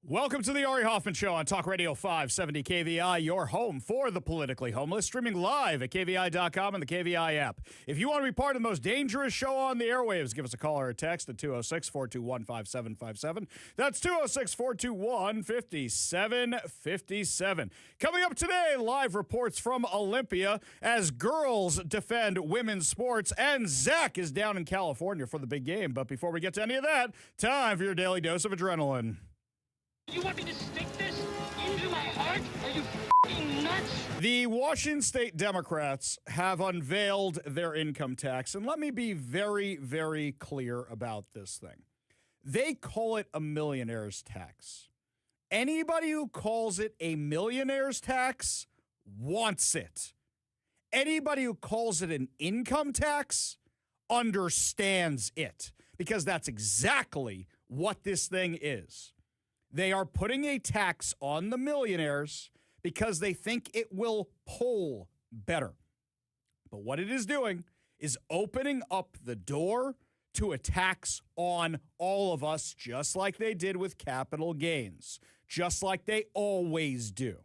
Welcome to the Ari Hoffman Show on Talk Radio 570 KVI, your home for the politically homeless, streaming live at KVI.com and the KVI app. If you want to be part of the most dangerous show on the airwaves, give us a call or a text at 206-421-5757. That's 206-421-5757. Coming up today, live reports from Olympia as girls defend women's sports, and Zach is down in California for the big game. But before we get to any of that, time for your daily dose of adrenaline. You want me to stick this into my heart? Are you f***ing nuts? The Washington State Democrats have unveiled their income tax, and let me be very, very clear about this thing. They call it a millionaire's tax. Anybody who calls it a millionaire's tax wants it. Anybody who calls it an income tax understands it, because that's exactly what this thing is. They are putting a tax on the millionaires because they think it will poll better. But what it is doing is opening up the door to a tax on all of us, just like they did with capital gains, just like they always do.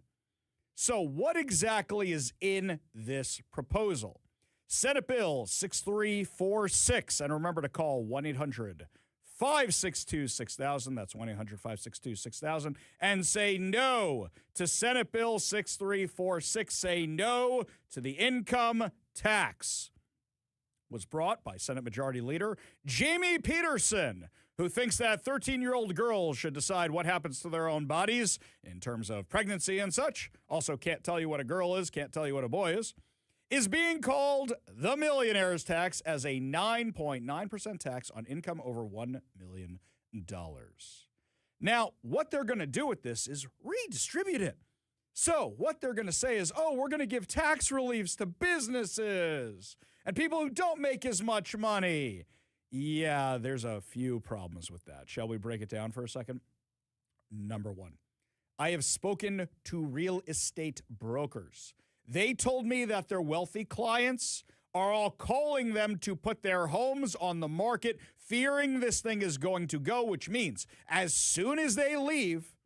So what exactly is in this proposal? Senate Bill 6346, and remember to call 1-800-562-6000. That's 1-800-562-6000. And say no to Senate Bill 6346. Say no to the income tax. Was brought by Senate Majority Leader Jamie Peterson, who thinks that 13-year-old girls should decide what happens to their own bodies in terms of pregnancy and such. Also can't tell you what a girl is, can't tell you what a boy is being called the millionaire's tax as a 9.9% tax on income over $1 million. Now, what they're going to do with this is redistribute it. So what they're going to say is, oh, we're going to give tax reliefs to businesses and people who don't make as much money. Yeah, there's a few problems with that. Shall we break it down for a second? Number one, I have spoken to real estate brokers. They told me that their wealthy clients are all calling them to put their homes on the market, fearing this thing is going to go, which means as soon as they leave,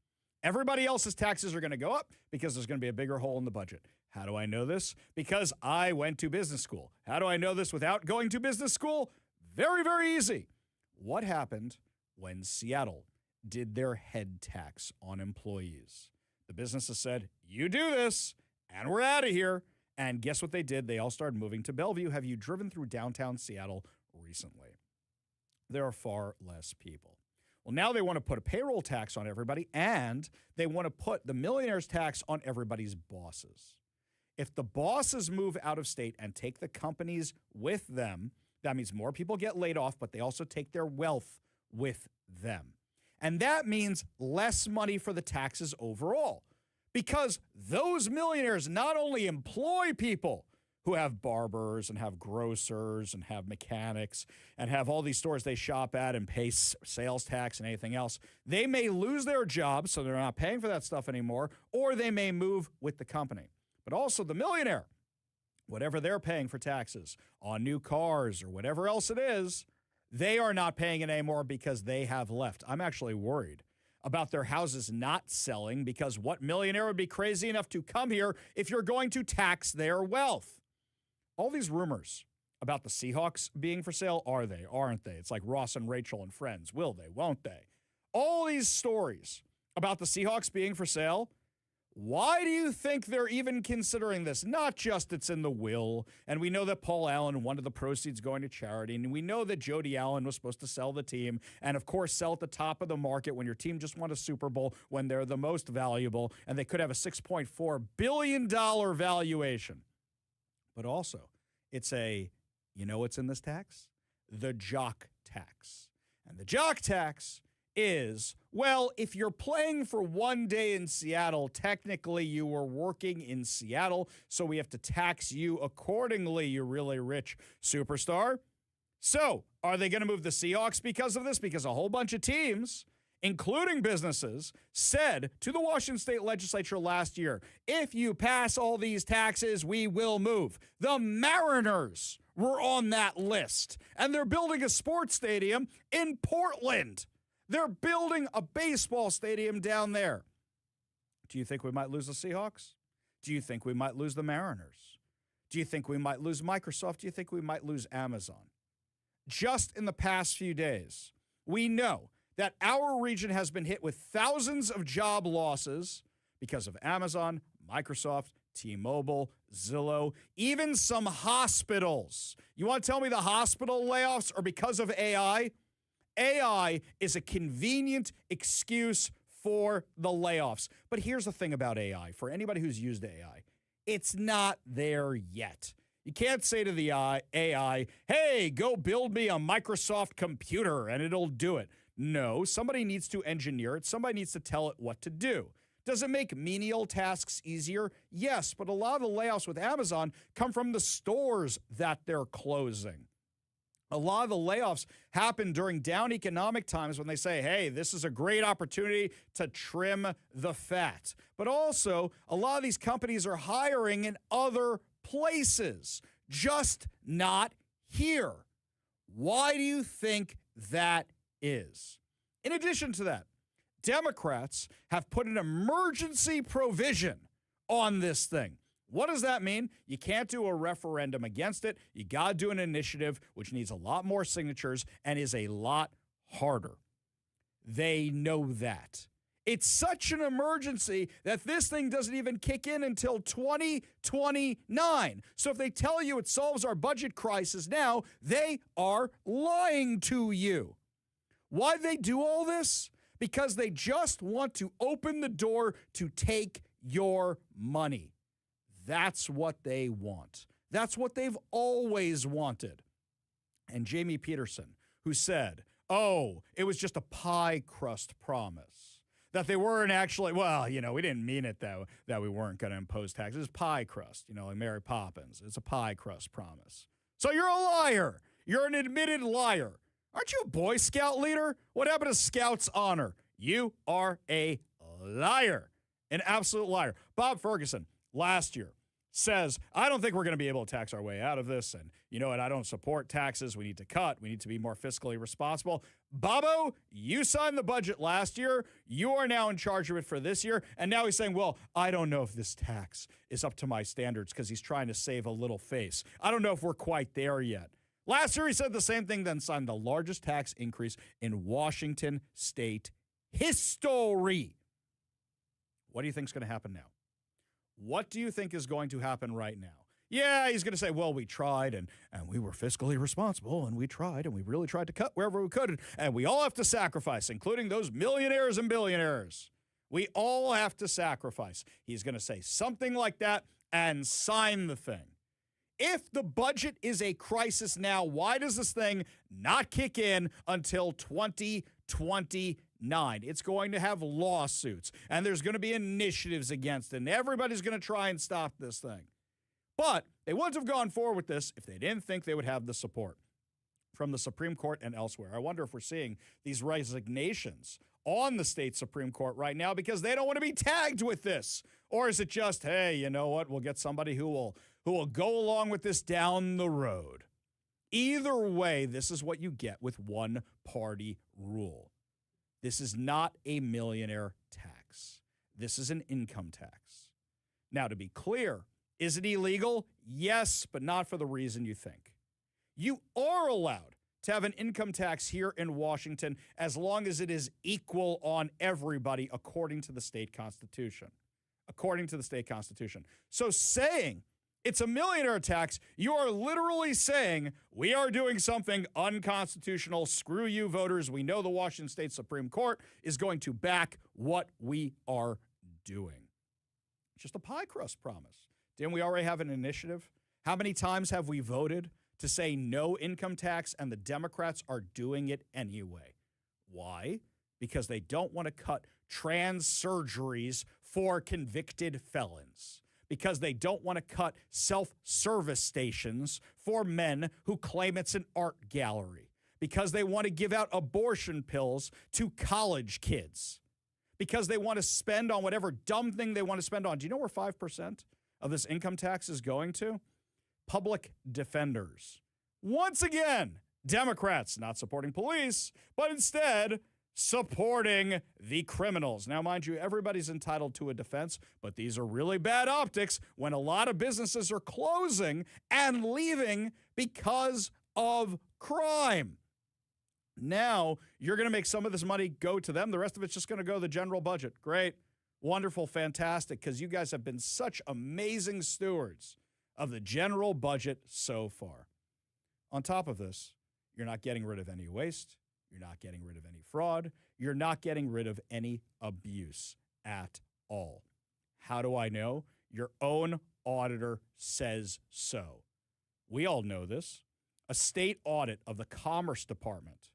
everybody else's taxes are going to go up because there's going to be a bigger hole in the budget. How do I know this? Because I went to business school. How do I know this without going to business school? Very, very easy. What happened when Seattle did their head tax on employees? The businesses said, you do this, and we're out of here. And guess what they did? They all started moving to Bellevue. Have you driven through downtown Seattle recently? There are far less people. Well, now they want to put a payroll tax on everybody, and they want to put the millionaire's tax on everybody's bosses. If the bosses move out of state and take the companies with them, that means more people get laid off, but they also take their wealth with them. And that means less money for the taxes overall. Because those millionaires not only employ people who have barbers and have grocers and have mechanics and have all these stores they shop at and pay sales tax and anything else, they may lose their jobs, so they're not paying for that stuff anymore, or they may move with the company. But also the millionaire, whatever they're paying for taxes on new cars or whatever else it is, they are not paying it anymore because they have left. I'm actually worried about their houses not selling, because what millionaire would be crazy enough to come here if you're going to tax their wealth? All these rumors about the Seahawks being for sale, are they, aren't they? It's like Ross and Rachel and Friends. Will they, won't they? All these stories about the Seahawks being for sale, why do you think they're even considering this? Not just it's in the will, and we know that Paul Allen wanted the proceeds going to charity, and we know that Jody Allen was supposed to sell the team, and of course sell at the top of the market when your team just won a Super Bowl, when they're the most valuable, and they could have a $6.4 billion valuation. But also, it's you know what's in this tax? The jock tax. And the jock tax is, well, if you're playing for one day in Seattle, technically you were working in Seattle, so we have to tax you accordingly, you really rich superstar. So, are they going to move the Seahawks because of this? Because a whole bunch of teams, including businesses, said to the Washington State Legislature last year, if you pass all these taxes, we will move. The Mariners were on that list, and they're building a sports stadium in Portland. They're building a baseball stadium down there. Do you think we might lose the Seahawks? Do you think we might lose the Mariners? Do you think we might lose Microsoft? Do you think we might lose Amazon? Just in the past few days, we know that our region has been hit with thousands of job losses because of Amazon, Microsoft, T-Mobile, Zillow, even some hospitals. You want to tell me the hospital layoffs are because of AI? AI is a convenient excuse for the layoffs. But here's the thing about AI. For anybody who's used AI, it's not there yet. You can't say to the AI, hey, go build me a Microsoft computer and it'll do it. No, somebody needs to engineer it. Somebody needs to tell it what to do. Does it make menial tasks easier? Yes, but a lot of the layoffs with Amazon come from the stores that they're closing. A lot of the layoffs happen during down economic times when they say, hey, this is a great opportunity to trim the fat. But also, a lot of these companies are hiring in other places, just not here. Why do you think that is? In addition to that, Democrats have put an emergency provision on this thing. What does that mean? You can't do a referendum against it. You got to do an initiative, which needs a lot more signatures and is a lot harder. They know that. It's such an emergency that this thing doesn't even kick in until 2029. So if they tell you it solves our budget crisis now, they are lying to you. Why do they do all this? Because they just want to open the door to take your money. That's what they want. That's what they've always wanted. And Jamie Peterson, who said, oh, it was just a pie crust promise. That they weren't actually, well, we didn't mean it that we weren't going to impose taxes. It's pie crust, like Mary Poppins. It's a pie crust promise. So you're a liar. You're an admitted liar. Aren't you a Boy Scout leader? What happened to Scout's honor? You are a liar. An absolute liar. Bob Ferguson, last year, says, I don't think we're going to be able to tax our way out of this. And you know what? I don't support taxes. We need to cut. We need to be more fiscally responsible. Bobo, you signed the budget last year. You are now in charge of it for this year. And now he's saying, well, I don't know if this tax is up to my standards because he's trying to save a little face. I don't know if we're quite there yet. Last year, he said the same thing, then signed the largest tax increase in Washington state history. What do you think is going to happen now? What do you think is going to happen right now? Yeah, he's going to say, well, we tried and we were fiscally responsible and we tried and we really tried to cut wherever we could. And we all have to sacrifice, including those millionaires and billionaires. We all have to sacrifice. He's going to say something like that and sign the thing. If the budget is a crisis now, why does this thing not kick in until 2029? It's going to have lawsuits, and there's going to be initiatives against it, and everybody's going to try and stop this thing. But they wouldn't have gone forward with this if they didn't think they would have the support from the Supreme Court and elsewhere. I wonder if we're seeing these resignations on the state Supreme Court right now because they don't want to be tagged with this. Or is it just, hey, you know what, we'll get somebody who will go along with this down the road. Either way, this is what you get with one-party rule. This is not a millionaire tax. This is an income tax. Now, to be clear, is it illegal? Yes, but not for the reason you think. You are allowed to have an income tax here in Washington as long as it is equal on everybody according to the state constitution. According to the state constitution. So saying it's a millionaire tax, you are literally saying we are doing something unconstitutional. Screw you, voters. We know the Washington State Supreme Court is going to back what we are doing. Just a pie crust promise. Didn't we already have an initiative? How many times have we voted to say no income tax, and the Democrats are doing it anyway? Why? Because they don't want to cut trans surgeries for convicted felons. Because they don't want to cut self-service stations for men who claim it's an art gallery. Because they want to give out abortion pills to college kids. Because they want to spend on whatever dumb thing they want to spend on. Do you know where 5% of this income tax is going to? Public defenders. Once again, Democrats not supporting police, but instead supporting the criminals. Now, mind you, everybody's entitled to a defense, but these are really bad optics when a lot of businesses are closing and leaving because of crime. Now, you're going to make some of this money go to them. The rest of it's just going to go to the general budget. Great, wonderful, fantastic, because you guys have been such amazing stewards of the general budget so far. On top of this, you're not getting rid of any waste. You're not getting rid of any fraud. You're not getting rid of any abuse at all. How do I know? Your own auditor says so. We all know this. A state audit of the Commerce Department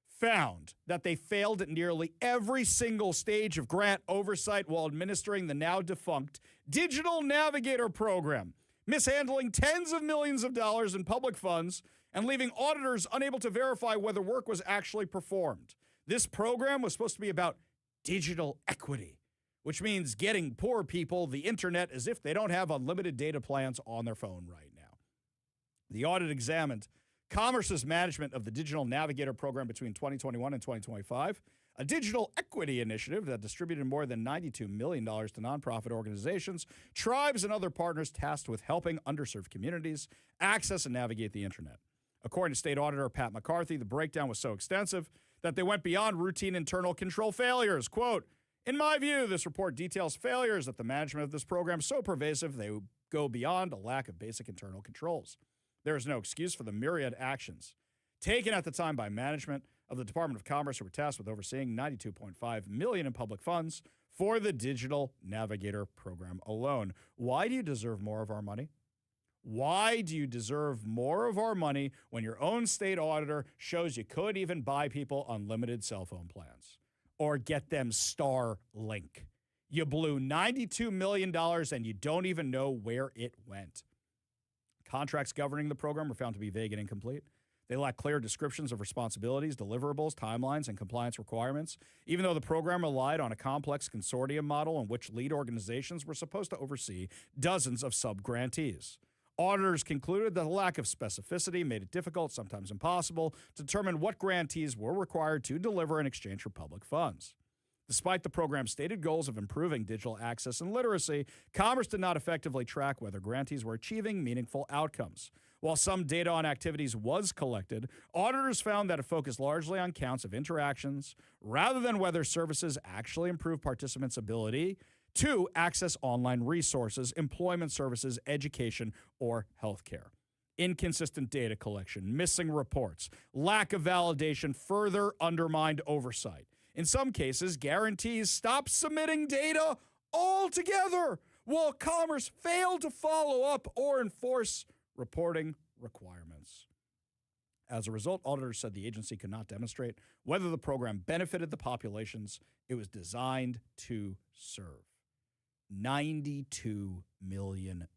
found that they failed at nearly every single stage of grant oversight while administering the now defunct Digital Navigator program, mishandling tens of millions of dollars in public funds and leaving auditors unable to verify whether work was actually performed. This program was supposed to be about digital equity, which means getting poor people the internet as if they don't have unlimited data plans on their phone right now. The audit examined Commerce's management of the Digital Navigator program between 2021 and 2025, a digital equity initiative that distributed more than $92 million to nonprofit organizations, tribes, and other partners tasked with helping underserved communities access and navigate the internet. According to State Auditor Pat McCarthy, the breakdown was so extensive that they went beyond routine internal control failures. Quote, "In my view, this report details failures at the management of this program so pervasive they go beyond a lack of basic internal controls. There is no excuse for the myriad actions taken at the time by management of the Department of Commerce, who were tasked with overseeing $92.5 million in public funds for the Digital Navigator program alone. Why do you deserve more of our money? Why do you deserve more of our money when your own state auditor shows you could even buy people unlimited cell phone plans or get them Starlink? You blew $92 million and you don't even know where it went. Contracts governing the program were found to be vague and incomplete. They lack clear descriptions of responsibilities, deliverables, timelines, and compliance requirements, even though the program relied on a complex consortium model in which lead organizations were supposed to oversee dozens of sub-grantees. Auditors concluded that the lack of specificity made it difficult, sometimes impossible, to determine what grantees were required to deliver in exchange for public funds. Despite the program's stated goals of improving digital access and literacy, Commerce did not effectively track whether grantees were achieving meaningful outcomes. While some data on activities was collected, auditors found that it focused largely on counts of interactions rather than whether services actually improved participants' ability to access online resources, employment services, education, or healthcare. Inconsistent data collection, missing reports, lack of validation further undermined oversight. In some cases, guarantees stopped submitting data altogether, while Commerce failed to follow up or enforce reporting requirements. As a result, auditors said the agency could not demonstrate whether the program benefited the populations it was designed to serve. $92 million.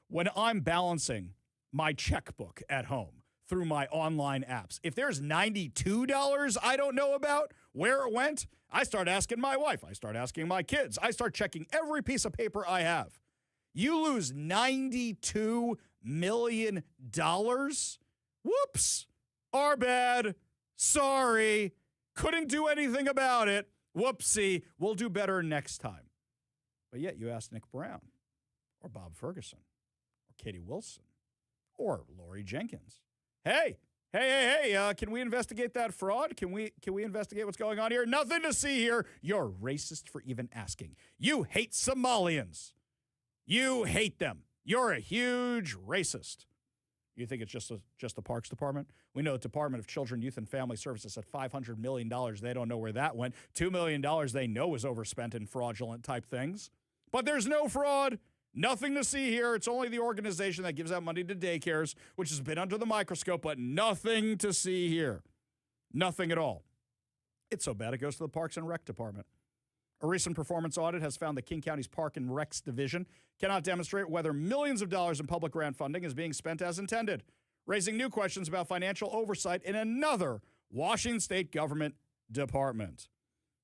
When I'm balancing my checkbook at home through my online apps, if there's $92 I don't know about where it went, I start asking my wife. I start asking my kids. I start checking every piece of paper I have. You lose $92 million? Whoops. Our bad. Sorry. Couldn't do anything about it. Whoopsie. We'll do better next time. But yet you ask Nick Brown or Bob Ferguson or Katie Wilson or Lori Jenkins. Hey, can we investigate that fraud? Can we investigate what's going on here? Nothing to see here. You're racist for even asking. You hate Somalians. You hate them. You're a huge racist. You think it's just the Parks Department? We know the Department of Children, Youth, and Family Services at $500 million. They don't know where that went. $2 million they know was overspent in fraudulent type things. But there's no fraud. Nothing to see here. It's only the organization that gives out money to daycares, which has been under the microscope, but nothing to see here. Nothing at all. It's so bad it goes to the Parks and Rec Department. A recent performance audit has found that King County's Park and Recs division cannot demonstrate whether millions of dollars in public grant funding is being spent as intended, raising new questions about financial oversight in another Washington state government department.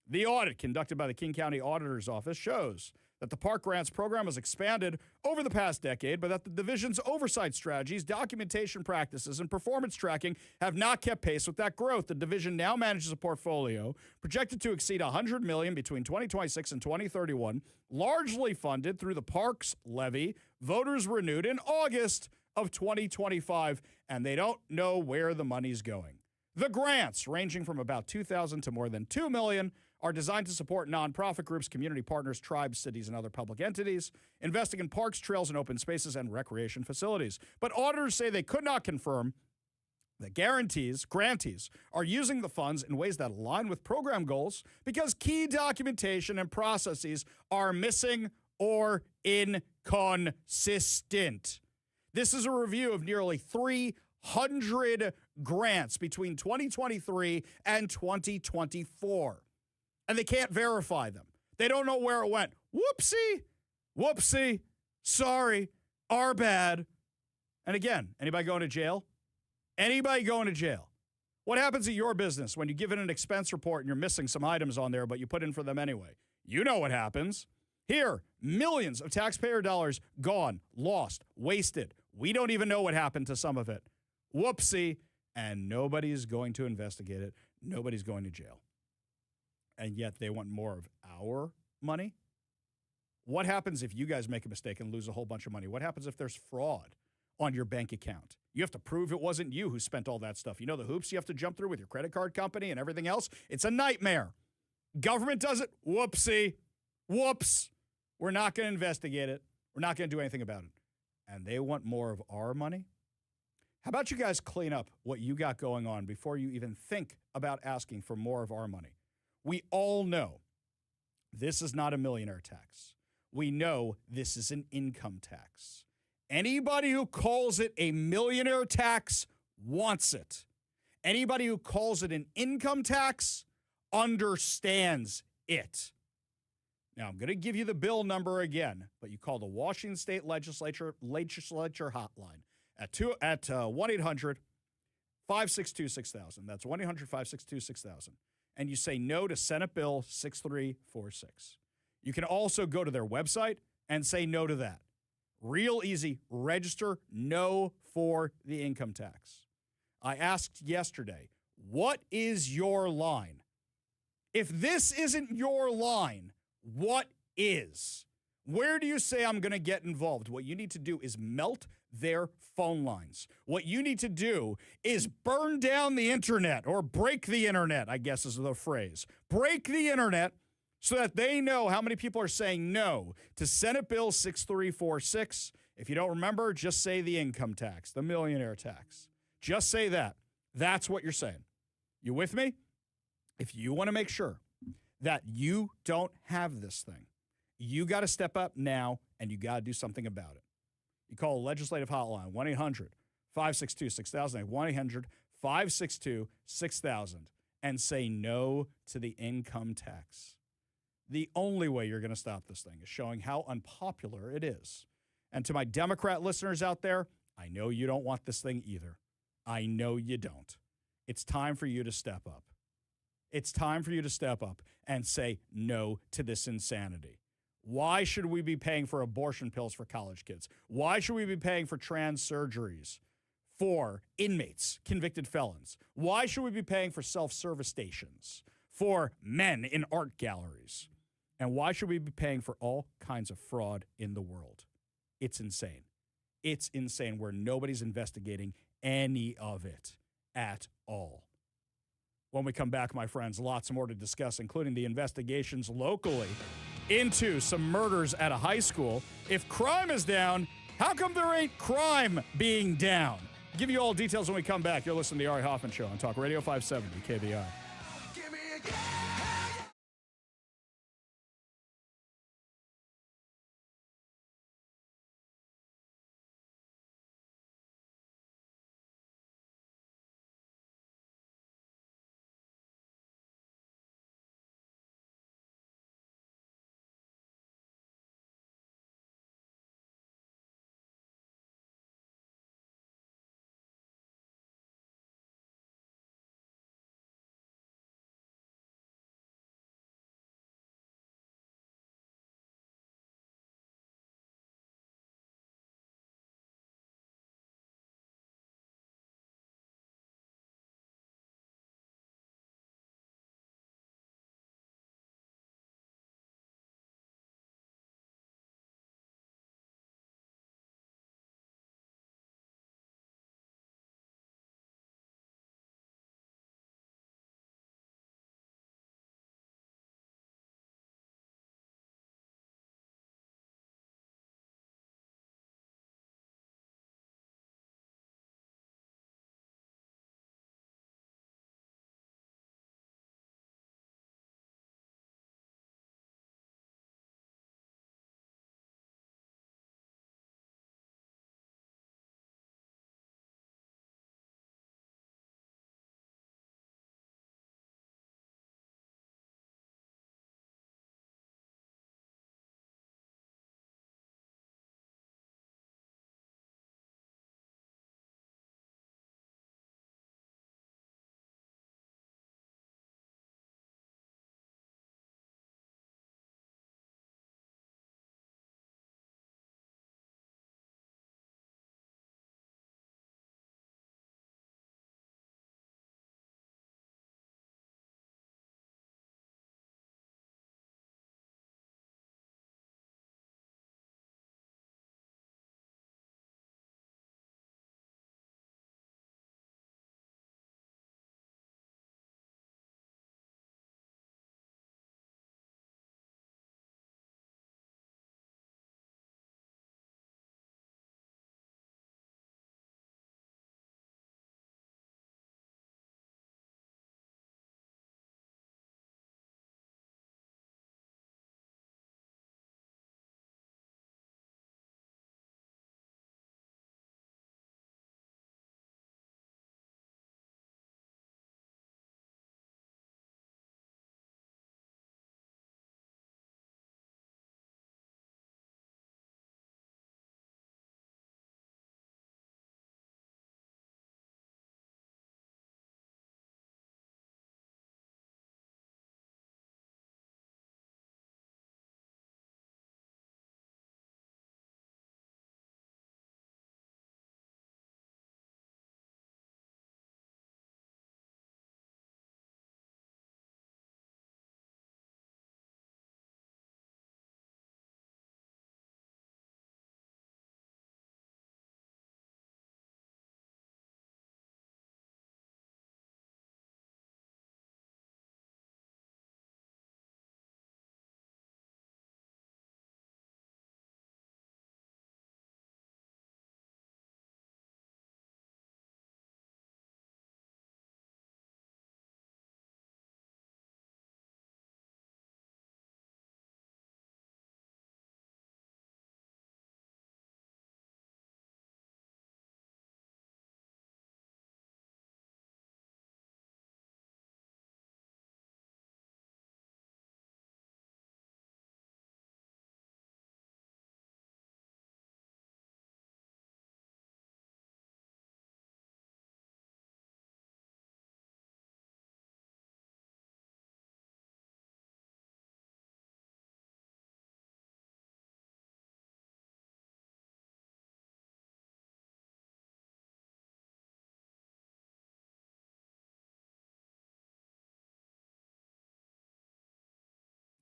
The audit conducted by the King County Auditor's Office shows that the park grants program has expanded over the past decade, but that the division's oversight strategies, documentation practices, and performance tracking have not kept pace with that growth. The division now manages a portfolio projected to exceed $100 million between 2026 and 2031, largely funded through the parks levy, voters renewed in August of 2025, and they don't know where the money's going. The grants, ranging from about $2,000 to more than $2 million, are designed to support nonprofit groups, community partners, tribes, cities, and other public entities, investing in parks, trails, and open spaces and recreation facilities. But auditors say they could not confirm that grantees are using the funds in ways that align with program goals because key documentation and processes are missing or inconsistent. This is a review of nearly 300 grants between 2023 and 2024. And they can't verify them. They don't know where it went. Whoopsie, sorry, our bad. And again, anybody going to jail? Anybody going to jail? What happens at your business when you give in an expense report and you're missing some items on there, but you put in for them anyway? You know what happens. Here, millions of taxpayer dollars gone, lost, wasted. We don't even know what happened to some of it. Whoopsie. And nobody's going to investigate it. Nobody's going to jail. And yet they want more of our money? What happens if you guys make a mistake and lose a whole bunch of money? What happens if there's fraud on your bank account? You have to prove it wasn't you who spent all that stuff. You know the hoops you have to jump through with your credit card company and everything else? It's a nightmare. Government does it. Whoopsie. Whoops. We're not going to investigate it. We're not going to do anything about it. And they want more of our money? How about you guys clean up what you got going on before you even think about asking for more of our money? We all know this is not a millionaire tax. We know this is an income tax. Anybody who calls it a millionaire tax wants it. Anybody who calls it an income tax understands it. Now, I'm going to give you the bill number again, but you call the Washington State Legislature hotline at 1-800-562-6000. That's 1-800-562-6000. And you say no to Senate Bill 6346. You can also go to their website and say no to that. Real easy. Register no for the income tax. I asked yesterday, what is your line? If this isn't your line, what is? Where do you say I'm going to get involved? What you need to do is melt their phone lines. What you need to do is burn down the internet or break the internet, I guess is the phrase. Break the internet so that they know how many people are saying no to Senate Bill 6346. If you don't remember, just say the income tax, the millionaire tax. Just say that. That's what you're saying. You with me? If you want to make sure that you don't have this thing, you got to step up now and you got to do something about it. You call a legislative hotline, 1-800-562-6000, 1-800-562-6000, and say no to the income tax. The only way you're going to stop this thing is showing how unpopular it is. And to my Democrat listeners out there, I know you don't want this thing either. I know you don't. It's time for you to step up. It's time for you to step up and say no to this insanity. Why should we be paying for abortion pills for college kids? Why should we be paying for trans surgeries for inmates, convicted felons? Why should we be paying for self-service stations for men in art galleries? And why should we be paying for all kinds of fraud in the world? It's insane. It's insane where nobody's investigating any of it at all. When we come back, my friends, lots more to discuss, including the investigations locally into some murders at a high school. If crime is down, how come there ain't crime being down? Give you all details when we come back. You're listening to the Ari Hoffman Show on Talk Radio 570 KBI.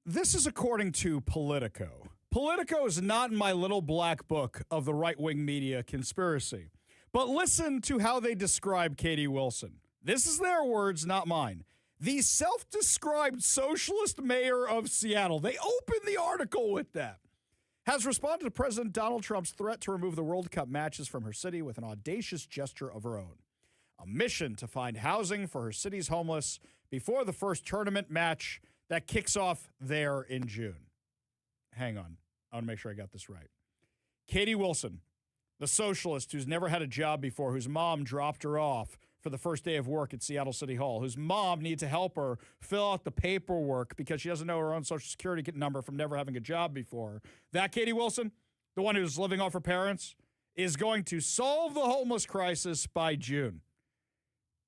This is according to Politico. Politico is not in my little black book of the right-wing media conspiracy. But listen to how they describe Katie Wilson. This is their words, not mine. The self-described socialist mayor of Seattle, they open the article with that, has responded to President Donald Trump's threat to remove the World Cup matches from her city with an audacious gesture of her own. A mission to find housing for her city's homeless before the first tournament match that kicks off there in June. Hang on. I want to make sure I got this right. Katie Wilson, the socialist who's never had a job before, whose mom dropped her off for the first day of work at Seattle City Hall, whose mom needs to help her fill out the paperwork because she doesn't know her own Social Security number from never having a job before. That Katie Wilson, the one who's living off her parents, is going to solve the homeless crisis by June.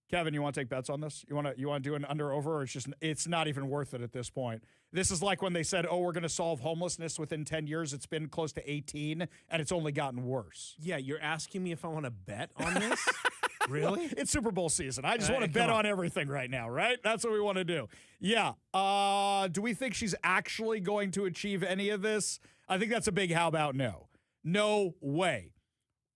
Kevin, you want to take bets on this? You want to do an under-over, or it's not even worth it at this point? This is like when they said, we're going to solve homelessness within 10 years. It's been close to 18, and it's only gotten worse. Yeah, you're asking me if I want to bet on this? Really? It's Super Bowl season. I just want to bet on everything right now, right? That's what we want to do. Yeah. Do we think she's actually going to achieve any of this? I think that's a big how about no. No way.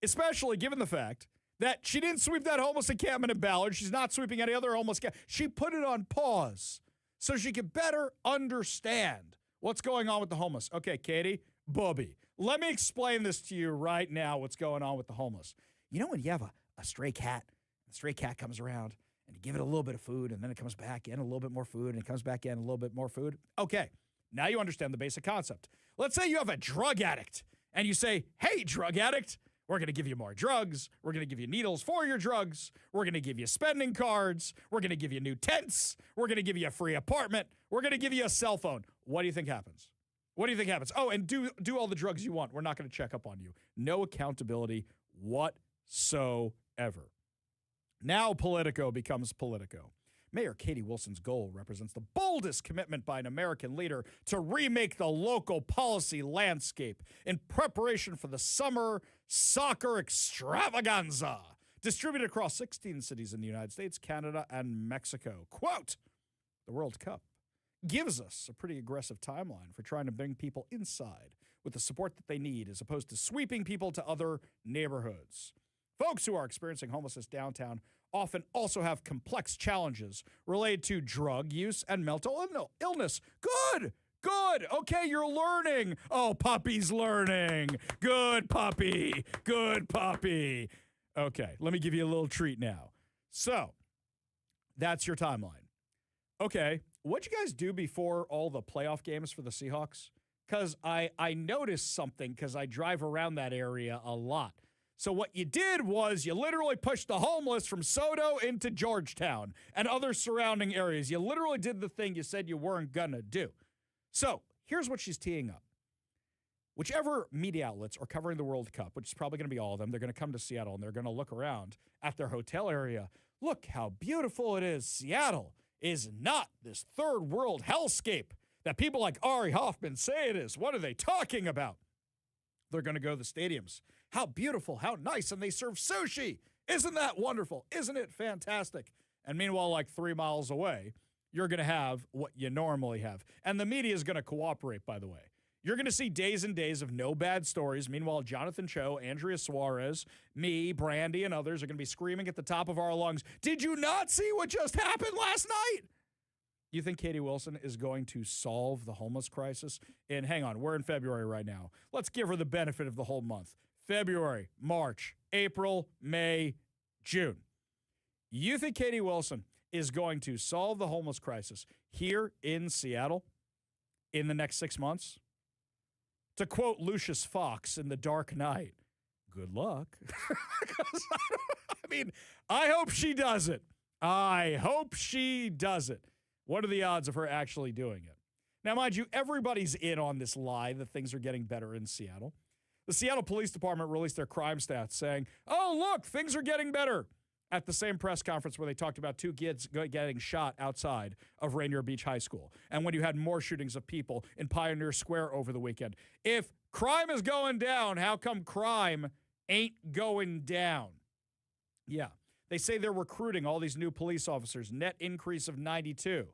Especially given the fact that she didn't sweep that homeless encampment in Ballard. She's not sweeping any other homeless encampment. She put it on pause so she could better understand what's going on with the homeless. Okay, Katie, Bobby, let me explain this to you right now, what's going on with the homeless. You know when you have a stray cat, the stray cat comes around, and you give it a little bit of food, and then it comes back in, a little bit more food, and it comes back in, a little bit more food? Okay, now you understand the basic concept. Let's say you have a drug addict, and you say, hey, drug addict, we're going to give you more drugs. We're going to give you needles for your drugs. We're going to give you spending cards. We're going to give you new tents. We're going to give you a free apartment. We're going to give you a cell phone. What do you think happens? What do you think happens? Oh, and do all the drugs you want. We're not going to check up on you. No accountability whatsoever. Now Politico becomes Politico. Mayor Katie Wilson's goal represents the boldest commitment by an American leader to remake the local policy landscape in preparation for the summer soccer extravaganza, distributed across 16 cities in the United States, Canada, and Mexico. Quote, the World Cup gives us a pretty aggressive timeline for trying to bring people inside with the support that they need, as opposed to sweeping people to other neighborhoods. Folks who are experiencing homelessness downtown often also have complex challenges related to drug use and mental illness. Good. Okay, you're learning. Oh, puppy's learning. Good puppy. Okay, let me give you a little treat now. So, that's your timeline. Okay, what'd you guys do before all the playoff games for the Seahawks? Because I noticed something because I drive around that area a lot. So what you did was you literally pushed the homeless from Soto into Georgetown and other surrounding areas. You literally did the thing you said you weren't going to do. So here's what she's teeing up. Whichever media outlets are covering the World Cup, which is probably going to be all of them, they're going to come to Seattle and they're going to look around at their hotel area. Look how beautiful it is. Seattle is not this third world hellscape that people like Ari Hoffman say it is. What are they talking about? They're going to go to the stadiums. How beautiful, how nice, and they serve sushi. Isn't that wonderful? Isn't it fantastic? And meanwhile, like 3 miles away, you're going to have what you normally have. And the media is going to cooperate, by the way. You're going to see days and days of no bad stories. Meanwhile, Jonathan Cho, Andrea Suarez, me, Brandy, and others are going to be screaming at the top of our lungs, did you not see what just happened last night? You think Katie Wilson is going to solve the homeless crisis? And hang on, we're in February right now. Let's give her the benefit of the whole month. February, March, April, May, June. You think Katie Wilson is going to solve the homeless crisis here in Seattle in the next 6 months? To quote Lucius Fox in The Dark Knight, good luck. I hope she does it. What are the odds of her actually doing it? Now, mind you, everybody's in on this lie that things are getting better in Seattle. The Seattle Police Department released their crime stats saying, oh, look, things are getting better, at the same press conference where they talked about 2 kids getting shot outside of Rainier Beach High School, and when you had more shootings of people in Pioneer Square over the weekend. If crime is going down, how come crime ain't going down? Yeah. They say they're recruiting all these new police officers, net increase of 92.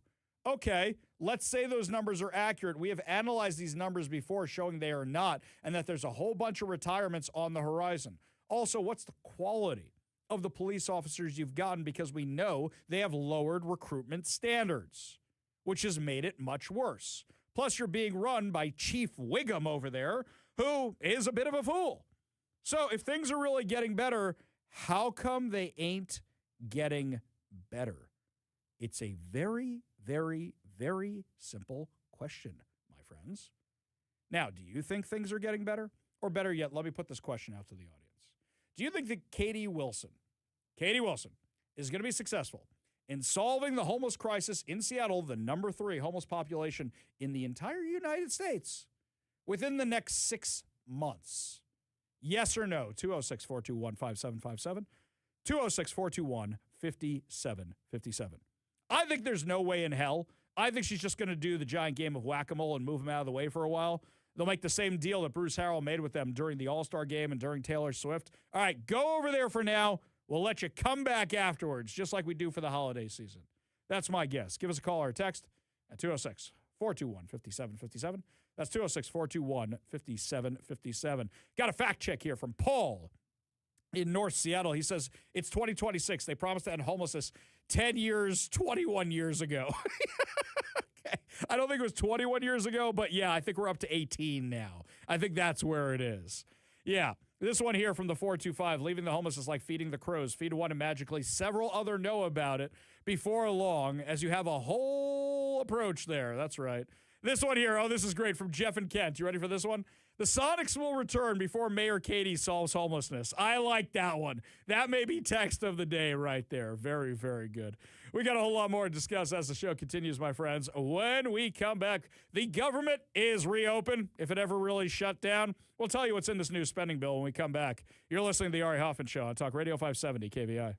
Okay, let's say those numbers are accurate. We have analyzed these numbers before showing they are not, and that there's a whole bunch of retirements on the horizon. Also, what's the quality of the police officers you've gotten? Because we know they have lowered recruitment standards, which has made it much worse. Plus, you're being run by Chief Wiggum over there, who is a bit of a fool. So if things are really getting better, how come they ain't getting better? It's a very, very, very simple question, my friends. Now, do you think things are getting better? Or better yet, let me put this question out to the audience. Do you think that Katie Wilson is going to be successful in solving the homeless crisis in Seattle, the number 3 homeless population in the entire United States, within the next 6 months? Yes or no? 206-421-5757. 206-421-5757. I think there's no way in hell. I think she's just going to do the giant game of whack-a-mole and move them out of the way for a while. They'll make the same deal that Bruce Harrell made with them during the All-Star game and during Taylor Swift. All right, go over there for now. We'll let you come back afterwards, just like we do for the holiday season. That's my guess. Give us a call or a text at 206-421-5757. That's 206-421-5757. Got a fact check here from Paul in North Seattle. He says, it's 2026. They promised to end homelessness 10 years, 21 years ago. Okay. I don't think it was 21 years ago, but yeah, I think we're up to 18 now. I think that's where it is. Yeah. This one here from the 425, leaving the homeless is like feeding the crows. Feed one and magically several other know about it before long, as you have a whole approach there. That's right. This one here, this is great, from Jeff and Kent. You ready for this one? The Sonics will return before Mayor Katie solves homelessness. I like that one. That may be text of the day right there. Very, very good. We got a whole lot more to discuss as the show continues, my friends. When we come back, the government is reopened. If it ever really shut down, we'll tell you what's in this new spending bill when we come back. You're listening to the Ari Hoffman Show on Talk Radio 570 KVI.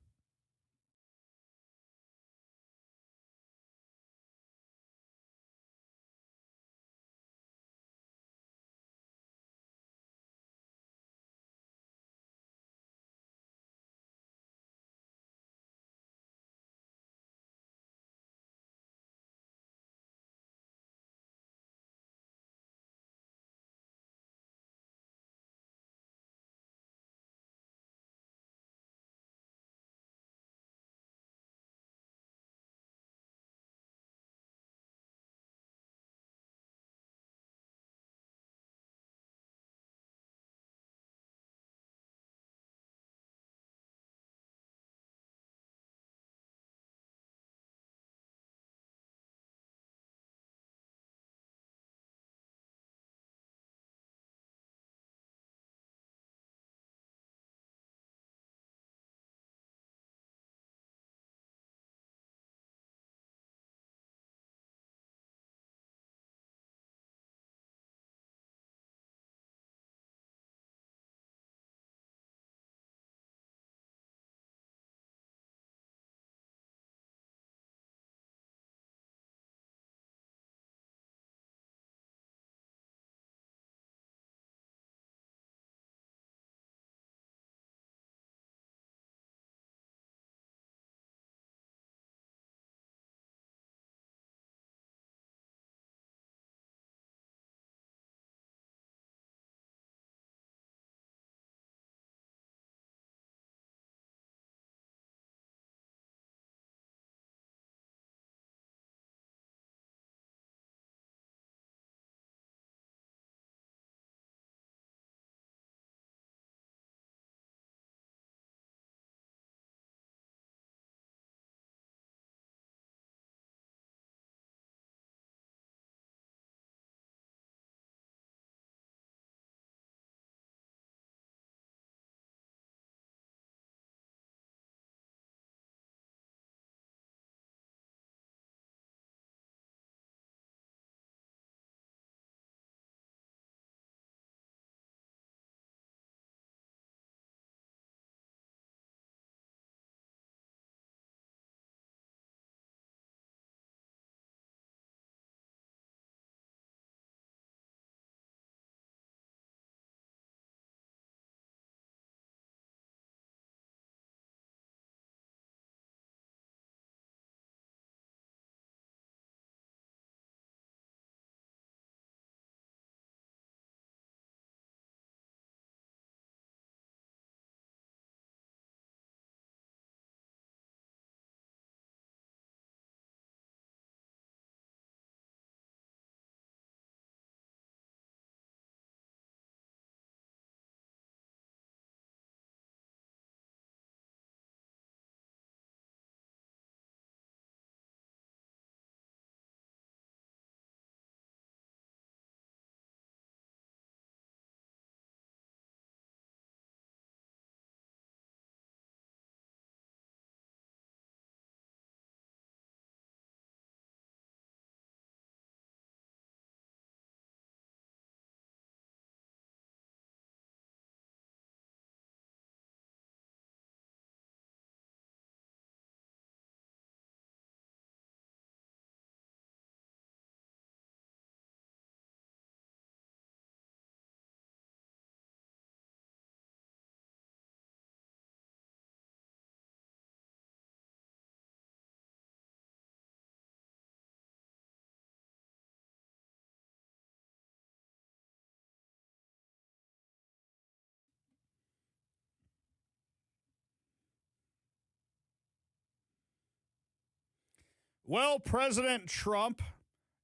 Well, President Trump,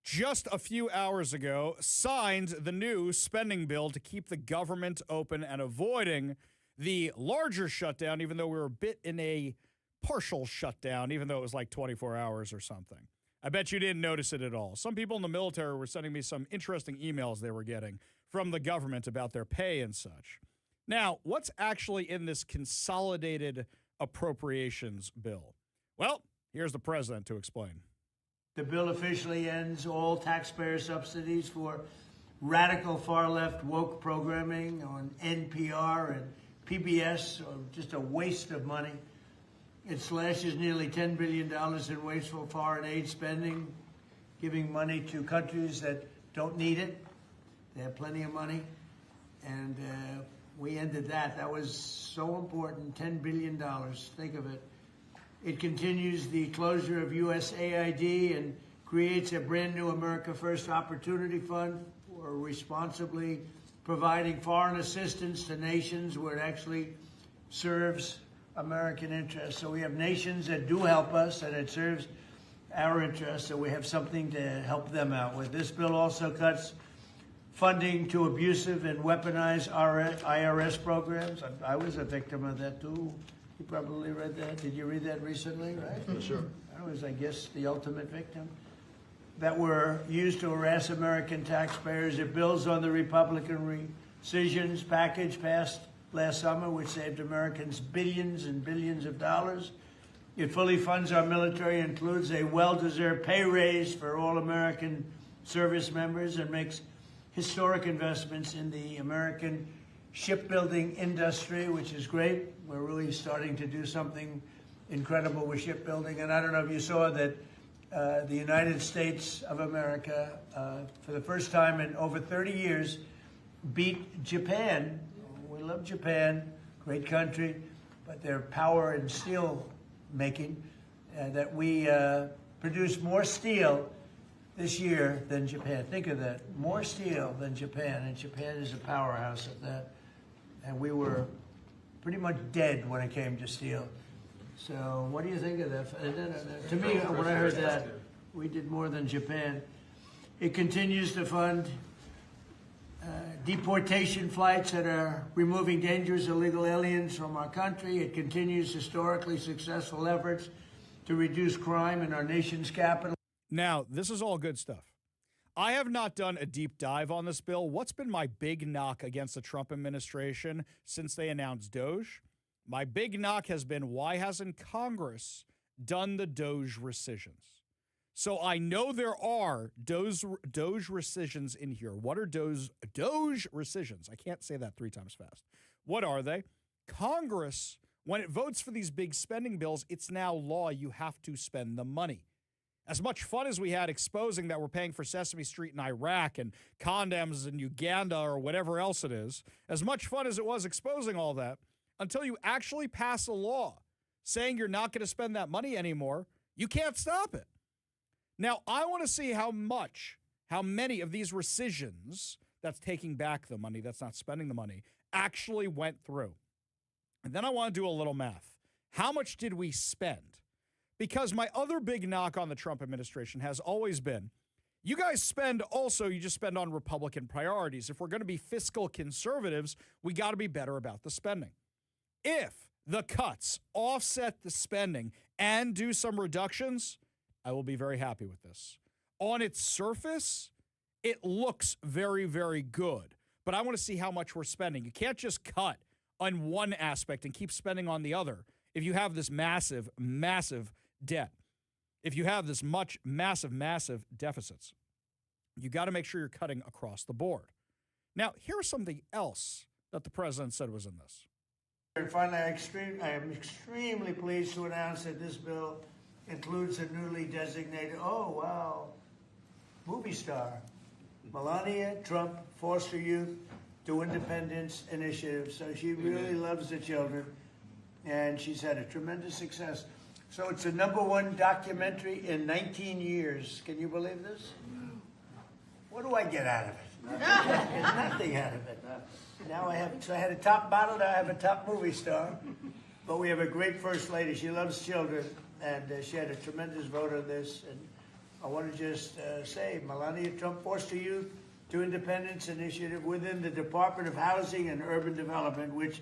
just a few hours ago, signed the new spending bill to keep the government open and avoiding the larger shutdown, even though we were a bit in a partial shutdown, even though it was like 24 hours or something. I bet you didn't notice it at all. Some people in the military were sending me some interesting emails they were getting from the government about their pay and such. Now, what's actually in this consolidated appropriations bill? Well, here's the president to explain. The bill officially ends all taxpayer subsidies for radical far-left woke programming on NPR and PBS, so just a waste of money. It slashes nearly $10 billion in wasteful foreign aid spending, giving money to countries that don't need it. They have plenty of money. And we ended that. That was so important, $10 billion. Think of it. It continues the closure of USAID and creates a brand new America First Opportunity Fund for responsibly providing foreign assistance to nations where it actually serves American interests. So we have nations that do help us and it serves our interests, so we have something to help them out with. This bill also cuts funding to abusive and weaponized IRS programs. I was a victim of that too. You probably read that. Did you read that recently, right? Sure. I was, I guess, the ultimate victim. That were used to harass American taxpayers. It builds on the Republican rescissions package passed last summer, which saved Americans billions and billions of dollars. It fully funds our military, includes a well-deserved pay raise for all American service members, and makes historic investments in the American shipbuilding industry, which is great. We're really starting to do something incredible with shipbuilding. And I don't know if you saw that the United States of America, for the first time in over 30 years, beat Japan. We love Japan, great country, but their power in steel making, that we produce more steel this year than Japan. Think of that, more steel than Japan, and Japan is a powerhouse at that. And we were pretty much dead when it came to steel. So what do you think of that? To me, when I heard that, we did more than Japan. It continues to fund deportation flights that are removing dangerous illegal aliens from our country. It continues historically successful efforts to reduce crime in our nation's capital. Now, this is all good stuff. I have not done a deep dive on this bill. What's been my big knock against the Trump administration since they announced Doge? My big knock has been, why hasn't Congress done the Doge rescissions? So I know there are Doge rescissions in here. What are Doge rescissions? I can't say that 3 times fast. What are they? Congress, when it votes for these big spending bills, it's now law. You have to spend the money. As much fun as we had exposing that we're paying for Sesame Street in Iraq and condoms in Uganda or whatever else it is, as much fun as it was exposing all that, until you actually pass a law saying you're not going to spend that money anymore, you can't stop it. Now, I want to see how many of these rescissions, that's taking back the money, that's not spending the money, actually went through. And then I want to do a little math. How much did we spend? Because my other big knock on the Trump administration has always been, you guys spend also, you just spend on Republican priorities. If we're going to be fiscal conservatives, we got to be better about the spending. If the cuts offset the spending and do some reductions, I will be very happy with this. On its surface, it looks very, very good. But I want to see how much we're spending. You can't just cut on one aspect and keep spending on the other if you have this massive, massive debt. If you have this massive deficits, you got to make sure you're cutting across the board. Now, here's something else that the president said was in this. And finally, I am extremely pleased to announce that this bill includes a newly designated, movie star, Melania Trump Foster Youth to Independence Initiative. So she really loves the children, and she's had a tremendous success. So it's the #1 documentary in 19 years. Can you believe this? What do I get out of it? I get nothing out of it. Now I had a top model, now I have a top movie star. But we have a great first lady. She loves children. and she had a tremendous vote on this. And I want to just say, Melania Trump Foster Youth to Independence initiative within the Department of Housing and Urban Development, which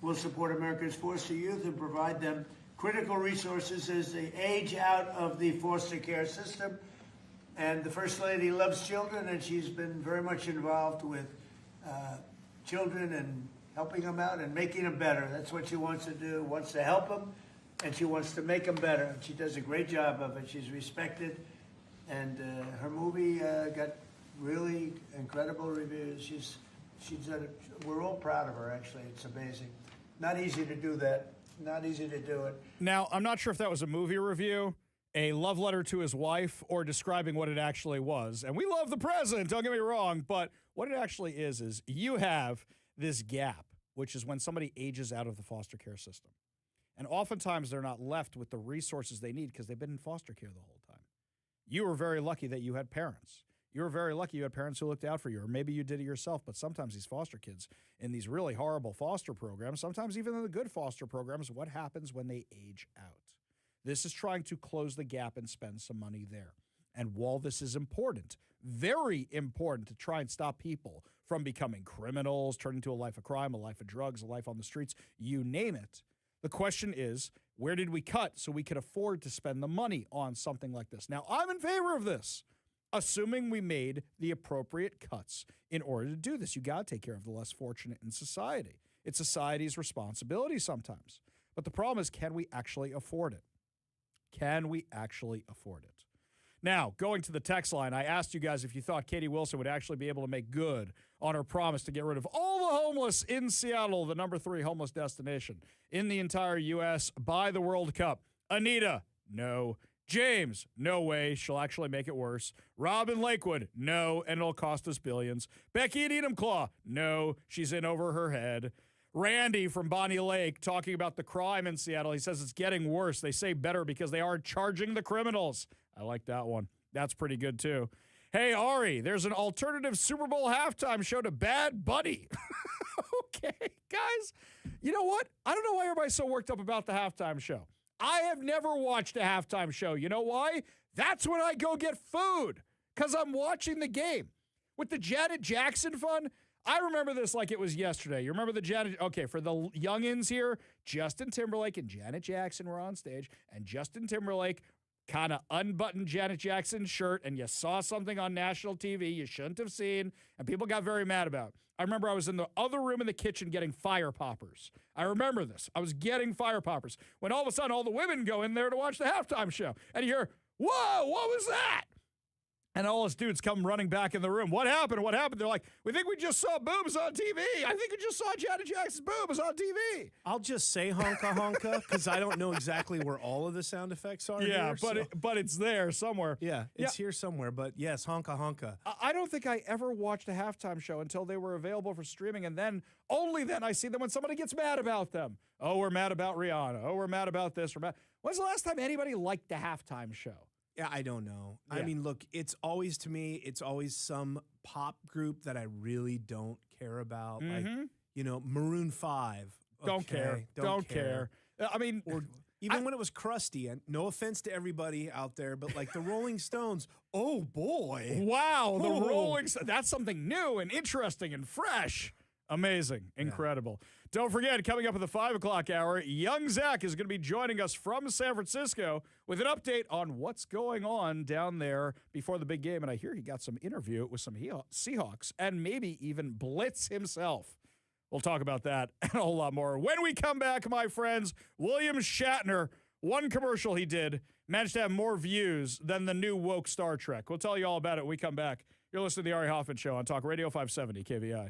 will support America's foster youth and provide them critical resources as they age out of the foster care system. And the First Lady loves children, and she's been very much involved with children and helping them out and making them better. That's what she wants to do, wants to help them, and she wants to make them better. And she does a great job of it. She's respected, and her movie got really incredible reviews. She's done it. We're all proud of her, actually. It's amazing. Not easy to do that. Not easy to do it. Now, I'm not sure if that was a movie review, a love letter to his wife, or describing what it actually was. And we love the president, don't get me wrong, but what it actually is you have this gap, which is when somebody ages out of the foster care system. And oftentimes they're not left with the resources they need because they've been in foster care the whole time. You were very lucky that you had parents. You were very lucky you had parents who looked out for you, or maybe you did it yourself, but sometimes these foster kids in these really horrible foster programs, sometimes even in the good foster programs, what happens when they age out? This is trying to close the gap and spend some money there. And while this is important, very important to try and stop people from becoming criminals, turning to a life of crime, a life of drugs, a life on the streets, you name it, the question is, where did we cut so we could afford to spend the money on something like this? Now, I'm in favor of this, assuming we made the appropriate cuts in order to do this. You got to take care of the less fortunate in society. It's society's responsibility sometimes. But the problem is, can we actually afford it? Can we actually afford it? Now, going to the text line, I asked you guys if you thought Katie Wilson would actually be able to make good on her promise to get rid of all the homeless in Seattle, the number 3 homeless destination in the entire U.S. by the World Cup. Anita, no. James, no way. She'll actually make it worse. Robin Lakewood, no, and it'll cost us billions. Becky and Enumclaw, no, she's in over her head. Randy from Bonnie Lake talking about the crime in Seattle. He says it's getting worse. They say better because they are charging the criminals. I like that one. That's pretty good, too. Hey, Ari, there's an alternative Super Bowl halftime show to Bad Buddy. Okay, guys, you know what? I don't know why everybody's so worked up about the halftime show. I have never watched a halftime show. You know why? That's when I go get food, because I'm watching the game. With the Janet Jackson fun, I remember this like it was yesterday. You remember the Janet? Okay, for the youngins here, Justin Timberlake and Janet Jackson were on stage, and Justin Timberlake kind of unbuttoned Janet Jackson's shirt, and you saw something on national TV you shouldn't have seen, and people got very mad about it. I remember I was in the other room in the kitchen getting fire poppers. I remember this. I was getting fire poppers when all of a sudden all the women go in there to watch the halftime show, and you hear, whoa, what was that? And all us dudes come running back in the room. What happened? What happened? They're like, we think we just saw boobs on TV. I think we just saw Janet Jackson's boobs on TV. I'll just say honka honka because I don't know exactly where all of the sound effects are. Yeah, here, but it's there somewhere. Yeah, it's here somewhere. But yes, honka honka. I don't think I ever watched a halftime show until they were available for streaming, and then only then I see them when somebody gets mad about them. Oh, we're mad about Rihanna. Oh, we're mad about this. When's the last time anybody liked the halftime show? Yeah, I don't know. Yeah. I mean, look, it's always some pop group that I really don't care about. Like, Maroon 5. Don't care. Don't care. I mean, or even when it was crusty, and no offense to everybody out there, but like the Rolling Stones, oh boy. Wow, the Rolling Stones. That's something new and interesting and fresh. Amazing. Incredible. Yeah. Don't forget, coming up at the 5 o'clock hour, young Zach is going to be joining us from San Francisco with an update on what's going on down there before the big game. And I hear he got some interview with some Seahawks and maybe even Blitz himself. We'll talk about that and a whole lot more. When we come back, my friends, William Shatner, one commercial he did, managed to have more views than the new woke Star Trek. We'll tell you all about it when we come back. You're listening to the Ari Hoffman Show on Talk Radio 570 KVI.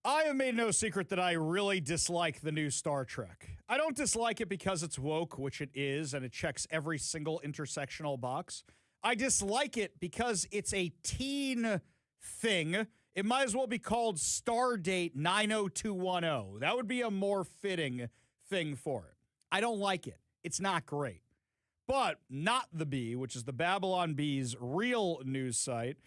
I have made no secret that I really dislike the new Star Trek. I don't dislike it because it's woke, which it is, and it checks every single intersectional box. I dislike it because it's a teen thing. It might as well be called Stardate 90210. That would be a more fitting thing for it. I don't like it. It's not great. But Not the Bee, which is the Babylon Bee's real news site,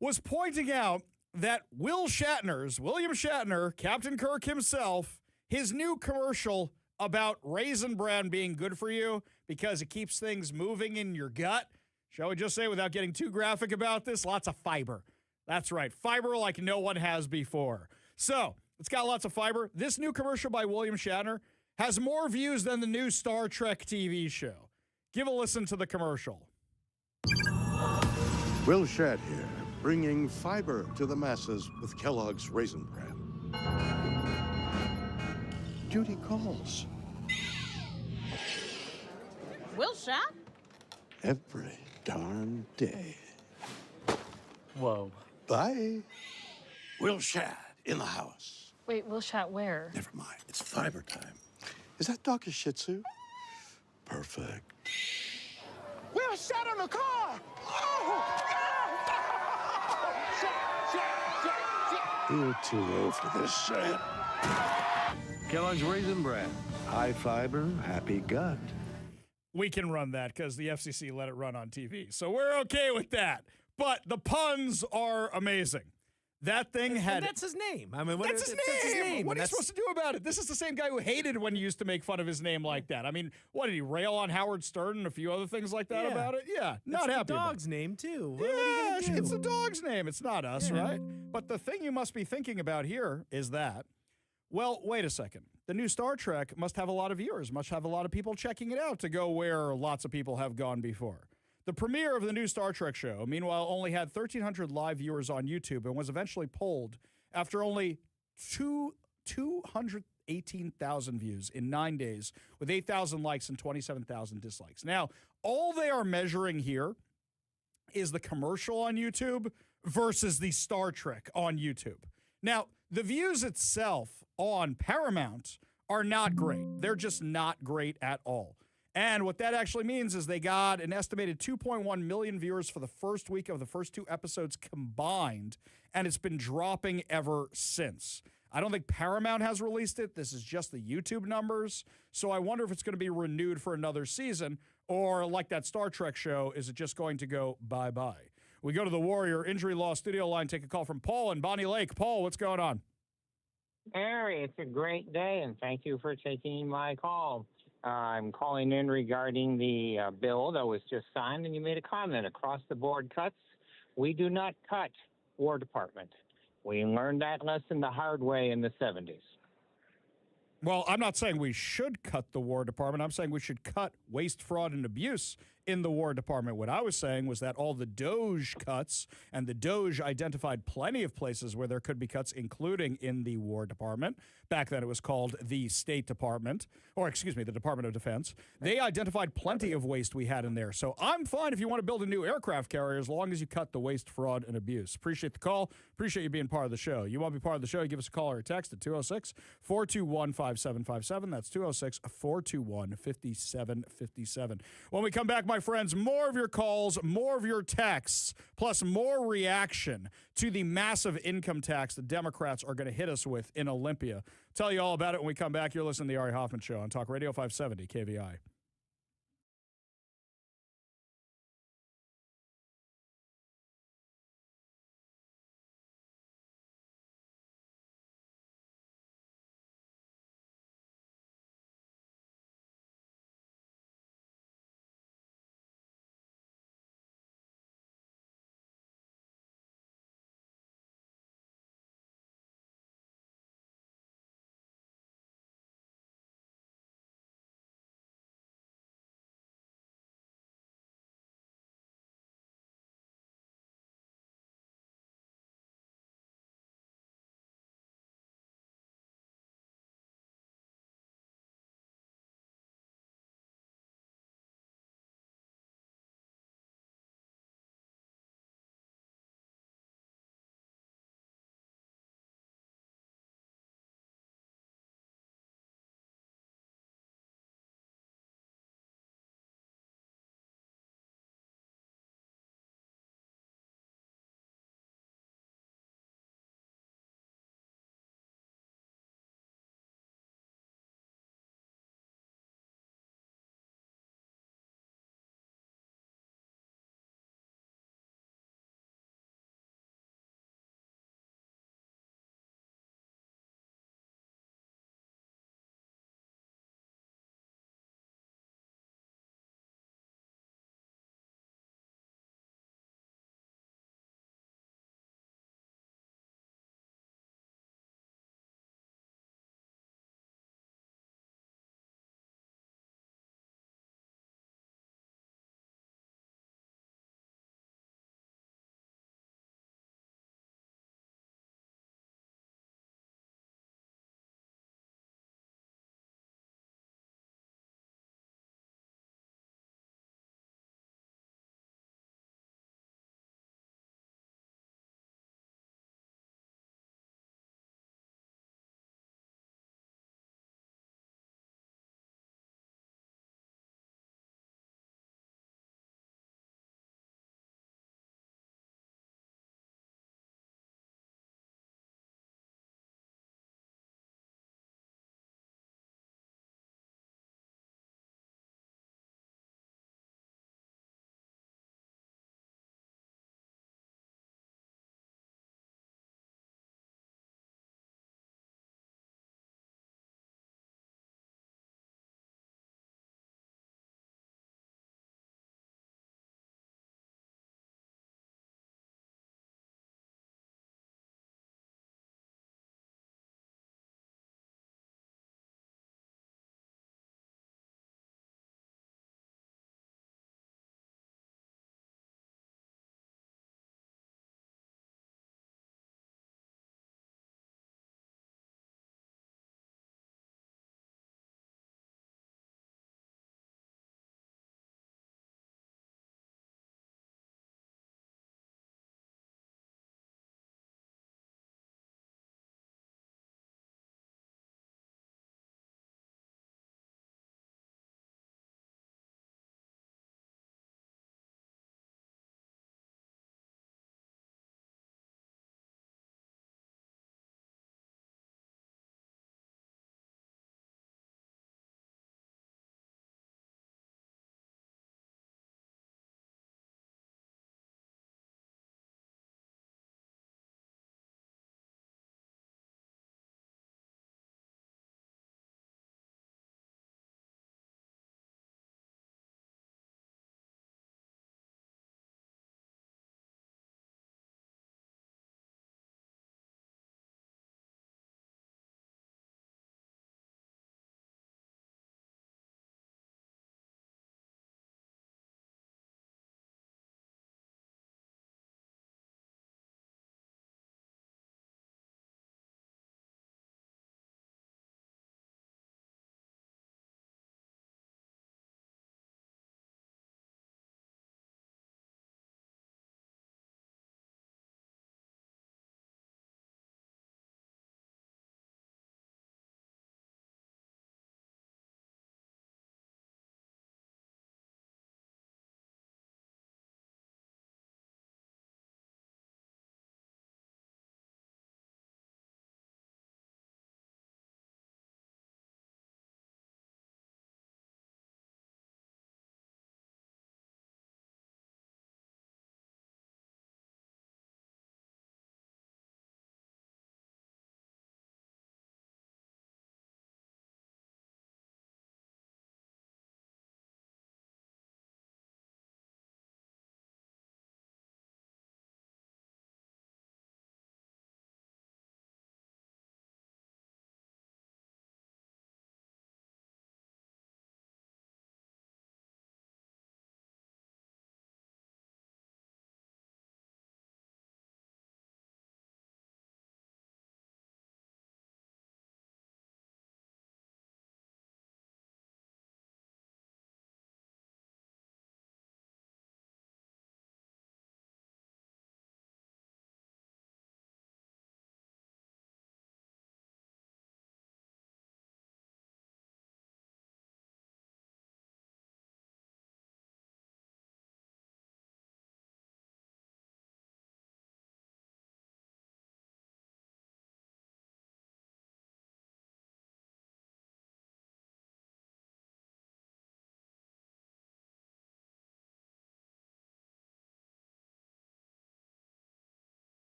was pointing out that William Shatner, Captain Kirk himself, his new commercial about Raisin Bran being good for you because it keeps things moving in your gut. Shall we just say, without getting too graphic about this, lots of fiber. That's right, fiber like no one has before. So, it's got lots of fiber. This new commercial by William Shatner has more views than the new Star Trek TV show. Give a listen to the commercial. Will Shad here, bringing fiber to the masses with Kellogg's Raisin Bran. Duty calls. Will Shat? Every darn day. Whoa. Bye. Will Shad in the house. Wait, Will Shat where? Never mind, it's fiber time. Is that dog a Shih Tzu? Perfect. Will Shat in the car! Oh! You're too low for this, Shad. Kellogg's Raisin Bran. High fiber, happy gut. We can run that because the FCC let it run on TV. So we're okay with that. But the puns are amazing. That thing had... And that's his name. I mean, That's his name. What are you supposed to do about it? This is the same guy who hated when you used to make fun of his name like that. I mean, what, did he rail on Howard Stern and a few other things like that about it? Yeah, not happy It's the about it. dog's name, too. What are you Yeah, gonna do? it's the dog's name. It's not us, right? But the thing you must be thinking about here is that, well, wait a second. The new Star Trek must have a lot of viewers, must have a lot of people checking it out to go where lots of people have gone before. The premiere of the new Star Trek show, meanwhile, only had 1,300 live viewers on YouTube and was eventually pulled after only 218,000 views in 9 days with 8,000 likes and 27,000 dislikes. Now, all they are measuring here is the commercial on YouTube versus the Star Trek on YouTube. Now, the views itself on Paramount are not great. They're just not great at all. And what that actually means is they got an estimated 2.1 million viewers for the first week of the first two episodes combined, and it's been dropping ever since. I don't think Paramount has released it. This is just the YouTube numbers. So I wonder if it's going to be renewed for another season, or like that Star Trek show, is it just going to go bye-bye? We go to the Warrior Injury Law studio line, take a call from Paul in Bonnie Lake. Paul, what's going on? Harry, it's a great day, and thank you for taking my call. I'm calling in regarding the bill that was just signed, and you made a comment. Across-the-board cuts, we do not cut War Department. We learned that lesson the hard way in the 70s. Well, I'm not saying we should cut the War Department. I'm saying we should cut waste, fraud, and abuse in the War Department. What I was saying was that all the DOJ cuts, and the DOJ identified plenty of places where there could be cuts, including in the War Department. Back then it was called the State Department, or excuse me, the Department of Defense. They identified plenty of waste we had in there. So I'm fine if you want to build a new aircraft carrier as long as you cut the waste, fraud, and abuse. Appreciate the call. Appreciate you being part of the show. You want to be part of the show, give us a call or a text at 206-421-5757. That's 206-421-5757. When we come back, my friends, more of your calls, more of your texts, plus more reaction to the massive income tax the Democrats are going to hit us with in Olympia. Tell you all about it when we come back. You're listening to the Ari Hoffman Show on Talk Radio 570 KVI.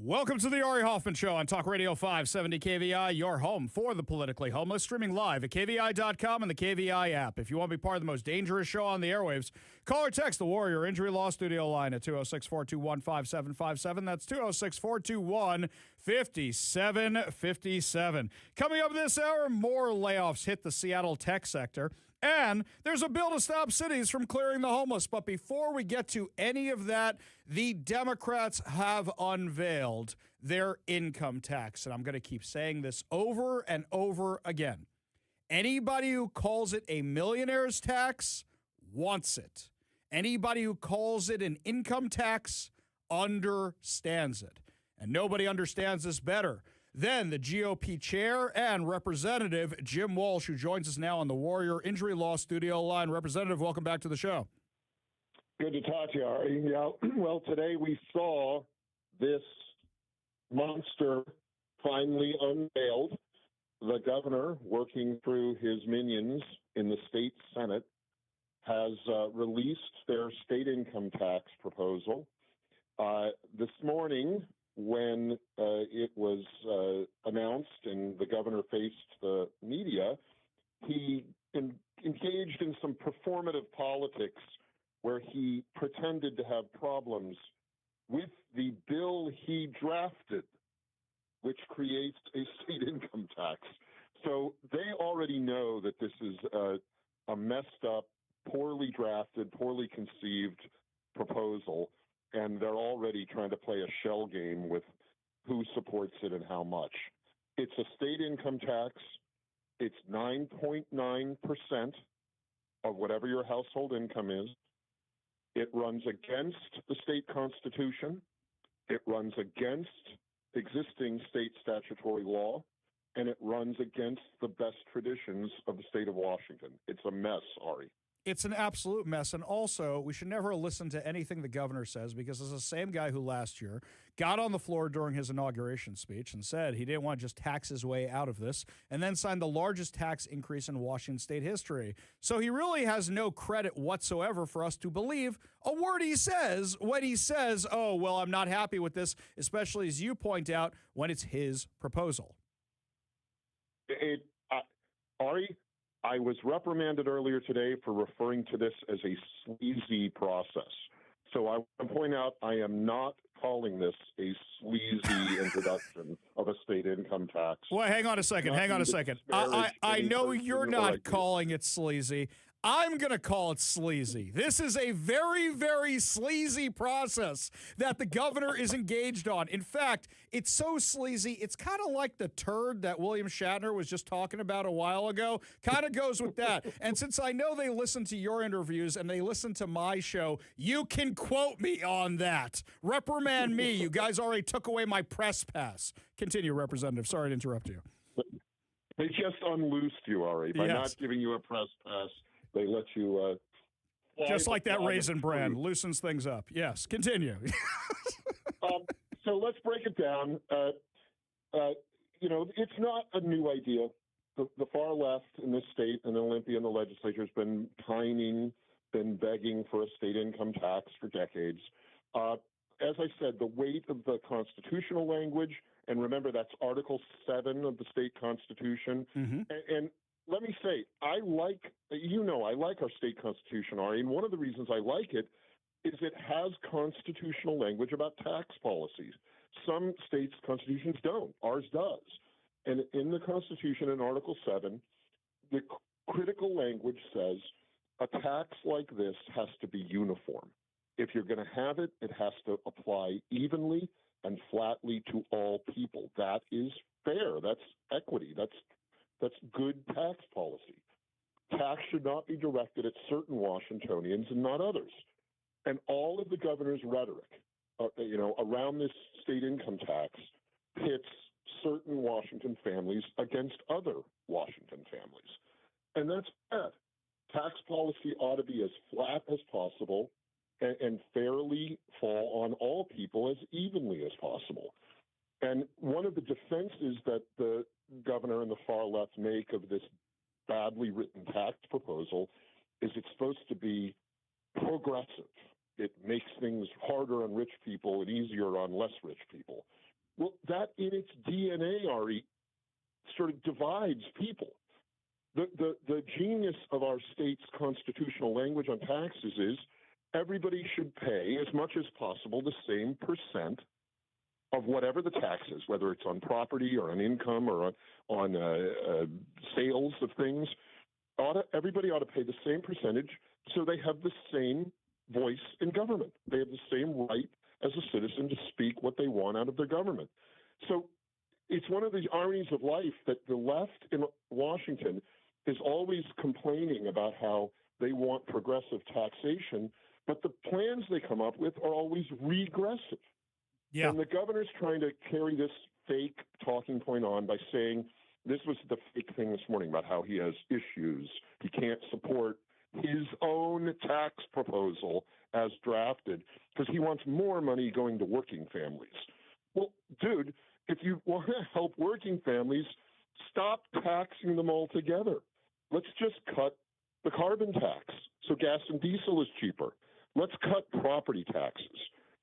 Welcome to the Ari Hoffman Show on Talk Radio 570 KVI, your home for the politically homeless, streaming live at KVI.com and the KVI app. If you want to be part of the most dangerous show on the airwaves, call or text the Warrior Injury Law Studio line at 206-421-5757. That's 206-421-5757. Coming up this hour, more layoffs hit the Seattle tech sector. And there's a bill to stop cities from clearing the homeless. But before we get to any of that, the Democrats have unveiled their income tax. And I'm going to keep saying this over and over again. Anybody who calls it a millionaire's tax wants it. Anybody who calls it an income tax understands it. And nobody understands this better than the GOP chair and Representative Jim Walsh, who joins us now on the Warrior Injury Law Studio line. Representative, welcome back to the show. Good to talk to you, Ari. Yeah, well, today we saw this monster finally unveiled. The governor, working through his minions in the state Senate, has released their state income tax proposal. This morning, when it was announced and the governor faced the media, he engaged in some performative politics where he pretended to have problems with the bill he drafted, which creates a state income tax. So they already know that this is a messed up, poorly drafted, poorly conceived proposal. And they're already trying to play a shell game with who supports it and how much. It's a state income tax. It's 9.9% of whatever your household income is. It runs against the state constitution. It runs against existing state statutory law. And it runs against the best traditions of the state of Washington. It's a mess, Ari. It's an absolute mess. And also, we should never listen to anything the governor says, because it's the same guy who last year got on the floor during his inauguration speech and said he didn't want to just tax his way out of this, and then signed the largest tax increase in Washington state history. So he really has no credit whatsoever for us to believe a word he says when he says, oh, well, I'm not happy with this, especially as you point out, when it's his proposal. Ari, I was reprimanded earlier today for referring to this as a sleazy process. So I want to point out I am not calling this a sleazy introduction of a state income tax. Well, hang on a second. I know you're not calling it sleazy. I'm going to call it sleazy. This is a very, very sleazy process that the governor is engaged on. In fact, it's so sleazy, it's kind of like the turd that William Shatner was just talking about a while ago. Kind of goes with that. And since I know they listen to your interviews and they listen to my show, you can quote me on that. Reprimand me. You guys already took away my press pass. Continue, Representative. Sorry to interrupt you. They just unloosed you, Ari, by not giving you a press pass. They let you just like that Raisin Bran loosens things up. Yes, continue. So let's break it down. It's not a new idea. The far left in this state and Olympia and the legislature has been been begging for a state income tax for decades. As I said, the weight of the constitutional language, and remember that's Article 7 of the state constitution, and let me say, I like our state constitution, Ari, and one of the reasons I like it is it has constitutional language about tax policies. Some states' constitutions don't. Ours does. And in the Constitution, in Article 7, the critical language says a tax like this has to be uniform. If you're going to have it, it has to apply evenly and flatly to all people. That is fair. That's equity. That's good tax policy. Tax should not be directed at certain Washingtonians and not others. And all of the governor's rhetoric, around this state income tax pits certain Washington families against other Washington families. And that's bad. Tax policy ought to be as flat as possible and fairly fall on all people as evenly as possible. And one of the defenses that the governor and the far left make of this badly written tax proposal is it's supposed to be progressive. It makes things harder on rich people and easier on less rich people. Well, that in its DNA, Ari, sort of divides people. The genius of our state's constitutional language on taxes is everybody should pay as much as possible the same percent of whatever the tax is, whether it's on property or on income or on sales of things. Everybody ought to pay the same percentage so they have the same voice in government. They have the same right as a citizen to speak what they want out of their government. So it's one of the ironies of life that the left in Washington is always complaining about how they want progressive taxation, but the plans they come up with are always regressive. Yeah. And the governor's trying to carry this fake talking point on by saying this was the fake thing this morning about how he has issues. He can't support his own tax proposal as drafted because he wants more money going to working families. Well, dude, if you want to help working families, stop taxing them altogether. Let's just cut the carbon tax so gas and diesel is cheaper. Let's cut property taxes.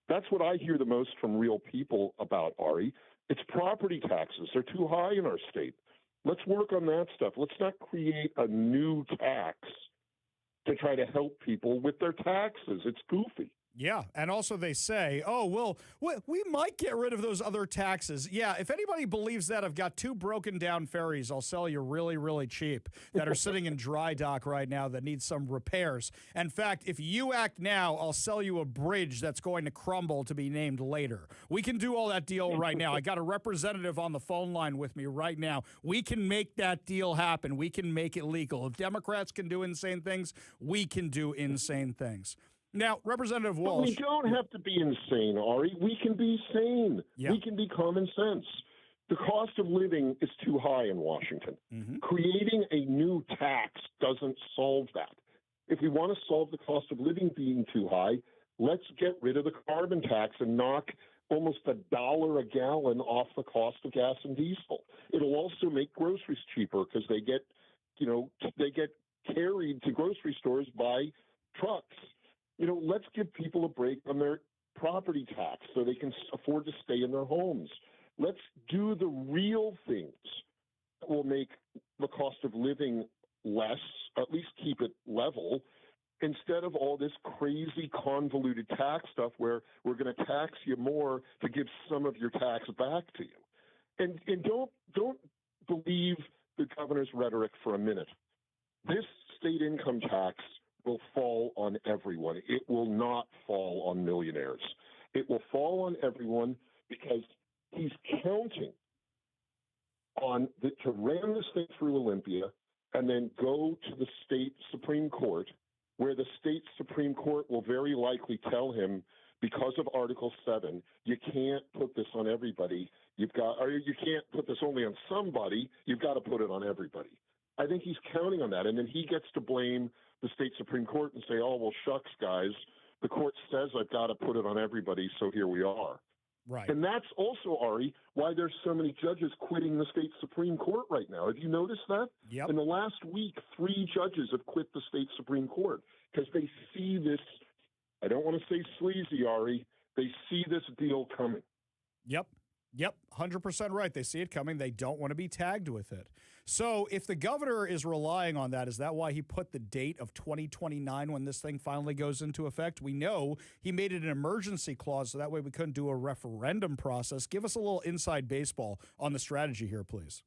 That's what I hear the most from real people about, Ari. It's property taxes. They're too high in our state. Let's work on that stuff. Let's not create a new tax to try to help people with their taxes. It's goofy. Yeah, and also they say, oh, well, we might get rid of those other taxes. Yeah, if anybody believes that, I've got 2 broken down ferries I'll sell you really, really cheap that are sitting in dry dock right now that need some repairs. In fact, if you act now, I'll sell you a bridge that's going to crumble to be named later. We can do all that deal right now. I got a representative on the phone line with me right now. We can make that deal happen. We can make it legal. If Democrats can do insane things, we can do insane things. Now, Representative Walsh. But we don't have to be insane, Ari. We can be sane. Yeah. We can be common sense. The cost of living is too high in Washington. Mm-hmm. Creating a new tax doesn't solve that. If we want to solve the cost of living being too high, let's get rid of the carbon tax and knock almost $1 a gallon off the cost of gas and diesel. It'll also make groceries cheaper because they get carried to grocery stores by trucks. Let's give people a break on their property tax so they can afford to stay in their homes. Let's do the real things that will make the cost of living less, at least keep it level, instead of all this crazy convoluted tax stuff where we're going to tax you more to give some of your tax back to you. And don't believe the governor's rhetoric for a minute. This state income tax will fall on everyone. It will not fall on millionaires. It will fall on everyone because he's counting on to ram this thing through Olympia and then go to the state Supreme Court, where the state Supreme Court will very likely tell him, because of Article 7, you can't put this on everybody. You can't put this only on somebody. You've got to put it on everybody. I think he's counting on that, and then he gets to blame the state Supreme Court and say, oh, well, shucks, guys. The court says I've got to put it on everybody, so here we are. Right. And that's also, Ari, why there's so many judges quitting the state Supreme Court right now. Have you noticed that? Yep. In the last week, 3 judges have quit the state Supreme Court because they see this, I don't want to say sleazy, Ari, they see this deal coming. Yep, 100% right. They see it coming. They don't want to be tagged with it. So if the governor is relying on that, is that why he put the date of 2029 when this thing finally goes into effect? We know he made it an emergency clause, so that way we couldn't do a referendum process. Give us a little inside baseball on the strategy here, please.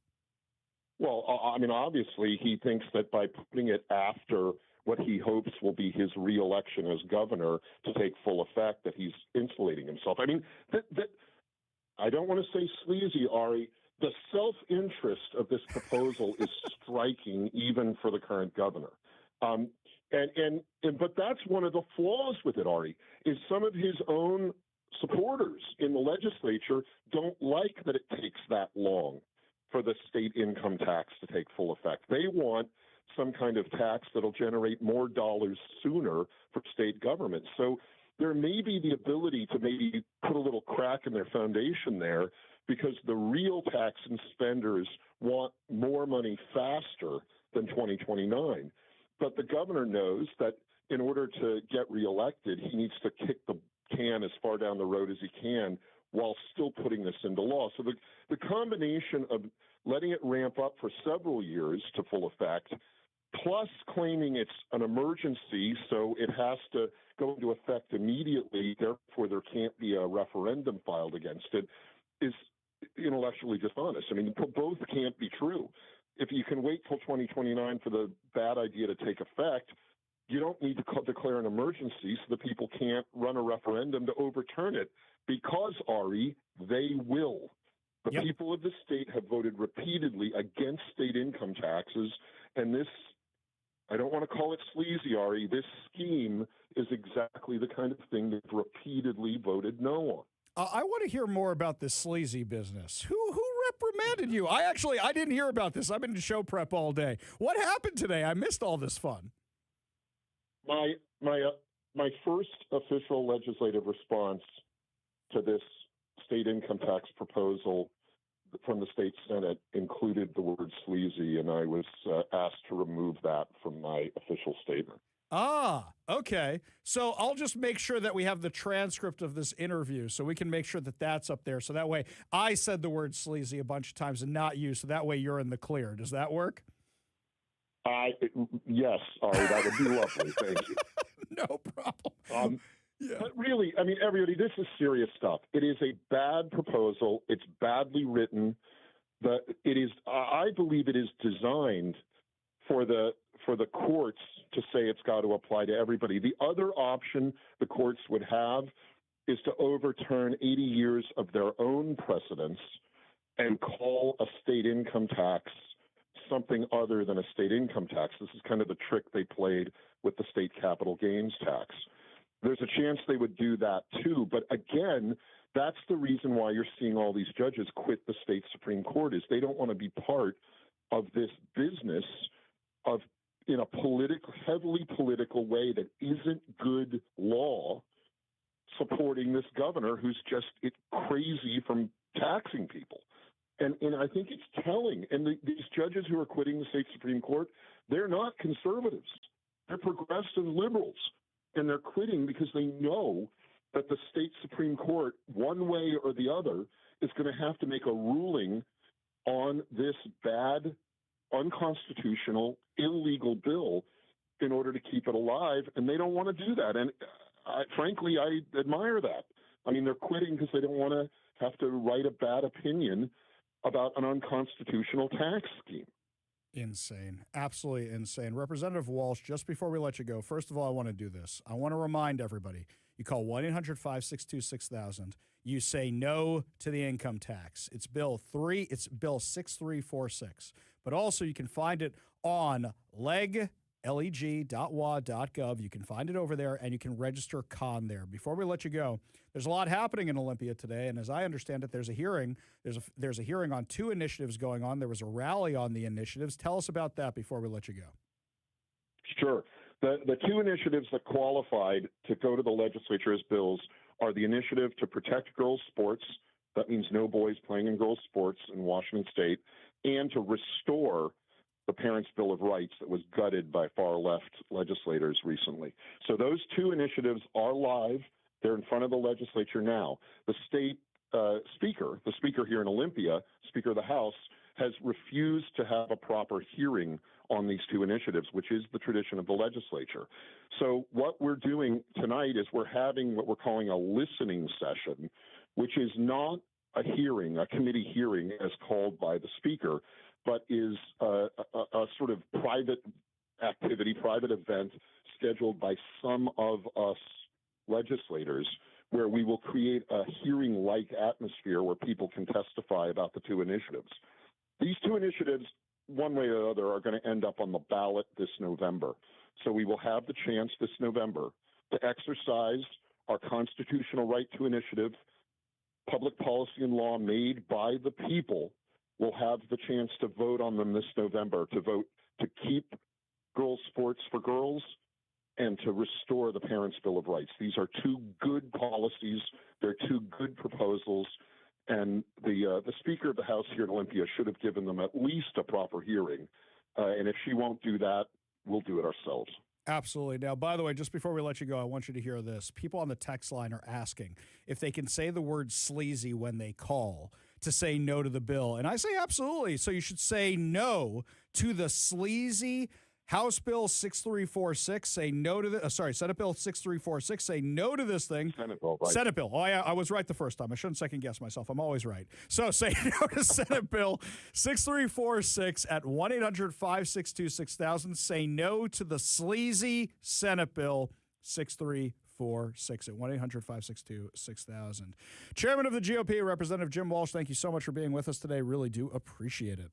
Well, I mean, obviously he thinks that by putting it after what he hopes will be his reelection as governor to take full effect, that he's insulating himself. I mean, I don't want to say sleazy, Ari. The self-interest of this proposal is striking, even for the current governor. But that's one of the flaws with it, Ari, is some of his own supporters in the legislature don't like that it takes that long for the state income tax to take full effect. They want some kind of tax that'll generate more dollars sooner for state government. So there may be the ability to maybe put a little crack in their foundation there, because the real tax and spenders want more money faster than 2029. But the governor knows that in order to get reelected, he needs to kick the can as far down the road as he can while still putting this into law. So the combination of letting it ramp up for several years to full effect, plus claiming it's an emergency, so it has to go into effect immediately, therefore there can't be a referendum filed against it, is intellectually dishonest. I mean, both can't be true. If you can wait till 2029 for the bad idea to take effect, you don't need to declare an emergency so the people can't run a referendum to overturn it, because, Ari, they will. The people of the state have voted repeatedly against state income taxes, and this, I don't want to call it sleazy, Ari, this scheme is exactly the kind of thing they've repeatedly voted no on. I want to hear more about this sleazy business. Who reprimanded you? I didn't hear about this. I've been in show prep all day. What happened today? I missed all this fun. My first official legislative response to this state income tax proposal from the state Senate included the word sleazy, and I was asked to remove that from my official statement. Ah, okay. So I'll just make sure that we have the transcript of this interview so we can make sure that that's up there. So that way I said the word sleazy a bunch of times and not you. So that way you're in the clear. Does that work? Yes, Ari, that would be lovely. Thank you. No problem. But really, I mean, everybody, this is serious stuff. It is a bad proposal. It's badly written. I believe it is designed for the courts to say it's got to apply to everybody. The other option the courts would have is to overturn 80 years of their own precedents and call a state income tax something other than a state income tax. This is kind of the trick they played with the state capital gains tax. There's a chance they would do that too, but again, that's the reason why you're seeing all these judges quit the state Supreme Court, is they don't want to be part of this business of, in a heavily political way that isn't good law, supporting this governor who's just crazy from taxing people. And I think it's telling. And these judges who are quitting the state Supreme Court, they're not conservatives. They're progressive liberals. And they're quitting because they know that the state Supreme Court, one way or the other, is going to have to make a ruling on this bad, unconstitutional, illegal bill in order to keep it alive. And they don't want to do that. And frankly, I admire that. I mean, they're quitting because they don't want to have to write a bad opinion about an unconstitutional tax scheme. Insane. Absolutely insane. Representative Walsh, just before we let you go, first of all, I want to do this. I want to remind everybody, you call 1-800-562-6000. You say no to the income tax. It's Bill 6346. But also you can find it on leg.wa.gov. You can find it over there, and you can register CON there. Before we let you go, there's a lot happening in Olympia today, and as I understand it, there's a hearing. There's a hearing on 2 initiatives going on. There was a rally on the initiatives. Tell us about that before we let you go. Sure. The 2 initiatives that qualified to go to the legislature as bills are the initiative to protect girls' sports. That means no boys playing in girls' sports in Washington State, and to restore the Parents' Bill of Rights that was gutted by far-left legislators recently. So those 2 initiatives are live. They're in front of the legislature now. The state speaker, the speaker here in Olympia, Speaker of the House, has refused to have a proper hearing on these 2 initiatives, which is the tradition of the legislature. So what we're doing tonight is we're having what we're calling a listening session, which is not a hearing, a committee hearing as called by the speaker, but is a sort of private activity, private event scheduled by some of us legislators, where we will create a hearing-like atmosphere where people can testify about the 2 initiatives. These 2 initiatives, one way or the other, are going to end up on the ballot this November. So we will have the chance this November to exercise our constitutional right to initiative. Public policy and law made by the people will have the chance to vote on them this November, to vote to keep girls' sports for girls and to restore the Parents' Bill of Rights. These are 2 good policies. They're 2 good proposals. And the Speaker of the House here in Olympia should have given them at least a proper hearing. And if she won't do that, we'll do it ourselves. Absolutely. Now, by the way, just before we let you go, I want you to hear this. People on the text line are asking if they can say the word sleazy when they call to say no to the bill. And I say absolutely. So you should say no to the sleazy House Bill 6346. Say no to the Senate Bill 6346. Say no to this thing. Senate bill, right? Senate bill. Oh, I was right the first time. I shouldn't second guess myself. I'm always right. So say no to Senate Bill 6346 at 1-800-562-6000. Say no to the sleazy Senate Bill 6346 at 1-800-562-6000. Chairman of the GOP, Representative Jim Walsh, thank you so much for being with us today. Really do appreciate it.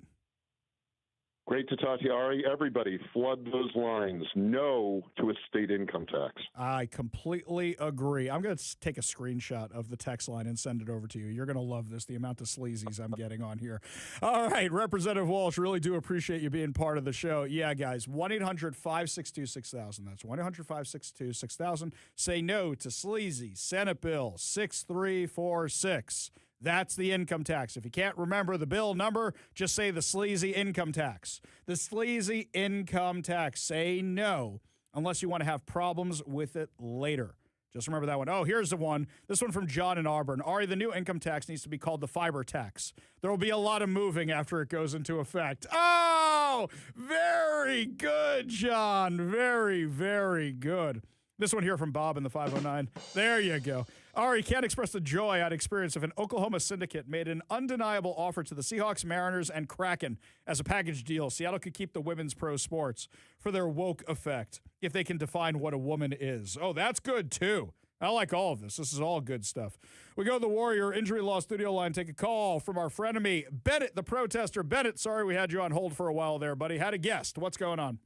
Great to talk to you, Ari. Everybody, flood those lines. No to a state income tax. I completely agree. I'm going to take a screenshot of the text line and send it over to you. You're going to love this, the amount of sleazies I'm getting on here. All right, Representative Walsh, really do appreciate you being part of the show. Yeah, guys, 1-800-562-6000. That's 1-800-562-6000. Say no to sleazy Senate Bill 6346. That's the income tax. If you can't remember the bill number, just say the sleazy income tax. The sleazy income tax. Say no unless you want to have problems with it later. Just remember that one. Oh, here's the one. This one from John in Auburn. Ari, the new income tax needs to be called the fiber tax. There will be a lot of moving after it goes into effect. Oh, very good, John. Very, very good. This one here from Bob in the 509. There you go. Ari, can't express the joy I'd experience if an Oklahoma syndicate made an undeniable offer to the Seahawks, Mariners, and Kraken as a package deal. Seattle could keep the women's pro sports for their woke effect if they can define what a woman is. Oh, that's good, too. I like all of this. This is all good stuff. We go to the Warrior Injury Law studio line. Take a call from our frenemy, Bennett, the protester. Bennett, sorry we had you on hold for a while there, buddy. Had a guest. What's going on?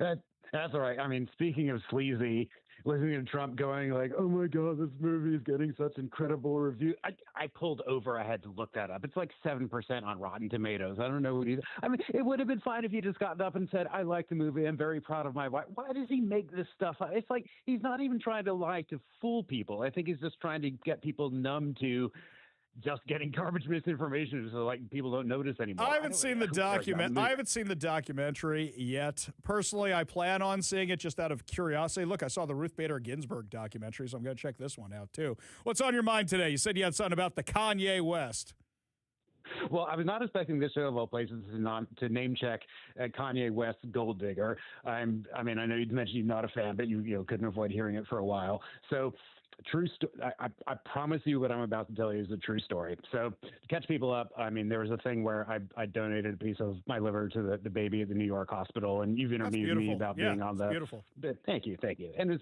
That's all right. I mean, speaking of sleazy, listening to Trump going like, oh my God, this movie is getting such incredible reviews. I pulled over. I had to look that up. It's like 7% on Rotten Tomatoes. I don't know what I mean, it would have been fine if he just gotten up and said, I like the movie. I'm very proud of my wife. Why does he make this stuff? It's like he's not even trying to lie to fool people. I think he's just trying to get people numb to just getting garbage misinformation so like people don't notice anymore. I haven't seen the documentary yet. Personally, I plan on seeing it just out of curiosity. Look, I saw the Ruth Bader Ginsburg documentary, so I'm going to check this one out too. What's on your mind today? You said you had something about the Kanye West. Well, I was not expecting this show of all places to name check Kanye West's Gold Digger. I know you mentioned you're not a fan, but you couldn't avoid hearing it for a while. So I promise you what I'm about to tell you is a true story. So to catch people up, I mean, there was a thing where I donated a piece of my liver to the baby at the New York hospital, and you've interviewed me about being on the. Beautiful. Thank you. And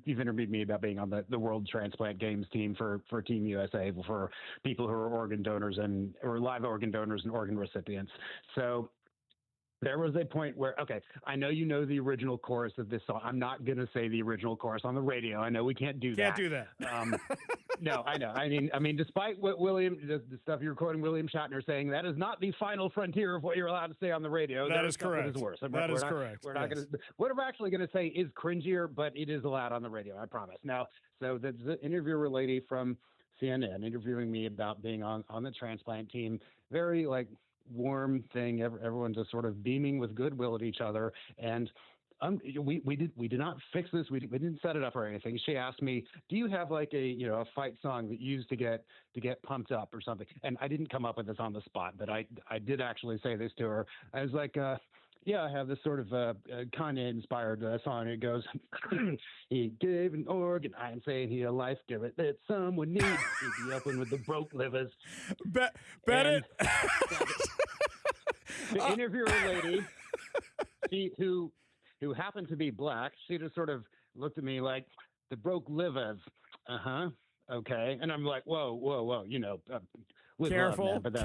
you've interviewed me about being on the World Transplant Games team for Team USA for people who are organ donors or live organ donors and organ recipients. So there was a point where, okay, I know you know the original chorus of this song. I'm not going to say the original chorus on the radio. I know we can't do that. Can't do that. No, I know. I mean, despite what the stuff you're quoting William Shatner saying, that is not the final frontier of what you're allowed to say on the radio. That is correct. That is worse. That is correct. We're not going to. What we're actually going to say is cringier, but it is allowed on the radio. I promise. Now, so the interviewer lady from CNN interviewing me about being on the transplant team, very warm thing. Everyone just sort of beaming with goodwill at each other. And we did not fix this. We didn't set it up or anything. She asked me, "Do you have a fight song that you use to get pumped up or something?" And I didn't come up with this on the spot, but I did actually say this to her. I was like, yeah, I have this sort of Kanye-inspired song. It goes, he gave an organ. I'm saying he a life giver that someone needs. He'd be helping with the broke livers. Bennett. The interviewer lady, who happened to be black, she just sort of looked at me like, the broke livers. Okay. And I'm like, whoa, careful, Bennett,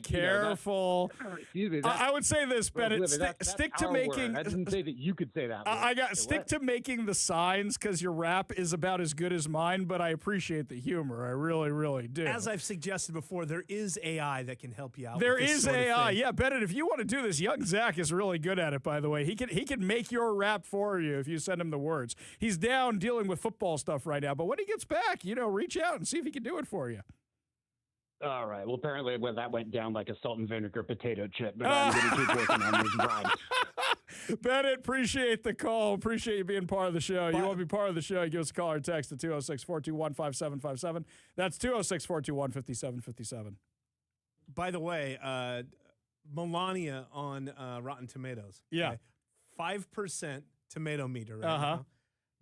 careful. Excuse me. I would say this, Bennett, stick to making. Word. I didn't say that you could say that. Stick to making the signs because your rap is about as good as mine, but I appreciate the humor. I really, really do. As I've suggested before, there is AI that can help you out. There is AI. Yeah, Bennett, if you want to do this, young Zach is really good at it, by the way. He can make your rap for you if you send him the words. He's down dealing with football stuff right now, but when he gets back, reach out and see if he can do it for you. All right. Well, apparently that went down like a salt and vinegar potato chip, but I'm going to keep working on these rhymes. Bennett, appreciate the call. Appreciate you being part of the show. You want to be part of the show, give us a call or text at 206-421-5757. That's 206-421-5757. By the way, Melania on Rotten Tomatoes. Yeah. Okay? 5% tomato meter right now.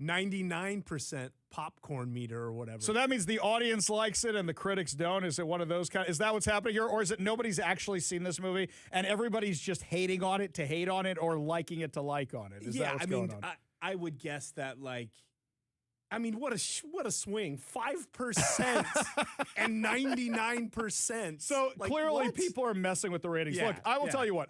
99% popcorn meter or whatever. So that means the audience likes it and the critics don't? Is it one of those kind? Is that what's happening here? Or is it nobody's actually seen this movie and everybody's just hating on it to hate on it or liking it to like on it? Is that what's going on? I would guess that what a swing. 5% and 99%. So clearly people are messing with the ratings. Yeah, Look, I will tell you what.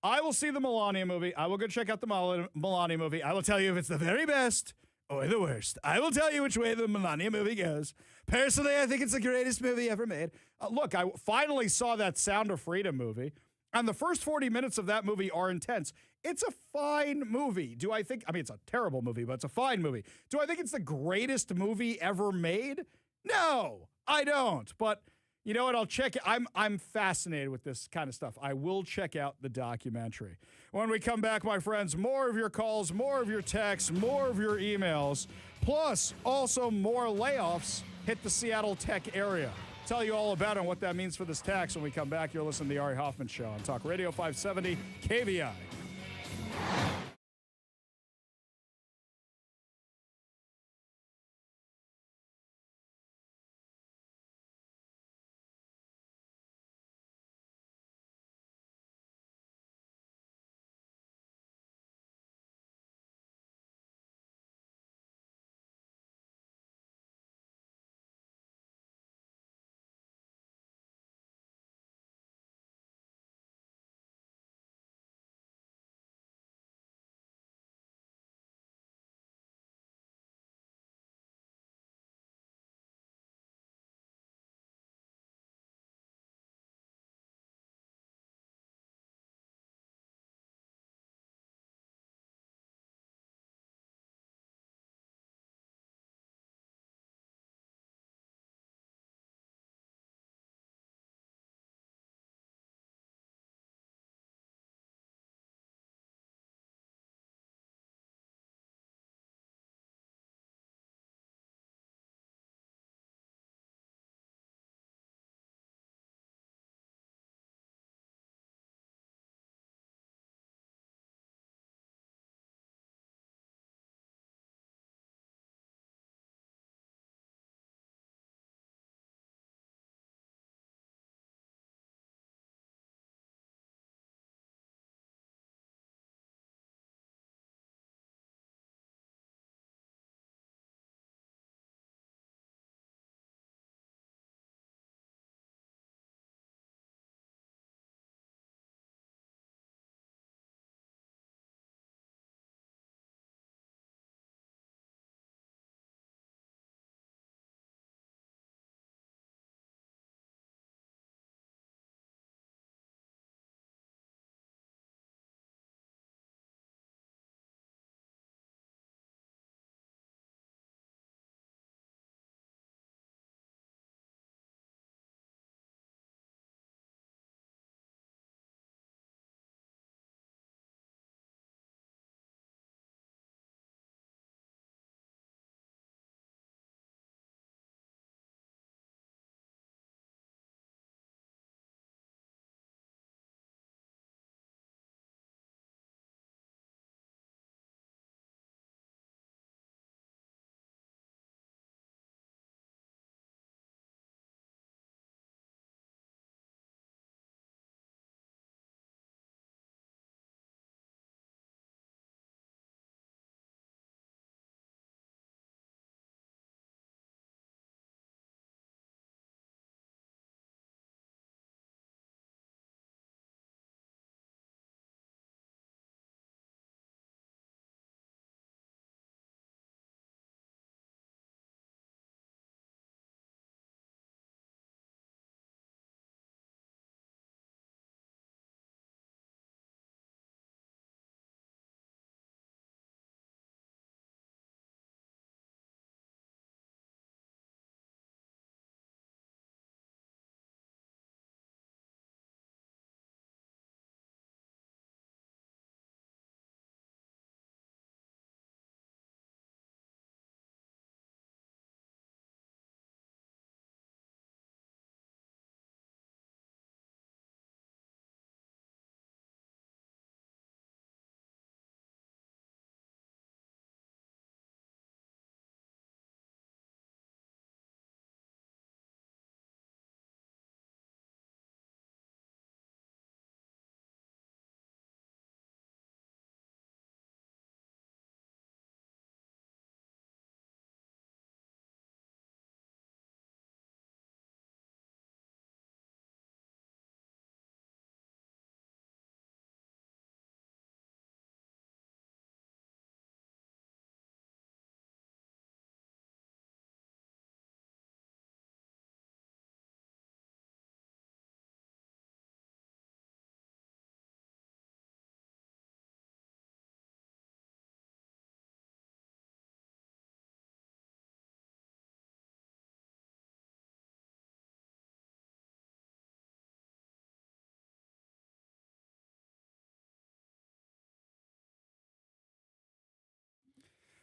I will see the Melania movie. I will go check out the Melania movie. I will tell you if it's the very best or the worst. I will tell you which way the Melania movie goes. Personally, I think it's the greatest movie ever made. Look, I finally saw that Sound of Freedom movie, and the first 40 minutes of that movie are intense. It's a fine movie. It's a terrible movie, but it's a fine movie. Do I think it's the greatest movie ever made? No, I don't. But you know what? I'll check it. I'm fascinated with this kind of stuff. I will check out the documentary. When we come back, my friends, more of your calls, more of your texts, more of your emails, plus also more layoffs hit the Seattle tech area. Tell you all about it and what that means for this tax when we come back. You're listening to the Ari Hoffman Show on Talk Radio 570 KVI.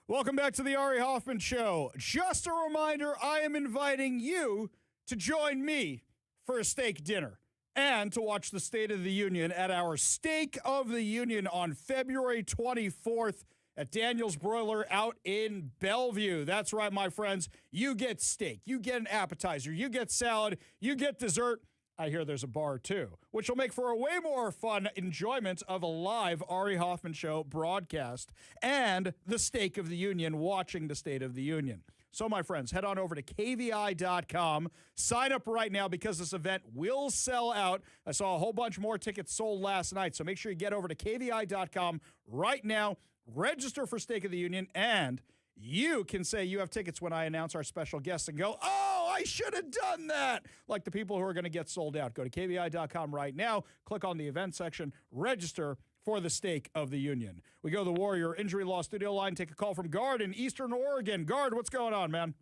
Welcome back to the Ari Hoffman Show. Just a reminder, I am inviting you to join me for a steak dinner and to watch the State of the Union at our Steak of the Union on February 24th at Daniel's Broiler out in Bellevue. That's right, my friends. You get steak, you get an appetizer, you get salad, you get dessert. I hear there's a bar, too, which will make for a way more fun enjoyment of a live Ari Hoffman Show broadcast and the Steak of the Union, watching the State of the Union. So, my friends, head on over to KVI.com. Sign up right now because this event will sell out. I saw a whole bunch more tickets sold last night, so make sure you get over to KVI.com right now. Register for Stake of the Union, and you can say you have tickets when I announce our special guests and go, oh, I should have done that, like the people who are going to get sold out. Go to KVI.com right now, click on the event section, register for the Stake of the Union. We go to the Warrior Injury Law Studio line, take a call from Guard in Eastern Oregon. Guard, what's going on, man?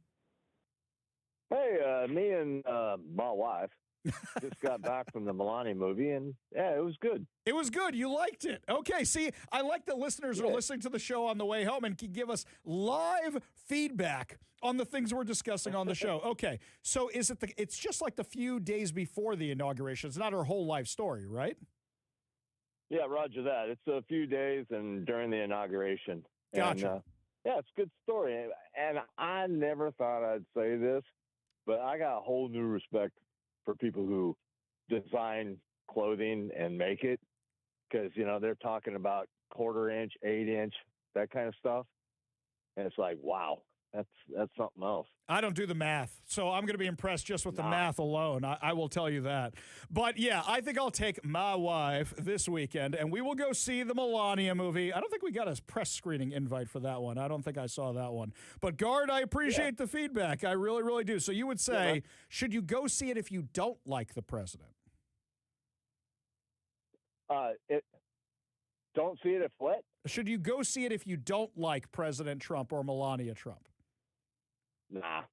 Hey, me and my wife just got back from the Milani movie, and yeah, it was good. It was good. You liked it. Okay, see, I like that listeners are listening to the show on the way home and can give us live feedback on the things we're discussing on the show. Okay, so it's just like the few days before the inauguration. It's not her whole life story, right? Yeah, roger that. It's a few days and during the inauguration. Gotcha. And, yeah, it's a good story. And I never thought I'd say this, but I got a whole new respect for people who design clothing and make it, because, you know, they're talking about 1/4 inch, 8 inch, that kind of stuff. And it's like, wow, that's something else. I don't do the math, so I'm going to be impressed just with the math alone. I will tell you that. But, yeah, I think I'll take my wife this weekend, and we will go see the Melania movie. I don't think we got a press screening invite for that one. I don't think I saw that one. But, Guard, I appreciate the feedback. I really, really do. So you would say, should you go see it if you don't like the president? Don't see it if what? Should you go see it if you don't like President Trump or Melania Trump? Nah.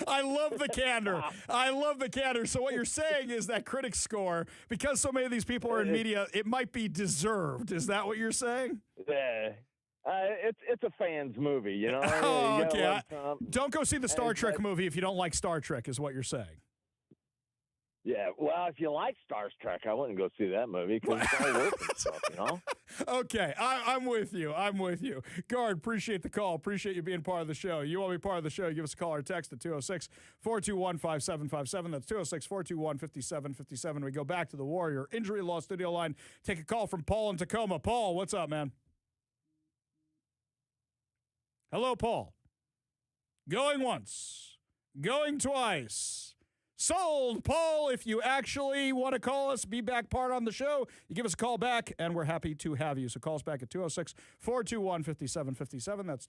I love the candor. I love the candor. So what you're saying is that critic score, because so many of these people are in media, it might be deserved. Is that what you're saying? Yeah. It's a fans movie, you know? Oh, okay. Don't go see the Star Trek movie if you don't like Star Trek, is what you're saying. Yeah, well, if you like Star Trek, I wouldn't go see that movie because it's all work and stuff, you know? Okay, I'm with you. I'm with you. Guard, appreciate the call. Appreciate you being part of the show. You want to be part of the show, give us a call or text at 206-421-5757. That's 206-421-5757. We go back to the Warrior Injury Law Studio line. Take a call from Paul in Tacoma. Paul, what's up, man? Hello, Paul. Going once. Going twice. Sold, Paul. If you actually want to call us, be back part on the show, you give us a call back, and we're happy to have you. So call us back at 206-421-5757. That's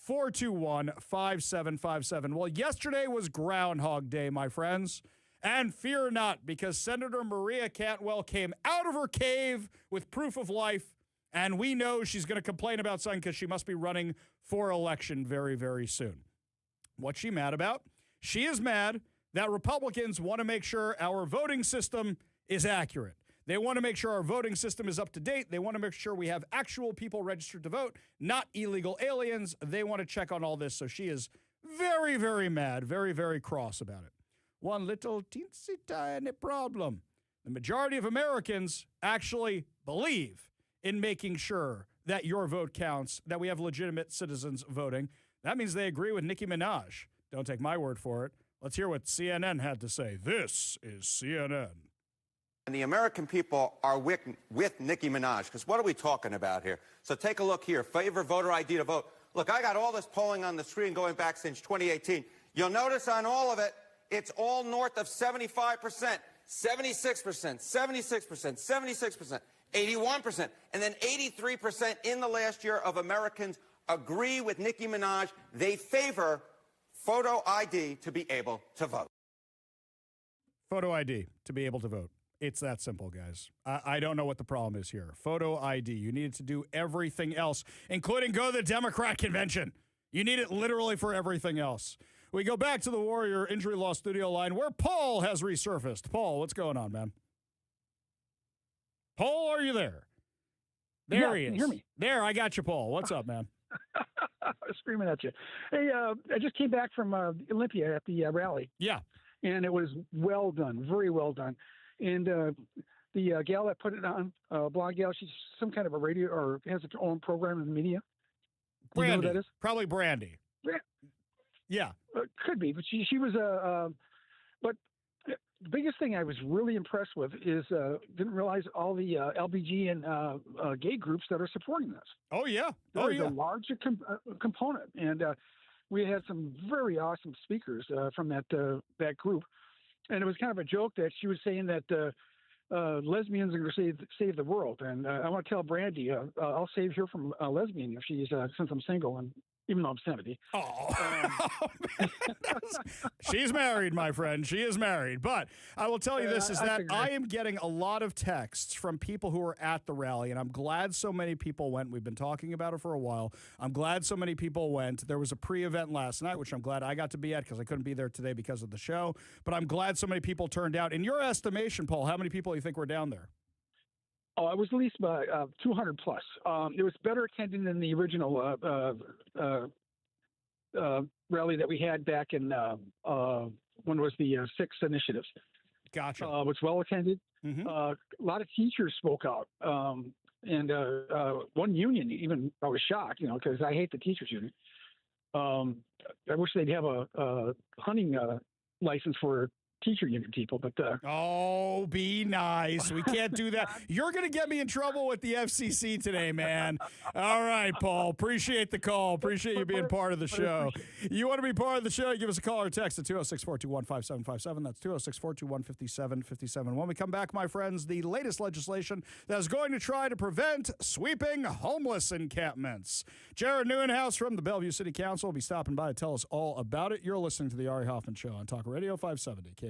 206-421-5757. Well, yesterday was Groundhog Day, my friends. And fear not, because Senator Maria Cantwell came out of her cave with proof of life, and we know she's going to complain about something because she must be running for election very, very soon. What's she mad about? She is mad that Republicans want to make sure our voting system is accurate. They want to make sure our voting system is up to date. They want to make sure we have actual people registered to vote, not illegal aliens. They want to check on all this. So she is very, very mad, very, very cross about it. One little teensy tiny problem. The majority of Americans actually believe in making sure that your vote counts, that we have legitimate citizens voting. That means they agree with Nicki Minaj. Don't take my word for it. Let's hear what CNN had to say. This is CNN. And the American people are with Nicki Minaj, because what are we talking about here? So take a look here. Favor voter ID to vote. Look, I got all this polling on the screen going back since 2018. You'll notice on all of it, it's all north of 75%, 76%, 76%, 76%, 81%, and then 83% in the last year of Americans agree with Nicki Minaj. They favor photo ID to be able to vote. Photo ID to be able to vote. It's that simple, guys. I don't know what the problem is here. Photo ID. You need it to do everything else, including go to the Democrat convention. You need it literally for everything else. We go back to the Warrior Injury Law Studio line where Paul has resurfaced. Paul, what's going on, man? Paul, are you there? There he is. Can you hear me? There, I got you, Paul. What's up, man? I was screaming at you. Hey, I just came back from Olympia at the rally. Yeah. And it was well done, very well done. And the gal that put it on, blonde gal, she's some kind of a radio or has her own program in the media. Do you know Brandy. who that is? Probably Brandy. Yeah. Could be, but she was but the biggest thing I was really impressed with is didn't realize all the LBG and gay groups that are supporting this. Oh yeah. There's a larger component, and we had some very awesome speakers from that group, and it was kind of a joke that she was saying that lesbians are going to save the world, and I want to tell Brandy I'll save her from a lesbian if she's since I'm single and. Even though I'm 70. She's married, my friend. She is married. But I will tell you this, is that I am getting a lot of texts from people who are at the rally, and I'm glad so many people went. We've been talking about it for a while. I'm glad so many people went. There was a pre-event last night, which I'm glad I got to be at because I couldn't be there today because of the show. But I'm glad so many people turned out. In your estimation, Paul, how many people do you think were down there? Oh, it was at least 200 plus. It was better attended than the original rally that we had back in when it was the Six Initiatives. Gotcha. It was well attended. Mm-hmm. A lot of teachers spoke out, and one union even. I was shocked, because I hate the teachers union. I wish they'd have a hunting license for teacher union people, but oh, be nice. We can't do that. You're going to get me in trouble with the FCC today, man. All right, Paul. Appreciate the call. Appreciate you being part of the show. You want to be part of the show? Give us a call or text at 206-421-5757. That's 206-421-5757. When we come back, my friends, the latest legislation that is going to try to prevent sweeping homeless encampments. Jared Neuenhouse from the Bellevue City Council will be stopping by to tell us all about it. You're listening to the Ari Hoffman Show on Talk Radio 570 KVI.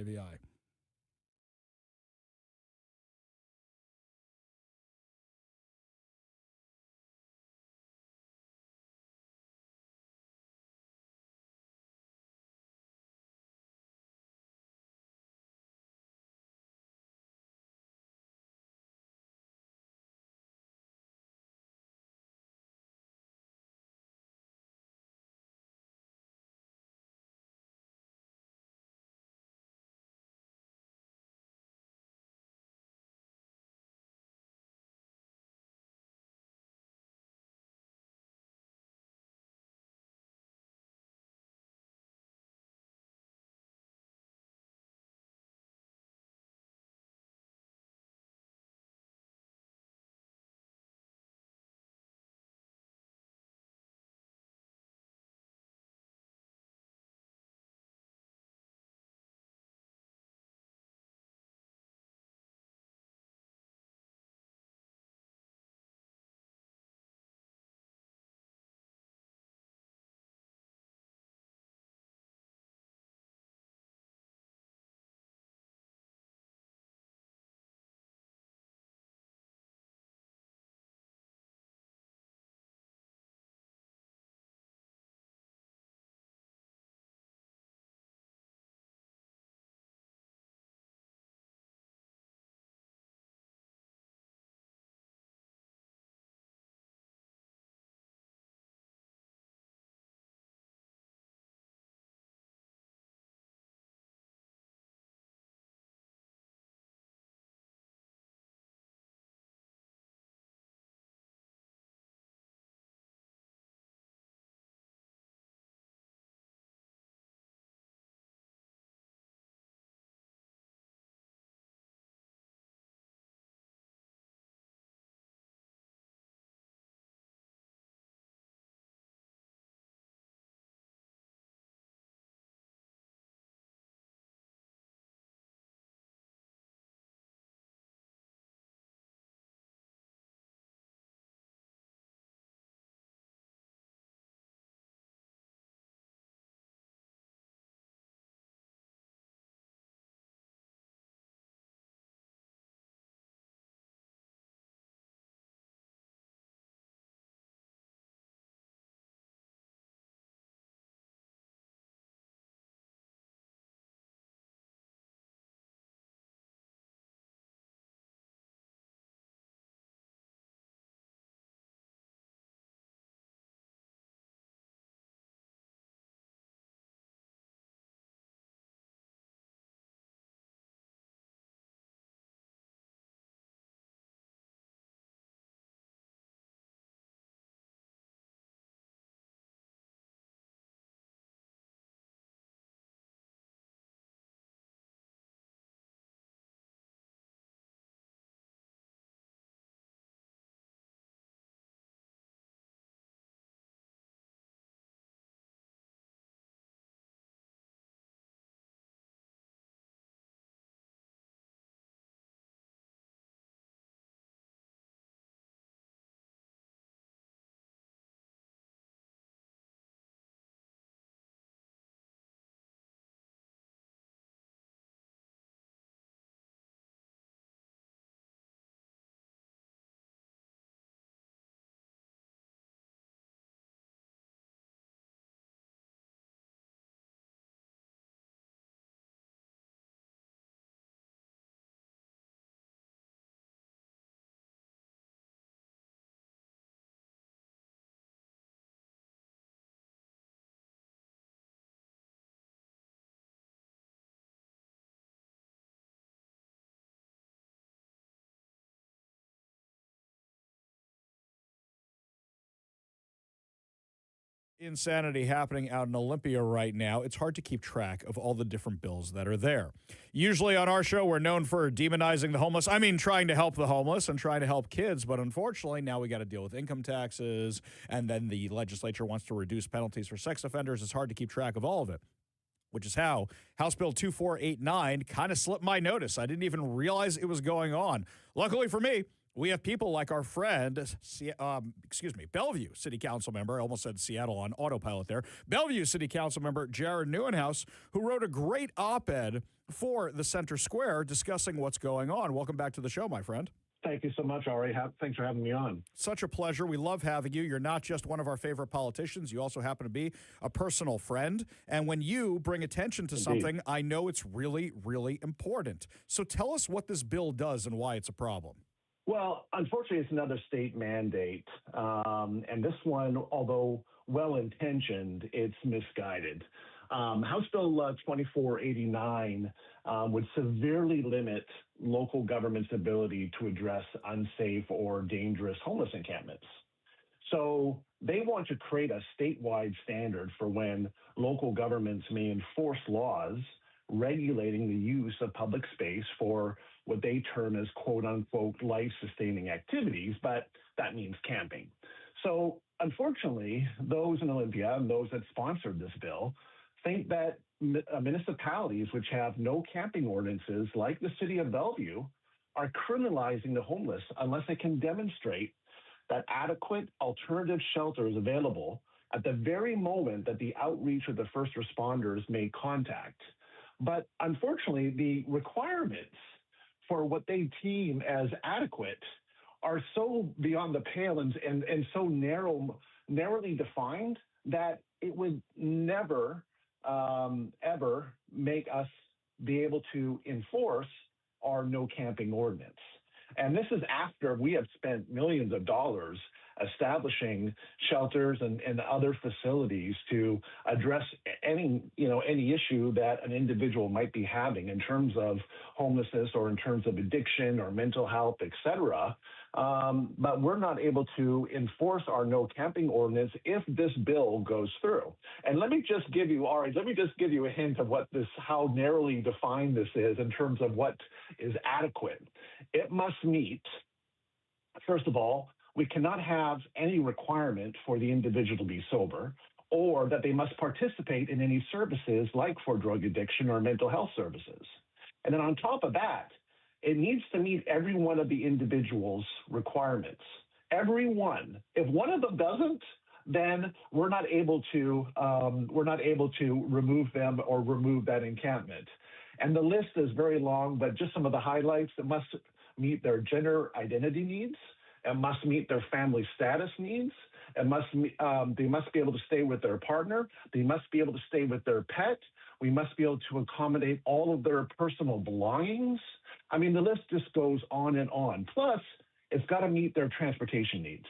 insanity happening out in Olympia right now, it's hard to keep track of all the different bills that are there. Usually on our show, we're known for demonizing the homeless. I mean, trying to help the homeless and trying to help kids. But unfortunately, now we got to deal with income taxes. And then the legislature wants to reduce penalties for sex offenders. It's hard to keep track of all of it, which is how House Bill 2489 kind of slipped my notice. I didn't even realize it was going on. Luckily for me, we have people like our friend, Bellevue City Council member, I almost said Seattle on autopilot there, Bellevue City Council member Jared Neuenhouse, who wrote a great op-ed for the Center Square discussing what's going on. Welcome back to the show, my friend. Thank you so much, Ari. Thanks for having me on. Such a pleasure. We love having you. You're not just one of our favorite politicians. You also happen to be a personal friend. And when you bring attention to something, I know it's really, really important. So tell us what this bill does and why it's a problem. Well, unfortunately, it's another state mandate. And this one, although well-intentioned, it's misguided. House Bill 2489 would severely limit local government's ability to address unsafe or dangerous homeless encampments. So they want to create a statewide standard for when local governments may enforce laws regulating the use of public space for what they term as quote-unquote life-sustaining activities, but that means camping. So unfortunately, those in Olympia and those that sponsored this bill think that municipalities which have no camping ordinances, like the city of Bellevue, are criminalizing the homeless unless they can demonstrate that adequate alternative shelter is available at the very moment that the outreach of the first responders make contact. But unfortunately, the requirements for what they deem as adequate are so beyond the pale and so narrowly defined that it would never, ever make us be able to enforce our no camping ordinance. And this is after we have spent millions of dollars establishing shelters and other facilities to address any issue that an individual might be having in terms of homelessness or in terms of addiction or mental health, et cetera. But we're not able to enforce our no camping ordinance if this bill goes through. And let me just give you a hint of how narrowly defined this is in terms of what is adequate. It must meet, first of all, we cannot have any requirement for the individual to be sober or that they must participate in any services like for drug addiction or mental health services. And then on top of that, it needs to meet every one of the individual's requirements. Every one. If one of them doesn't, then we're not able to remove them or remove that encampment. And the list is very long, but just some of the highlights: it must meet their gender identity needs. It must meet their family status needs. They must be able to stay with their partner. They must be able to stay with their pet. We must be able to accommodate all of their personal belongings. I mean, the list just goes on and on. Plus, it's got to meet their transportation needs.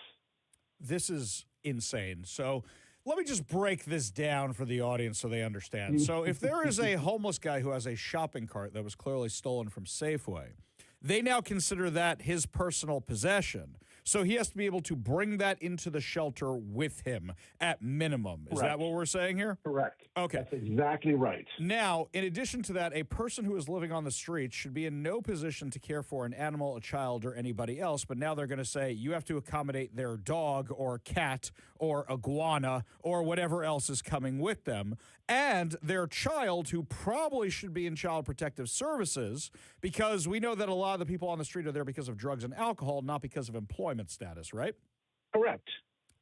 This is insane. So let me just break this down for the audience so they understand. So if there is a homeless guy who has a shopping cart that was clearly stolen from Safeway, they now consider that his personal possession. So he has to be able to bring that into the shelter with him at minimum. Is that what we're saying here? Correct. Okay. That's exactly right. Now, in addition to that, a person who is living on the street should be in no position to care for an animal, a child, or anybody else. But now they're going to say you have to accommodate their dog or cat or iguana or whatever else is coming with them, and their child, who probably should be in Child Protective Services, because we know that a lot of the people on the street are there because of drugs and alcohol, not because of employment status, right? Correct.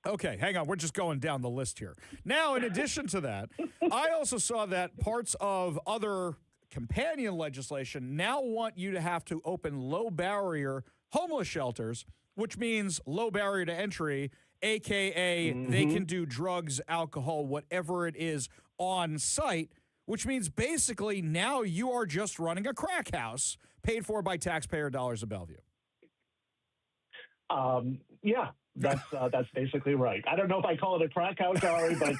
Okay, hang on. We're just going down the list here. Now, in addition to that, I also saw that parts of other companion legislation now want you to have to open low-barrier homeless shelters, which means low barrier to entry, a.k.a. they can do drugs, alcohol, whatever it is on site, which means basically now you are just running a crack house paid for by taxpayer dollars of Bellevue. Yeah, That's basically right. I don't know if I call it a crack house, Ari, but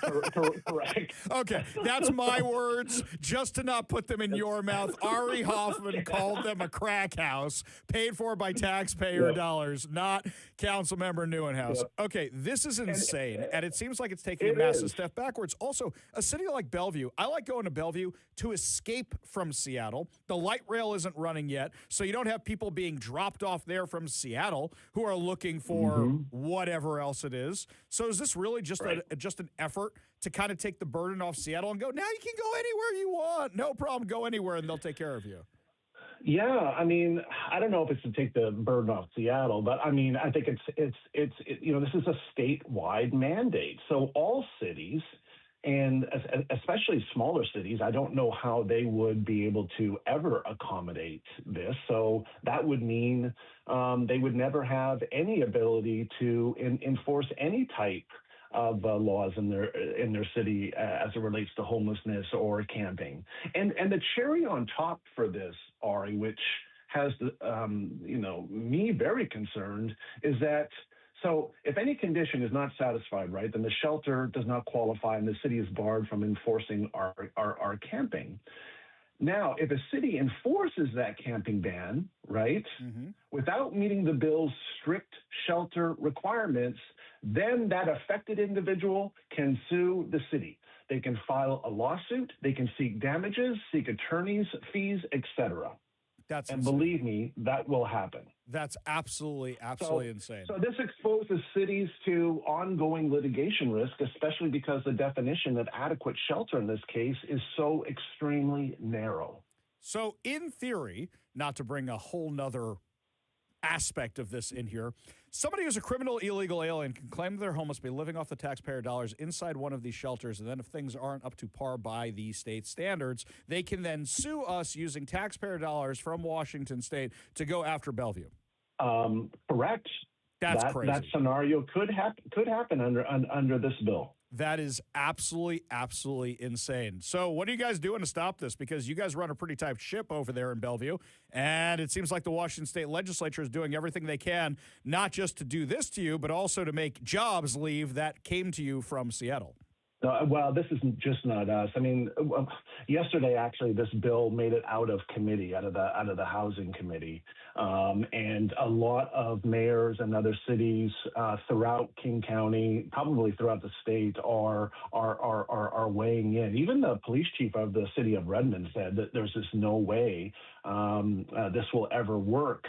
correct. Okay, that's my words, just to not put them in your mouth. Ari Hoffman called them a crack house, paid for by taxpayer dollars, not Councilmember Neuenhouse. Yep. Okay, this is insane, and it seems like it's taking a massive step backwards. Also, a city like Bellevue, I like going to Bellevue to escape from Seattle. The light rail isn't running yet, so you don't have people being dropped off there from Seattle who are looking for whatever else it is. So is this really just just an effort to kind of take the burden off Seattle and go, now you can go anywhere you want. No problem. Go anywhere and they'll take care of you. Yeah, I mean, I don't know if it's to take the burden off Seattle, but I mean, I think it's this is a statewide mandate. So all cities, and especially smaller cities, I don't know how they would be able to ever accommodate this. So that would mean they would never have any ability to enforce any type of laws in their city as it relates to homelessness or camping. And the cherry on top for this, Ari, which has me very concerned, is that so if any condition is not satisfied, right, then the shelter does not qualify and the city is barred from enforcing our camping. Now, if a city enforces that camping ban, right, without meeting the bill's strict shelter requirements, then that affected individual can sue the city. They can file a lawsuit, they can seek damages, seek attorneys' fees, etc. That's and insane. believe me, that will happen. That's absolutely insane. So this exposes cities to ongoing litigation risk, especially because the definition of adequate shelter in this case is so extremely narrow. So in theory, not to bring a whole nother aspect of this in here, somebody who's a criminal illegal alien can claim they're homeless, be living off the taxpayer dollars inside one of these shelters, and then if things aren't up to par by the state standards, they can then sue us using taxpayer dollars from Washington State to go after Bellevue. Correct. That's crazy. That scenario could happen under this bill. That is absolutely insane. So what are you guys doing to stop this? Because you guys run a pretty tight ship over there in Bellevue, and it seems like the Washington State Legislature is doing everything they can, not just to do this to you, but also to make jobs leave that came to you from Seattle. Well, this is just not us. I mean, yesterday actually, this bill made it out of committee, out of the Housing Committee, and a lot of mayors and other cities throughout King County, probably throughout the state, are weighing in. Even the police chief of the city of Redmond said that there's just no way this will ever work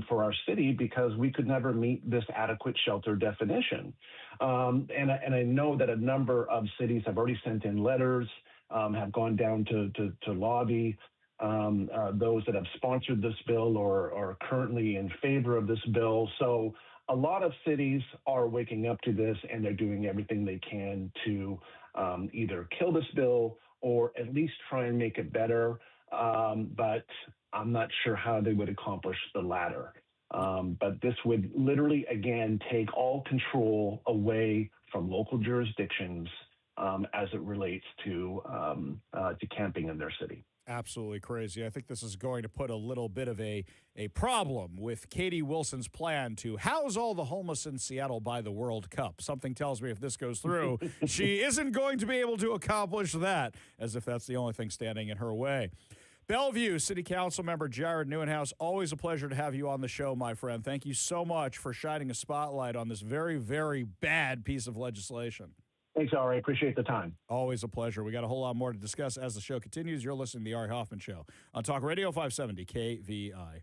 for our city because we could never meet this adequate shelter definition. And I know that a number of cities have already sent in letters, have gone down to lobby. Those that have sponsored this bill or are currently in favor of this bill. So a lot of cities are waking up to this and they're doing everything they can to either kill this bill or at least try and make it better. But I'm not sure how they would accomplish the latter. But this would literally, again, take all control away from local jurisdictions as it relates to camping in their city. Absolutely crazy. I think this is going to put a little bit of a problem with Katie Wilson's plan to house all the homeless in Seattle by the World Cup. Something tells me if this goes through, she isn't going to be able to accomplish that, as if that's the only thing standing in her way. Bellevue City Council member Jared Neuenhouse, always a pleasure to have you on the show, my friend. Thank you so much for shining a spotlight on this very, very bad piece of legislation. Thanks, Ari. Appreciate the time. Always a pleasure. We got a whole lot more to discuss as the show continues. You're listening to The Ari Hoffman Show on Talk Radio 570 KVI.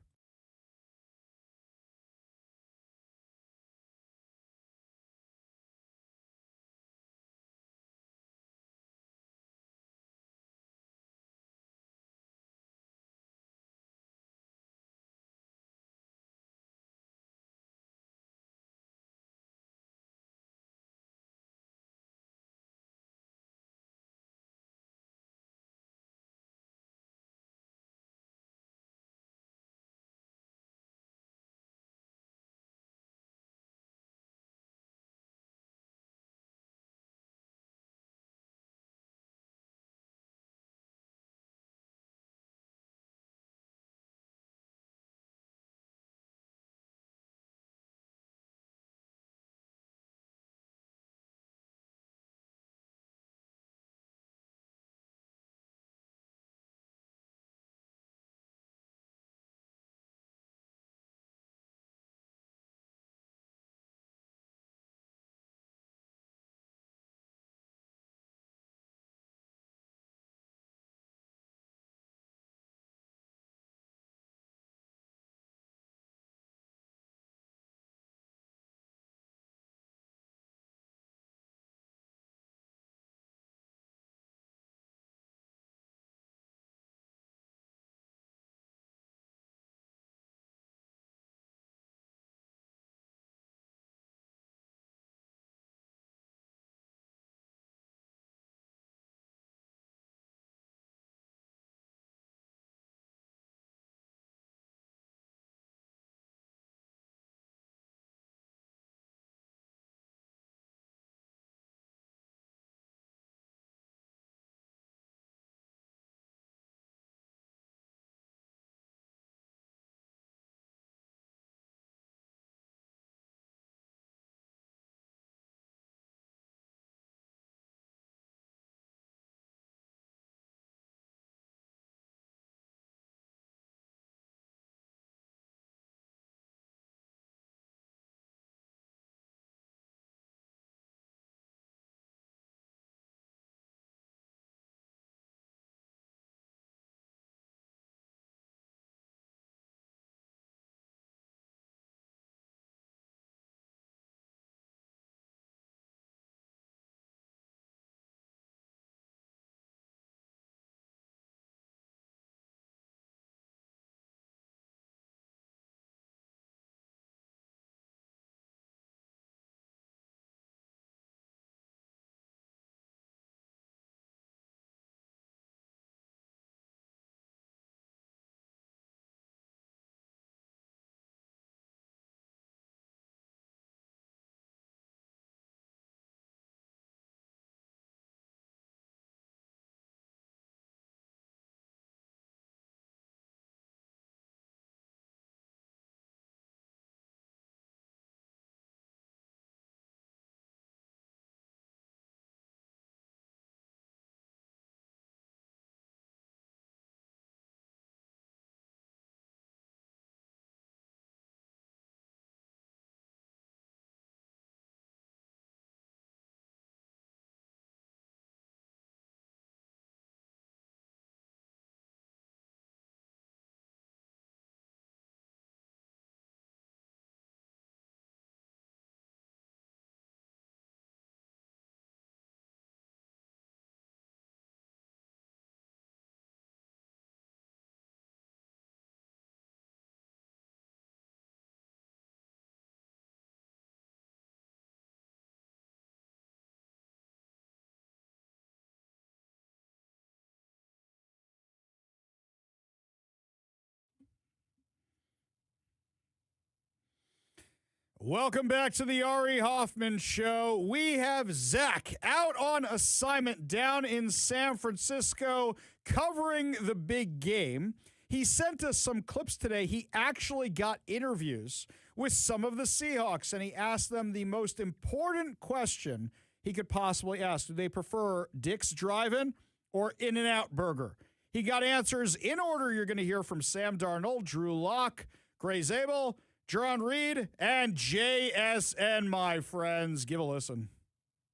Welcome back to the Ari Hoffman Show. We have Zach out on assignment down in San Francisco covering the big game. He sent us some clips today. He actually got interviews with some of the Seahawks, and he asked them the most important question he could possibly ask. Do they prefer Dick's Drive-In or In-N-Out Burger? He got answers in order. You're going to hear from Sam Darnold, Drew Lock, Gray Zabel, Jerron Reed, and JSN, my friends. Give a listen.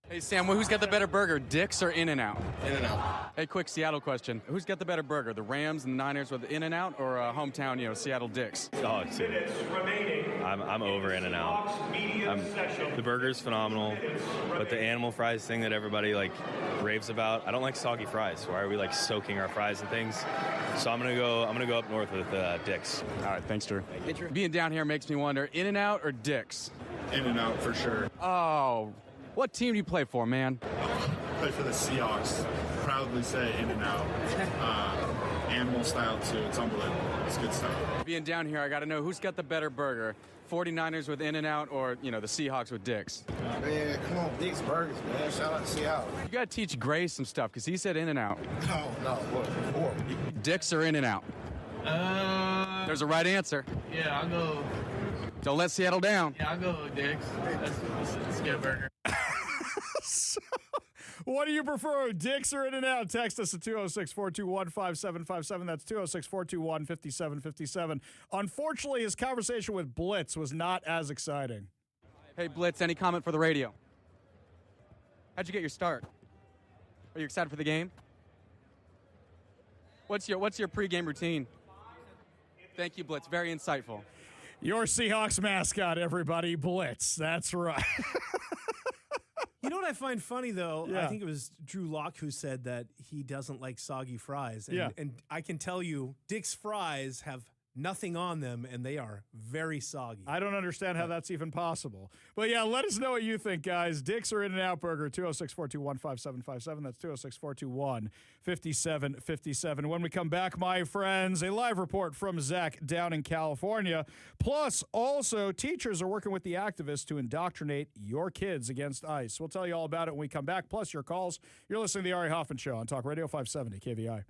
Hey, Sam, who's got the better burger, Dick's or In-N-Out? In-N-Out. Hey, quick Seattle question. Who's got the better burger, the Rams and the Niners with In-N-Out or hometown, Seattle Dick's? Oh, I'm over In-N-Out. The burger's phenomenal, but the animal fries thing that everybody, raves about, I don't like soggy fries. Why are we, soaking our fries and things? So I'm gonna go up north with Dick's. All right, thanks, Drew. Being down here makes me wonder, In-N-Out or Dick's? In-N-Out for sure. Oh, what team do you play for, man? Play for the Seahawks. Proudly say In-N-Out. Animal style too. It's unbelievable. It's good stuff. Being down here, I got to know who's got the better burger, 49ers with In-N-Out or, the Seahawks with Dick's? Man, come on, Dick's Burgers, man. Shout out to Seattle. You got to teach Gray some stuff because he said In-N-Out. No, look, horrible. Dick's or In-N-Out? There's a right answer. Yeah, I'll go. Don't let Seattle down. Yeah, I'll go with Dick's. Let's get a burger. So, what do you prefer, Dick's or In-N-Out? Text us at 206-421-5757. That's 206-421-5757. Unfortunately, his conversation with Blitz was not as exciting. Hey, Blitz, any comment for the radio? How'd you get your start? Are you excited for the game? What's your pregame routine? Thank you, Blitz. Very insightful. Your Seahawks mascot, everybody, Blitz. That's right. You know what I find funny, though? Yeah. I think it was Drew Lock who said that he doesn't like soggy fries. And, Yeah. and I can tell you, Dick's fries have nothing on them, and they are very soggy. I don't understand how that's even possible. But, yeah, let us know what you think, guys. Dick's or In-N-Out Burger, 206-421-5757. That's 206-421-5757. When we come back, my friends, a live report from Zach down in California. Plus, also, teachers are working with the activists to indoctrinate your kids against ICE. We'll tell you all about it when we come back, plus your calls. You're listening to The Ari Hoffman Show on Talk Radio 570 KVI.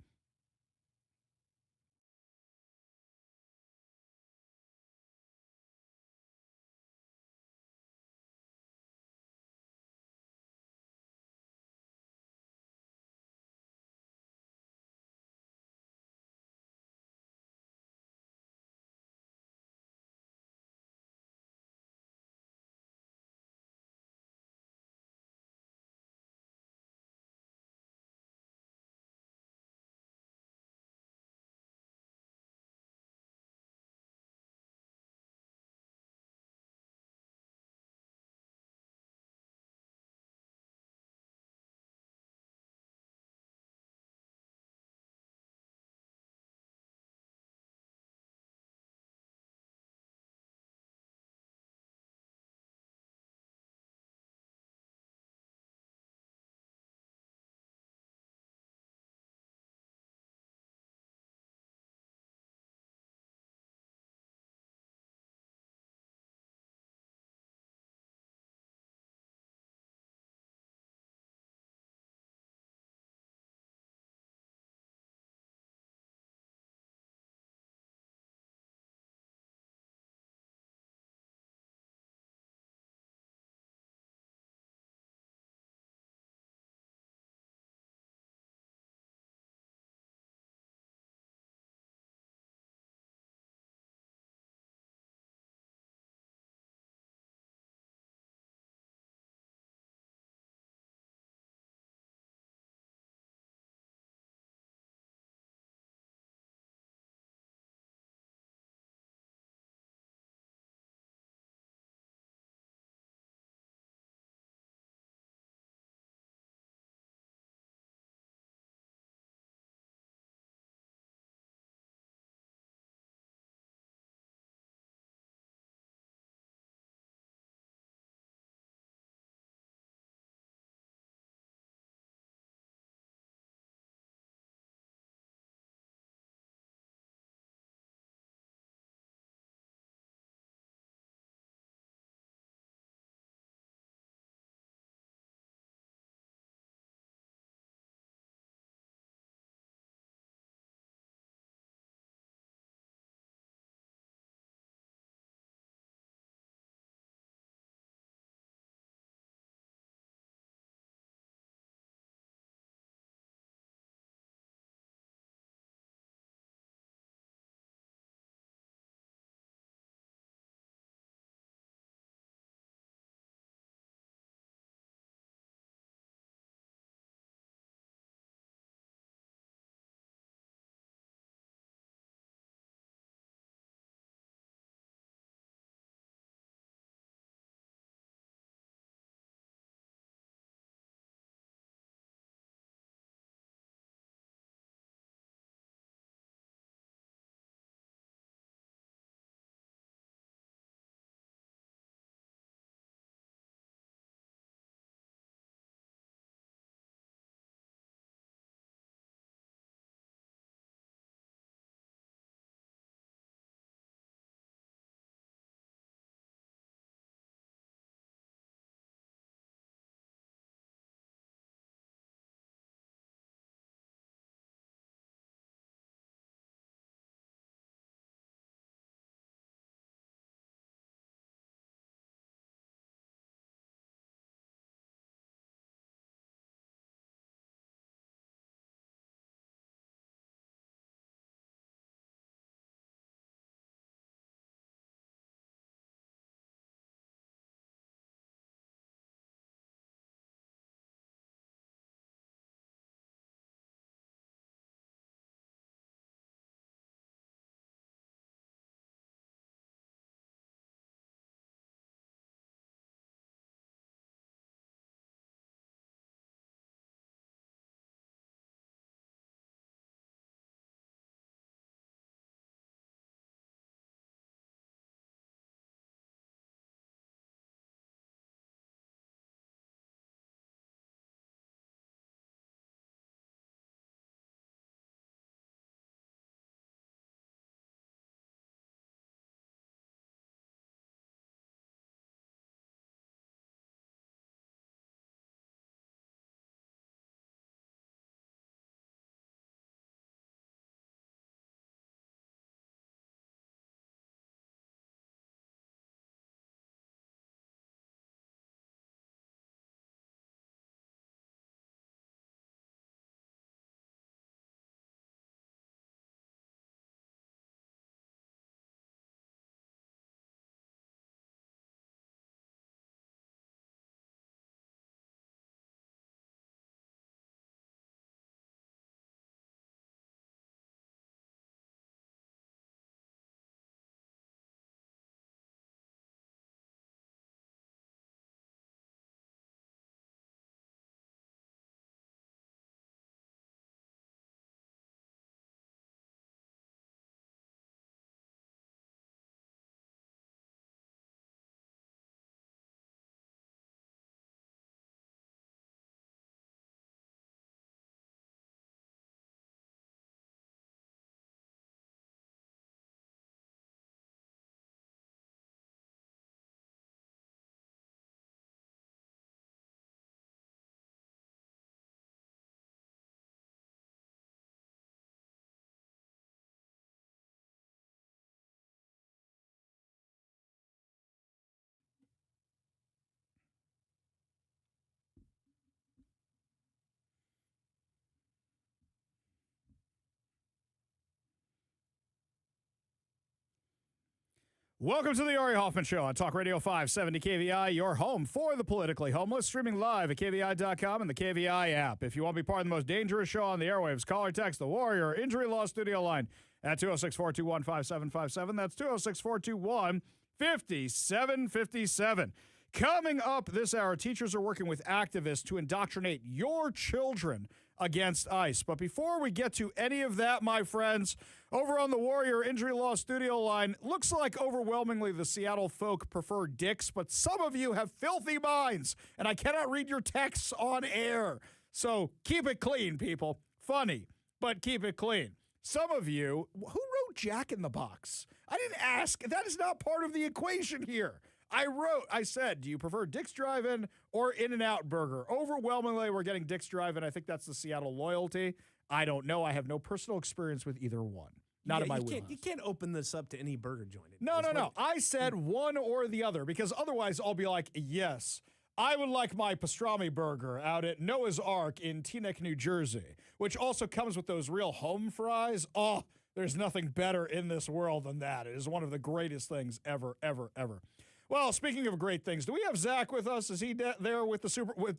Welcome to the Ari Hoffman Show on Talk Radio 570 KVI, your home for the politically homeless, streaming live at KVI.com and the KVI app. If you want to be part of the most dangerous show on the airwaves, call or text the Warrior Injury Law Studio line at 206-421-5757. That's 206-421-5757. Coming up this hour, teachers are working with activists to indoctrinate your children against ICE. But before we get to any of that, my friends, over on the Warrior Injury Law Studio line, looks like overwhelmingly the Seattle folk prefer dicks, but some of you have filthy minds, and I cannot read your texts on air. So keep it clean, people. Funny, but keep it clean. Some of you, who wrote Jack in the Box? I didn't ask. That is not part of the equation here. I said, do you prefer Dick's Drive-In or In-N-Out Burger? Overwhelmingly, we're getting Dick's Drive-In. I think that's the Seattle loyalty. I don't know. I have no personal experience with either one. Not in my wheelhouse. You can't open this up to any burger joint. No. I said one or the other because otherwise I'll be like, yes, I would like my pastrami burger out at Noah's Ark in Teaneck, New Jersey, which also comes with those real home fries. Oh, there's nothing better in this world than that. It is one of the greatest things ever, ever, ever. Well, speaking of great things, do we have Zach with us? Is he there with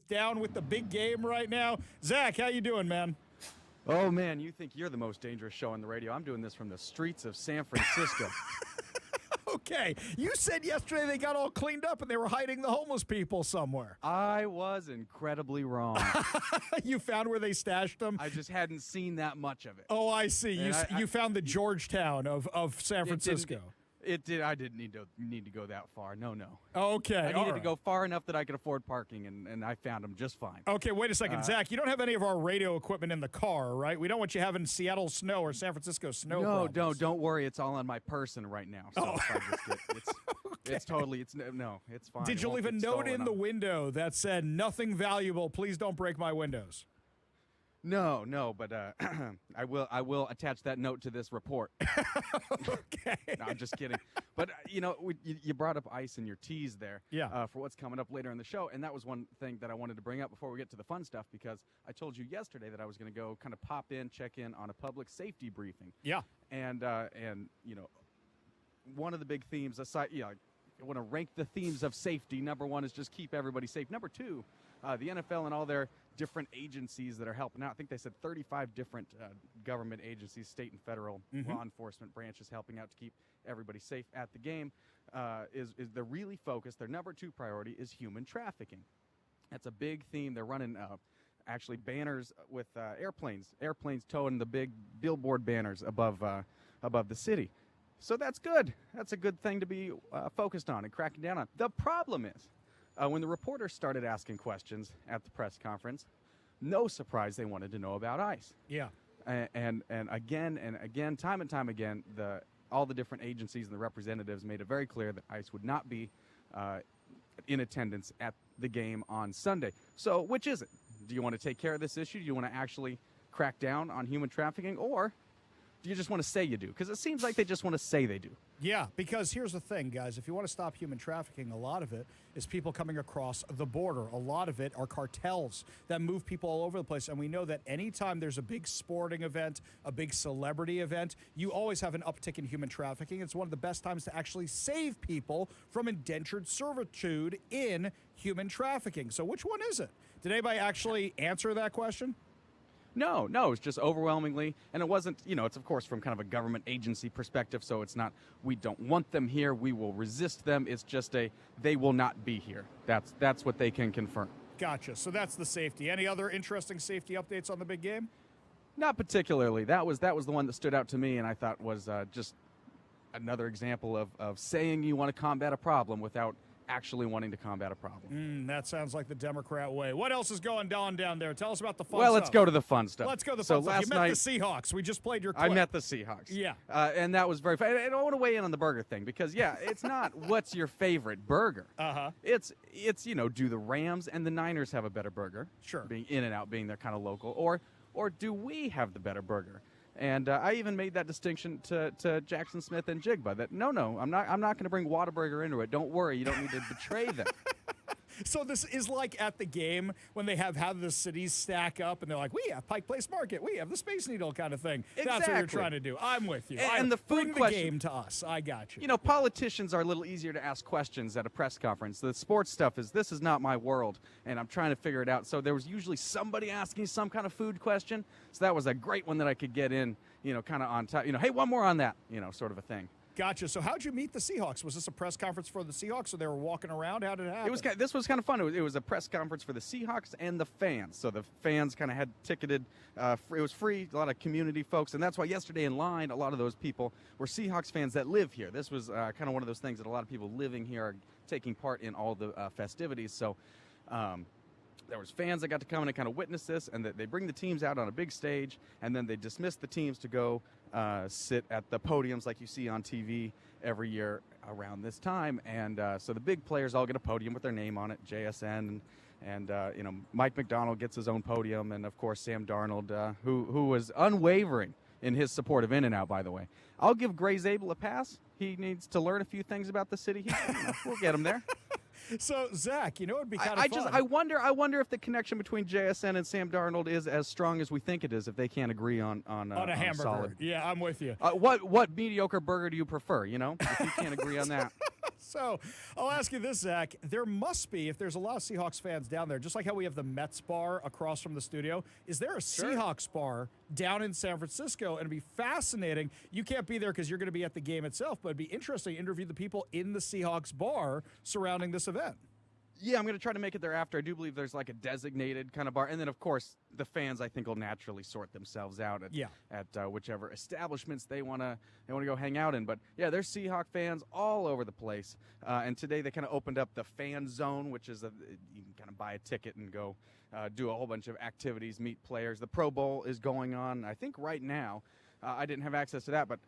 down with the big game right now? Zach, how you doing, man? Oh, man, you think you're the most dangerous show on the radio. I'm doing this from the streets of San Francisco. Okay. You said yesterday they got all cleaned up and they were hiding the homeless people somewhere. I was incredibly wrong. You found where they stashed them? I just hadn't seen that much of it. Oh, I see. You found the Georgetown of San Francisco. I didn't need to go that far. No. Okay. I needed to go far enough that I could afford parking, and I found them just fine. Okay, wait a second. Zach, you don't have any of our radio equipment in the car, right? We don't want you having Seattle snow or San Francisco snow problems. Don't worry. It's all on my person right now. So it's fine. Did you leave a note in the window that said, nothing valuable, please don't break my windows? No, but I will attach that note to this report. Okay. No, I'm just kidding. But you brought up ICE in your tease there. Yeah. For what's coming up later in the show, and that was one thing that I wanted to bring up before we get to the fun stuff, because I told you yesterday that I was going to go kind of pop in, check in on a public safety briefing. Yeah. And one of the big themes, aside, I want to rank the themes of safety. Number one is just keep everybody safe. Number two, the NFL and all their different agencies that are helping out. I think they said 35 different government agencies, state and federal law enforcement branches helping out to keep everybody safe at the game. Is they're really focused. Their number two priority is human trafficking. That's a big theme. They're running actually banners with airplanes towing the big billboard banners above the city. So that's good. That's a good thing to be focused on and cracking down on. The problem is, when the reporters started asking questions at the press conference, no surprise they wanted to know about ICE. Yeah. And again, time and time again, all the different agencies and the representatives made it very clear that ICE would not be in attendance at the game on Sunday. So which is it? Do you want to take care of this issue? Do you want to actually crack down on human trafficking? Or do you just want to say you do? Because it seems like they just want to say they do. Yeah, because here's the thing, guys. If you want to stop human trafficking, a lot of it is people coming across the border. A lot of it are cartels that move people all over the place. And we know that anytime there's a big sporting event, a big celebrity event, you always have an uptick in human trafficking. It's one of the best times to actually save people from indentured servitude in human trafficking. So which one is it? Did anybody actually answer that question? No, it's just overwhelmingly, and it wasn't, it's of course from kind of a government agency perspective, so it's not, we don't want them here, we will resist them, it's just they will not be here. That's what they can confirm. Gotcha, so that's the safety. Any other interesting safety updates on the big game? Not particularly. That was the one that stood out to me and I thought was just another example of saying you want to combat a problem without actually wanting to combat a problem. That sounds like the Democrat way. What else is going on down there? Tell us about the fun stuff. Well, let's go to the fun stuff. Let's go to the fun stuff. You met the Seahawks. We just played your clip. I met the Seahawks. Yeah. And that was very fun. I don't want to weigh in on the burger thing because, it's not what's your favorite burger. Uh-huh. It's do the Rams and the Niners have a better burger? Sure. Being In-N-Out, being they're kind of local. Or do we have the better burger? And I even made that distinction to Jackson Smith and Jigba that no, I'm not going to bring Whataburger into it. Don't worry, you don't need to betray them. So this is like at the game when they have the cities stack up and they're like, we have Pike Place Market, we have the Space Needle kind of thing. That's what you're Exactly. trying to do. I'm with you. And the food bring the question- game to us. I got you. You know, politicians are a little easier to ask questions at a press conference. The sports stuff this is not my world, and I'm trying to figure it out. So there was usually somebody asking some kind of food question. So that was a great one that I could get in, kind of on top. Hey, one more on that, sort of a thing. Gotcha. So how'd you meet the Seahawks? Was this a press conference for the Seahawks, or they were walking around? How did it happen? This was kind of fun. It was a press conference for the Seahawks and the fans. So the fans kind of had ticketed. It was free. A lot of community folks, and that's why yesterday in line, a lot of those people were Seahawks fans that live here. This was kind of one of those things that a lot of people living here are taking part in all the festivities. So. There was fans that got to come in and kind of witness this, and they bring the teams out on a big stage, and then they dismiss the teams to go sit at the podiums like you see on TV every year around this time. And so the big players all get a podium with their name on it, JSN, and Mike McDonald gets his own podium, and of course Sam Darnold, who was unwavering in his support of In-N-Out, by the way. I'll give Gray Zabel a pass. He needs to learn a few things about the city. We'll get him there. So, Zach, it'd be kind of fun. I wonder if the connection between JSN and Sam Darnold is as strong as we think it is. If they can't agree on a hamburger. Solid. Yeah, I'm with you. What mediocre burger do you prefer? If you can't agree on that. So, I'll ask you this, Zach. There must be, if there's a lot of Seahawks fans down there, just like how we have the Mets bar across from the studio, is there a Seahawks bar down in San Francisco? And it'd be fascinating. You can't be there because you're going to be at the game itself, but it'd be interesting to interview the people in the Seahawks bar surrounding this event. Yeah, I'm going to try to make it there after. I do believe there's like a designated kind of bar. And then, of course, the fans, I think, will naturally sort themselves out at whichever establishments they want to go hang out in. But, yeah, there's Seahawk fans all over the place. And today they kind of opened up the fan zone, which is you can kind of buy a ticket and go do a whole bunch of activities, meet players. The Pro Bowl is going on, I think, right now. I didn't have access to that, but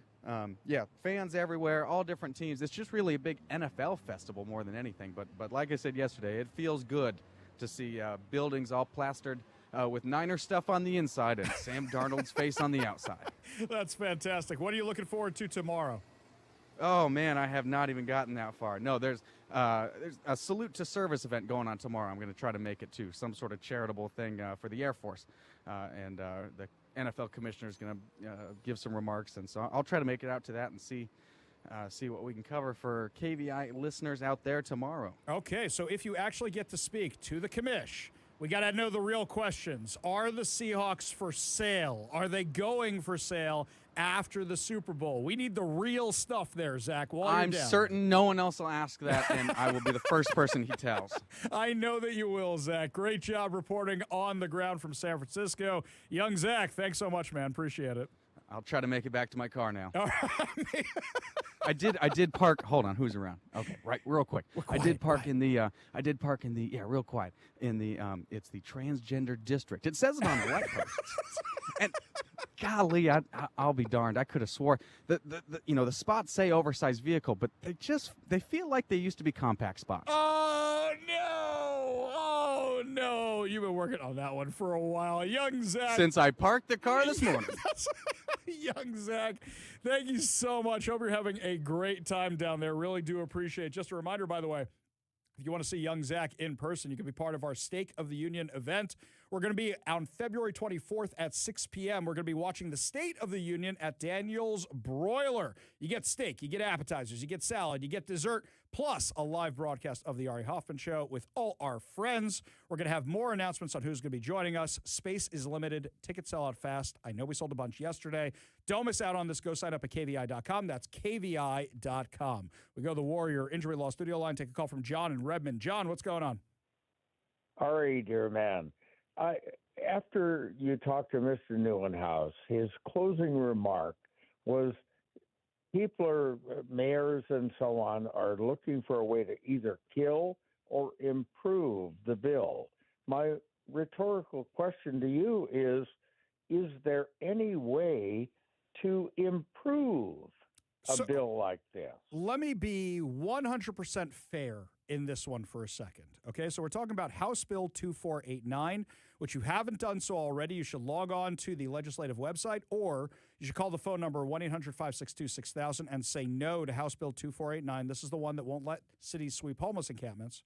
fans everywhere, all different teams. It's just really a big NFL festival more than anything. But like I said yesterday, it feels good to see buildings all plastered with Niner stuff on the inside and Sam Darnold's face on the outside. That's fantastic. What are you looking forward to tomorrow? Oh, man, I have not even gotten that far. No, there's a salute to service event going on tomorrow. I'm going to try to make it to some sort of charitable thing for the Air Force. And the NFL commissioner is going to give some remarks. And so I'll try to make it out to that and see what we can cover for KVI listeners out there tomorrow. Okay, so if you actually get to speak to the commish, we got to know the real questions. Are the Seahawks for sale? Are they going for sale after the Super Bowl? We need the real stuff there, Zach. I'm certain no one else will ask that, and I will be the first person he tells. I know that you will, Zach. Great job reporting on the ground from San Francisco. Young Zach, thanks so much, man. Appreciate it. I'll try to make it back to my car now. All right. I did park. Hold on, who's around? Okay, right, real quick. I did park in the. Yeah, real quiet. In the. It's the transgender district. It says it on the light post. And golly, I'll be darned. I could have swore the spots say oversized vehicle, but they feel like they used to be compact spots. Oh no! Oh no! You've been working on that one for a while, young Zach. Since I parked the car this morning. Young Zach, thank you so much. Hope you're having a great time down there. Really do appreciate it. Just a reminder, by the way, if you want to see young Zach in person, you can be part of our State of the Union event. We're going to be on February 24th at 6 p.m. We're going to be watching the State of the Union at Daniel's Broiler. You get steak, you get appetizers, you get salad, you get dessert, plus a live broadcast of the Ari Hoffman Show with all our friends. We're going to have more announcements on who's going to be joining us. Space is limited. Tickets sell out fast. I know we sold a bunch yesterday. Don't miss out on this. Go sign up at KVI.com. That's KVI.com. We go to the Warrior Injury Law Studio line. Take a call from John in Redmond. John, what's going on? Ari, dear man, after you talked to Mr. Neuenhaus, his closing remark was mayors and so on are looking for a way to either kill or improve the bill. My rhetorical question to you is there any way to improve a bill like this? Let me be 100% fair in this one for a second. Okay, so we're talking about House Bill 2489, which you haven't done so already. You should log on to the legislative website, or you should call the phone number 1-800-562-6000 and say no to House Bill 2489. This is the one that won't let cities sweep homeless encampments.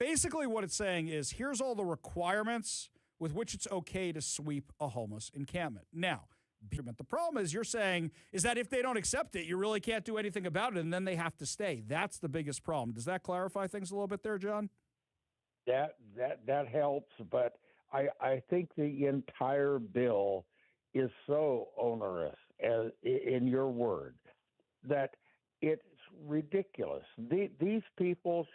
Basically, what it's saying is here's all the requirements with which it's okay to sweep a homeless encampment. Now, the problem is you're saying is that if they don't accept it, you really can't do anything about it, and then they have to stay. That's the biggest problem. Does that clarify things a little bit there, John? That helps, but I think the entire bill is so onerous, as in your word, that it's ridiculous. These people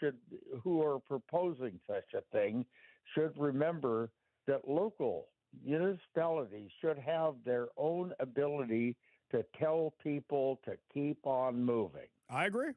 who are proposing such a thing should remember that local municipalities should have their own ability to tell people to keep on moving. I agree.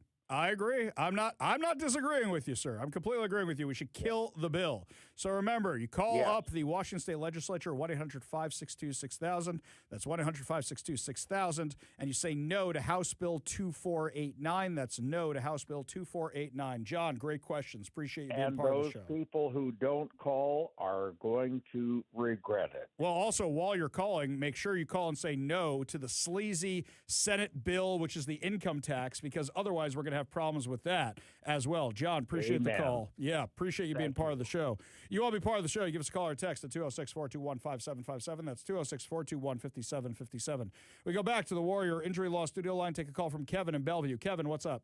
I'm not disagreeing with you, sir. I'm completely agreeing with you. We should kill the bill. So remember, you call up the Washington State Legislature, 1-800-562-6000. That's 1-800-562-6000. And you say no to House Bill 2489. That's no to House Bill 2489. John, great questions. Appreciate you being part of the show. And those people who don't call are going to regret it. Well, also, while you're calling, make sure you call and say no to the sleazy Senate bill, which is the income tax, because otherwise we're going to have problems with that as well. John, appreciate the call. Yeah, appreciate you being part of the show. You want to be part of the show, you give us a call or text at 206-421-5757. That's 206-421-5757. We go back to the Warrior Injury Law studio line, take a call from Kevin in Bellevue. Kevin, what's up?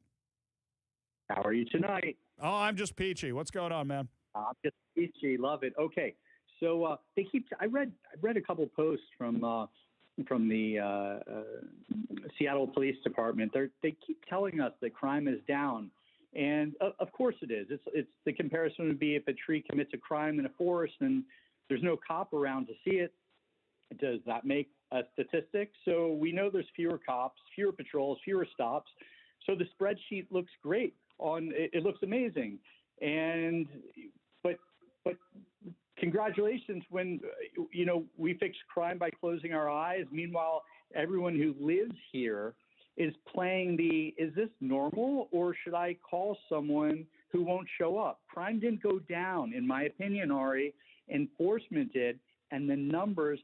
How are you tonight? Oh, I'm just peachy. What's going on, man? I'm just peachy. Love it. Okay. So I read a couple posts from the Seattle Police Department. They keep telling us that crime is down, and of course it is. It's the comparison would be if a tree commits a crime in a forest and there's no cop around to see it. Does that make a statistic? So we know there's fewer cops, fewer patrols, fewer stops. So the spreadsheet looks great. It looks amazing, but congratulations when we fix crime by closing our eyes. Meanwhile, everyone who lives here is playing is this normal, or should I call someone who won't show up? Crime didn't go down, in my opinion, Ari. Enforcement did, and the numbers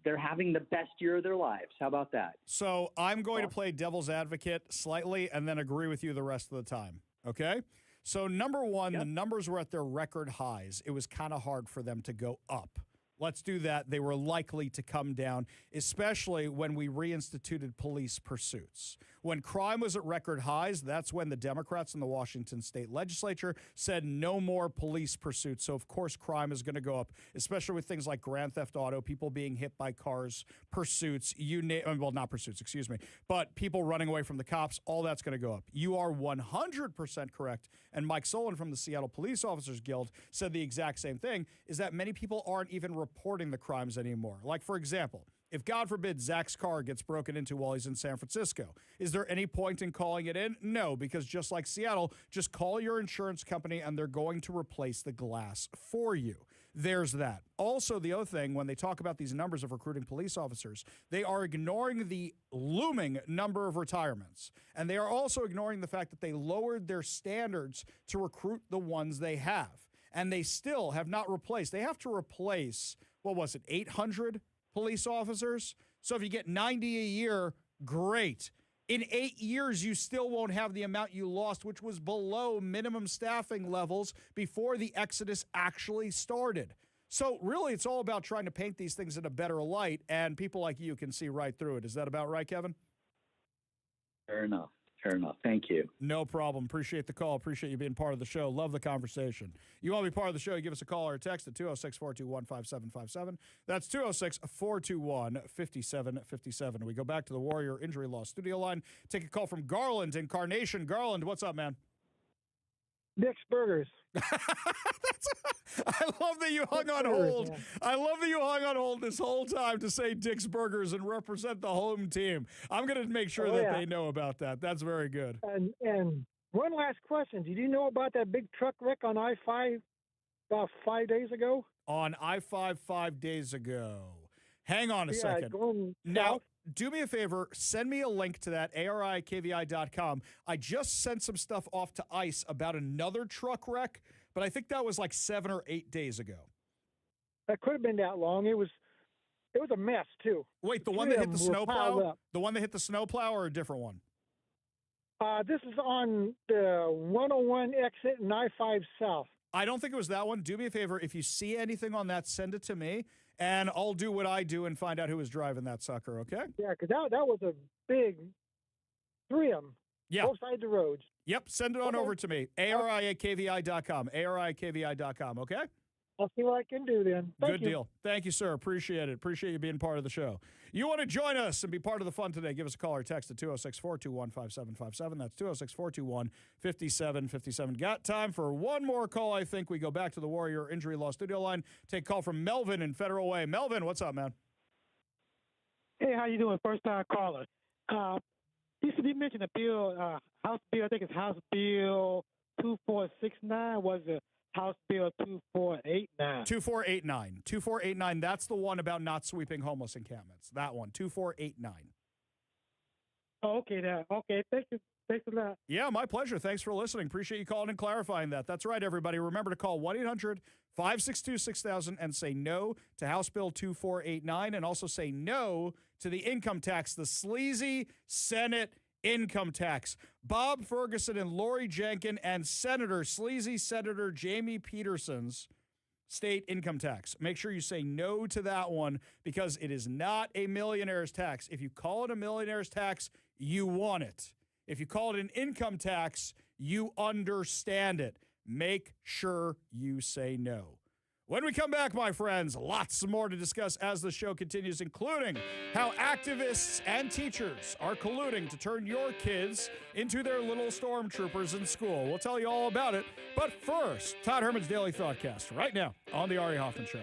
they're having the best year of their lives. How about that? So I'm going to play devil's advocate slightly and then agree with you the rest of the time. Okay? So number one, the numbers were at their record highs. It was kind of hard for them to go up. Let's do that. They were likely to come down, especially when we reinstituted police pursuits. When crime was at record highs, that's when the Democrats in the Washington State Legislature said no more police pursuits. So, of course, crime is going to go up, especially with things like grand theft auto, people being hit by cars, pursuits, not pursuits, excuse me, but people running away from the cops, all that's going to go up. You are 100% correct. And Mike Solon from the Seattle Police Officers Guild said the exact same thing, is that many people aren't even reporting the crimes anymore. Like, for example, if, God forbid, Zach's car gets broken into while he's in San Francisco, is there any point in calling it in? No, because just like Seattle, just call your insurance company and they're going to replace the glass for you. There's that. Also, the other thing, when they talk about these numbers of recruiting police officers, they are ignoring the looming number of retirements. And they are also ignoring the fact that they lowered their standards to recruit the ones they have. And they still have not replaced. They have to replace, 800 police officers? So if you get 90 a year, great. In 8 years, you still won't have the amount you lost, which was below minimum staffing levels before the exodus actually started. So really, it's all about trying to paint these things in a better light, and people like you can see right through it. Is that about right, Kevin? Fair enough. Thank you. No problem. Appreciate the call. Appreciate you being part of the show. Love the conversation. You want to be part of the show, you give us a call or a text at 206-421-5757. That's 206-421-5757. We go back to the Warrior Injury Law studio line. Take a call from Garland in Carnation. Garland, what's up, man? Dick's Burgers. I love that you hung on hold. I love that you hung on hold this whole time to say Dick's Burgers and represent the home team. I'm going to make sure that they know about that. That's very good. And one last question. Did you know about that big truck wreck on I-5 about 5 days ago? On I-5 5 days ago. Hang on a second. Going now, south. do me a favor. Send me a link to that, arikvi.com. I just sent some stuff off to ICE about another truck wreck, but I think that was like 7 or 8 days ago. That could have been that long. It was a mess, too. Wait, the one that hit the snowplow? The one that hit the snowplow or a different one? This is on the 101 exit and I-5 South. I don't think it was that one. Do me a favor. If you see anything on that, send it to me, and I'll do what I do and find out who was driving that sucker, okay? Yeah, because that was a big 3 of them. Yeah. Both sides of the roads. Yep, send it on over to me. ARI@KVI.com. ARI@KVI.com, okay? I'll see what I can do then. Thank Good you. deal. Thank you, sir. Appreciate it. Appreciate you being part of the show. You want to join us and be part of the fun today, give us a call or text at 206-421-5757. That's 206-421-5757. Got time for one more call, I think. We go back to the Warrior Injury Law studio line. Take a call from Melvin in Federal Way. Melvin, what's up, man? Hey, how you doing? First-time caller. You mentioned a bill, House Bill, I think it's House Bill 2469, was it House Bill 2489? 2489. 2489, that's the one about not sweeping homeless encampments. That one, 2489. Oh, okay, okay, thank you. Thanks a lot. Yeah, my pleasure. Thanks for listening. Appreciate you calling and clarifying that. That's right, everybody. Remember to call 1-800-562-6000 and say no to House Bill 2489 and also say no to the income tax, the sleazy Senate income tax. Bob Ferguson and Lori Jenkins and sleazy Senator Jamie Peterson's state income tax. Make sure you say no to that one because it is not a millionaire's tax. If you call it a millionaire's tax, you want it. If you call it an income tax, you understand it. Make sure you say no. When we come back, my friends, lots more to discuss as the show continues, including how activists and teachers are colluding to turn your kids into their little stormtroopers in school. We'll tell you all about it. But first, Todd Herman's Daily Thoughtcast right now on The Ari Hoffman Show.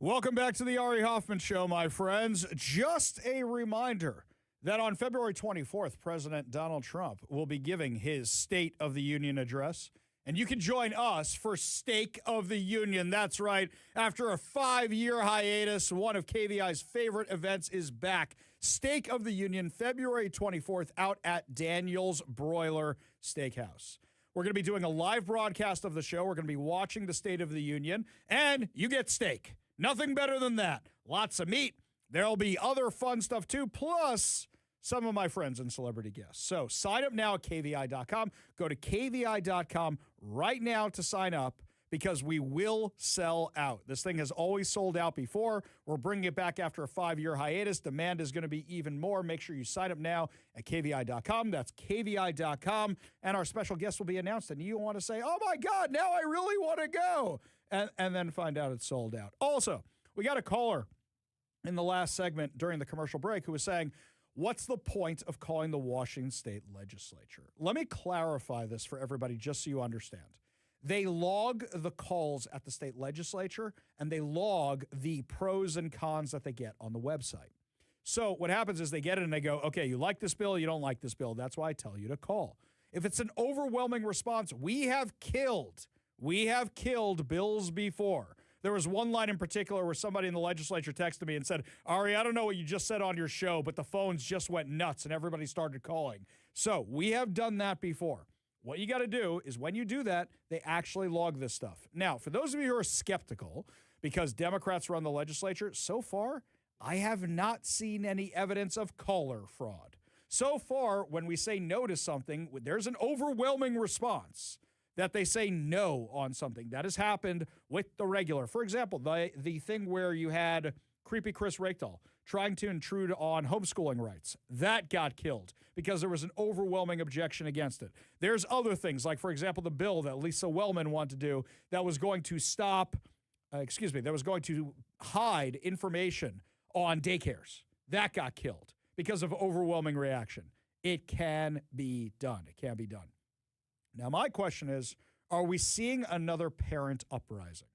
Welcome back to the Ari Hoffman Show, my friends. Just a reminder that on February 24th, President Donald Trump will be giving his State of the Union address. And you can join us for Stake of the Union. That's right. After a 5-year hiatus, one of KVI's favorite events is back. Stake of the Union, February 24th, out at Daniel's Broiler Steakhouse. We're going to be doing a live broadcast of the show. We're going to be watching the State of the Union, and you get steak. Nothing better than that. Lots of meat. There'll be other fun stuff, too, plus some of my friends and celebrity guests. So sign up now at KVI.com. Go to KVI.com right now to sign up because we will sell out. This thing has always sold out before. We're bringing it back after a 5-year hiatus. Demand is going to be even more. Make sure you sign up now at KVI.com. That's KVI.com. And our special guest will be announced. And you want to say, oh, my God, now I really want to go. And then find out it's sold out. Also, we got a caller in the last segment during the commercial break who was saying, what's the point of calling the Washington State Legislature? Let me clarify this for everybody just so you understand. They log the calls at the state legislature, and they log the pros and cons that they get on the website. So what happens is they get it and they go, okay, you like this bill, you don't like this bill. That's why I tell you to call. If it's an overwhelming response, we have killed bills before. There was one line in particular where somebody in the legislature texted me and said, Ari, I don't know what you just said on your show, but the phones just went nuts and everybody started calling. So we have done that before. What you got to do is when you do that, they actually log this stuff. Now, for those of you who are skeptical, because Democrats run the legislature, so far, I have not seen any evidence of caller fraud. So far, when we say no to something, there's an overwhelming response that they say no on something. That has happened with the regular. For example, the thing where you had creepy Chris Rakedahl trying to intrude on homeschooling rights. That got killed because there was an overwhelming objection against it. There's other things, like, for example, the bill that Lisa Wellman wanted to do that was going to that was going to hide information on daycares. That got killed because of overwhelming reaction. It can be done. It can be done. Now, my question is, are we seeing another parent uprising?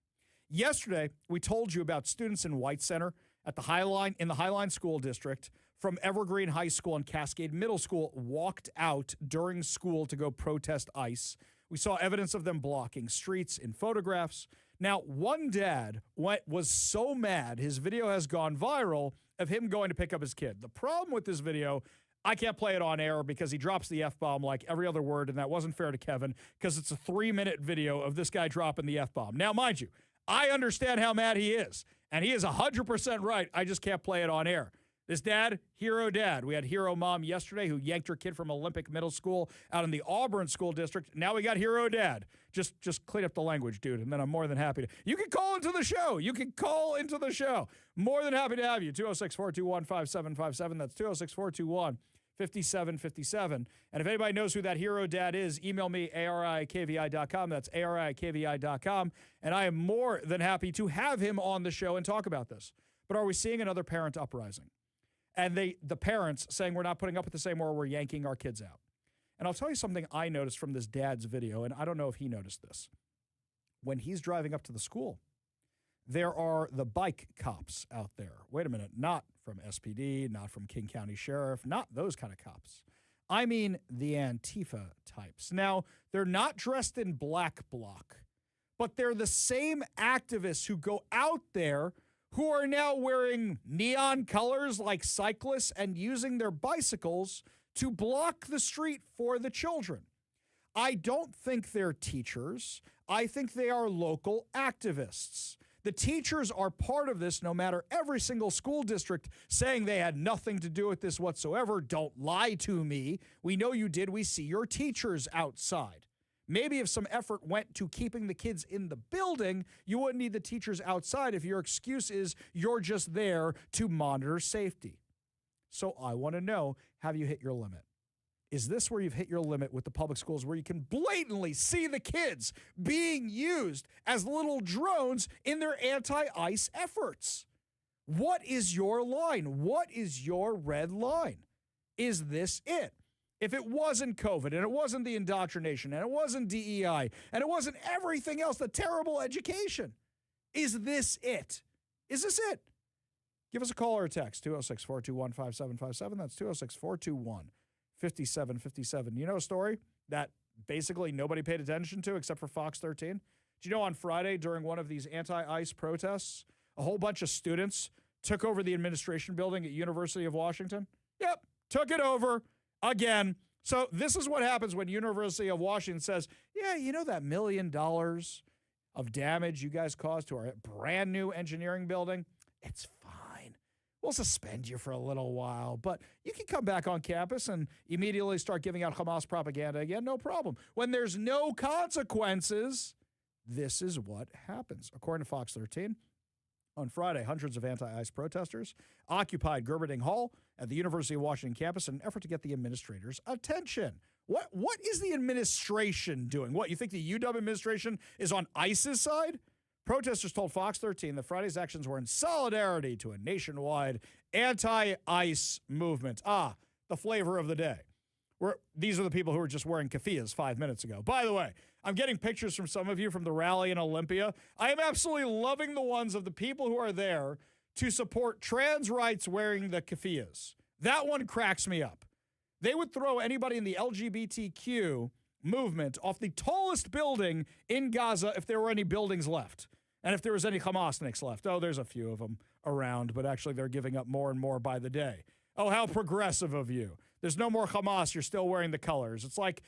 Yesterday, we told you about students in White Center at the Highline School District from Evergreen High School and Cascade Middle School walked out during school to go protest ICE. We saw evidence of them blocking streets in photographs. Now, one dad was so mad, his video has gone viral of him going to pick up his kid. The problem with this video, I can't play it on air because he drops the F-bomb like every other word, and that wasn't fair to Kevin because it's a 3-minute video of this guy dropping the F-bomb. Now, mind you, I understand how mad he is, and he is 100% right. I just can't play it on air. This dad, hero dad. We had hero mom yesterday who yanked her kid from Olympic Middle School out in the Auburn School District. Now we got hero dad. Just clean up the language, dude, and then I'm more than happy to. You can call into the show. More than happy to have you. 206-421-5757. That's 206-421-5757. And if anybody knows who that hero dad is, email me, ari@kvi.com. That's ari@kvi.com. And I am more than happy to have him on the show and talk about this. But are we seeing another parent uprising? And the parents saying we're not putting up with the same, or we're yanking our kids out. And I'll tell you something I noticed from this dad's video, and I don't know if he noticed this. When he's driving up to the school, there are the bike cops out there. Wait a minute, not from SPD, not from King County Sheriff, not those kind of cops. I mean the Antifa types. Now, they're not dressed in black bloc, but they're the same activists who go out there who are now wearing neon colors like cyclists and using their bicycles to block the street for the children. I don't think they're teachers. I think they are local activists. The teachers are part of this, no matter every single school district saying they had nothing to do with this whatsoever. Don't lie to me. We know you did. We see your teachers outside. Maybe if some effort went to keeping the kids in the building, you wouldn't need the teachers outside if your excuse is you're just there to monitor safety. So I want to know, have you hit your limit? Is this where you've hit your limit with the public schools where you can blatantly see the kids being used as little drones in their anti-ICE efforts? What is your line? What is your red line? Is this it? If it wasn't COVID, and it wasn't the indoctrination, and it wasn't DEI, and it wasn't everything else, the terrible education, is this it? Is this it? Give us a call or a text, 206-421-5757. That's 206-421-5757. You know a story that basically nobody paid attention to except for Fox 13? Do you know on Friday during one of these anti-ICE protests, a whole bunch of students took over the administration building at University of Washington? Yep, took it over again. So this is what happens when University of Washington says, yeah, you know that $1 million of damage you guys caused to our brand new engineering building? It's fine. We'll suspend you for a little while, but you can come back on campus and immediately start giving out Hamas propaganda again, no problem. When there's no consequences, this is what happens. According to Fox 13, on Friday, hundreds of anti-ICE protesters occupied Gerberding Hall at the University of Washington campus in an effort to get the administrators' attention. What is the administration doing? What, you think the UW administration is on ICE's side? Protesters told Fox 13 that Friday's actions were in solidarity to a nationwide anti-ICE movement. The flavor of the day. These are the people who were just wearing keffiyehs 5 minutes ago. By the way, I'm getting pictures from some of you from the rally in Olympia. I am absolutely loving the ones of the people who are there to support trans rights wearing the keffiyehs. That one cracks me up. They would throw anybody in the LGBTQ movement off the tallest building in Gaza if there were any buildings left. And if there was any Hamasniks left. Oh, there's a few of them around, but actually they're giving up more and more by the day. Oh, how progressive of you. There's no more Hamas. You're still wearing the colors. It's like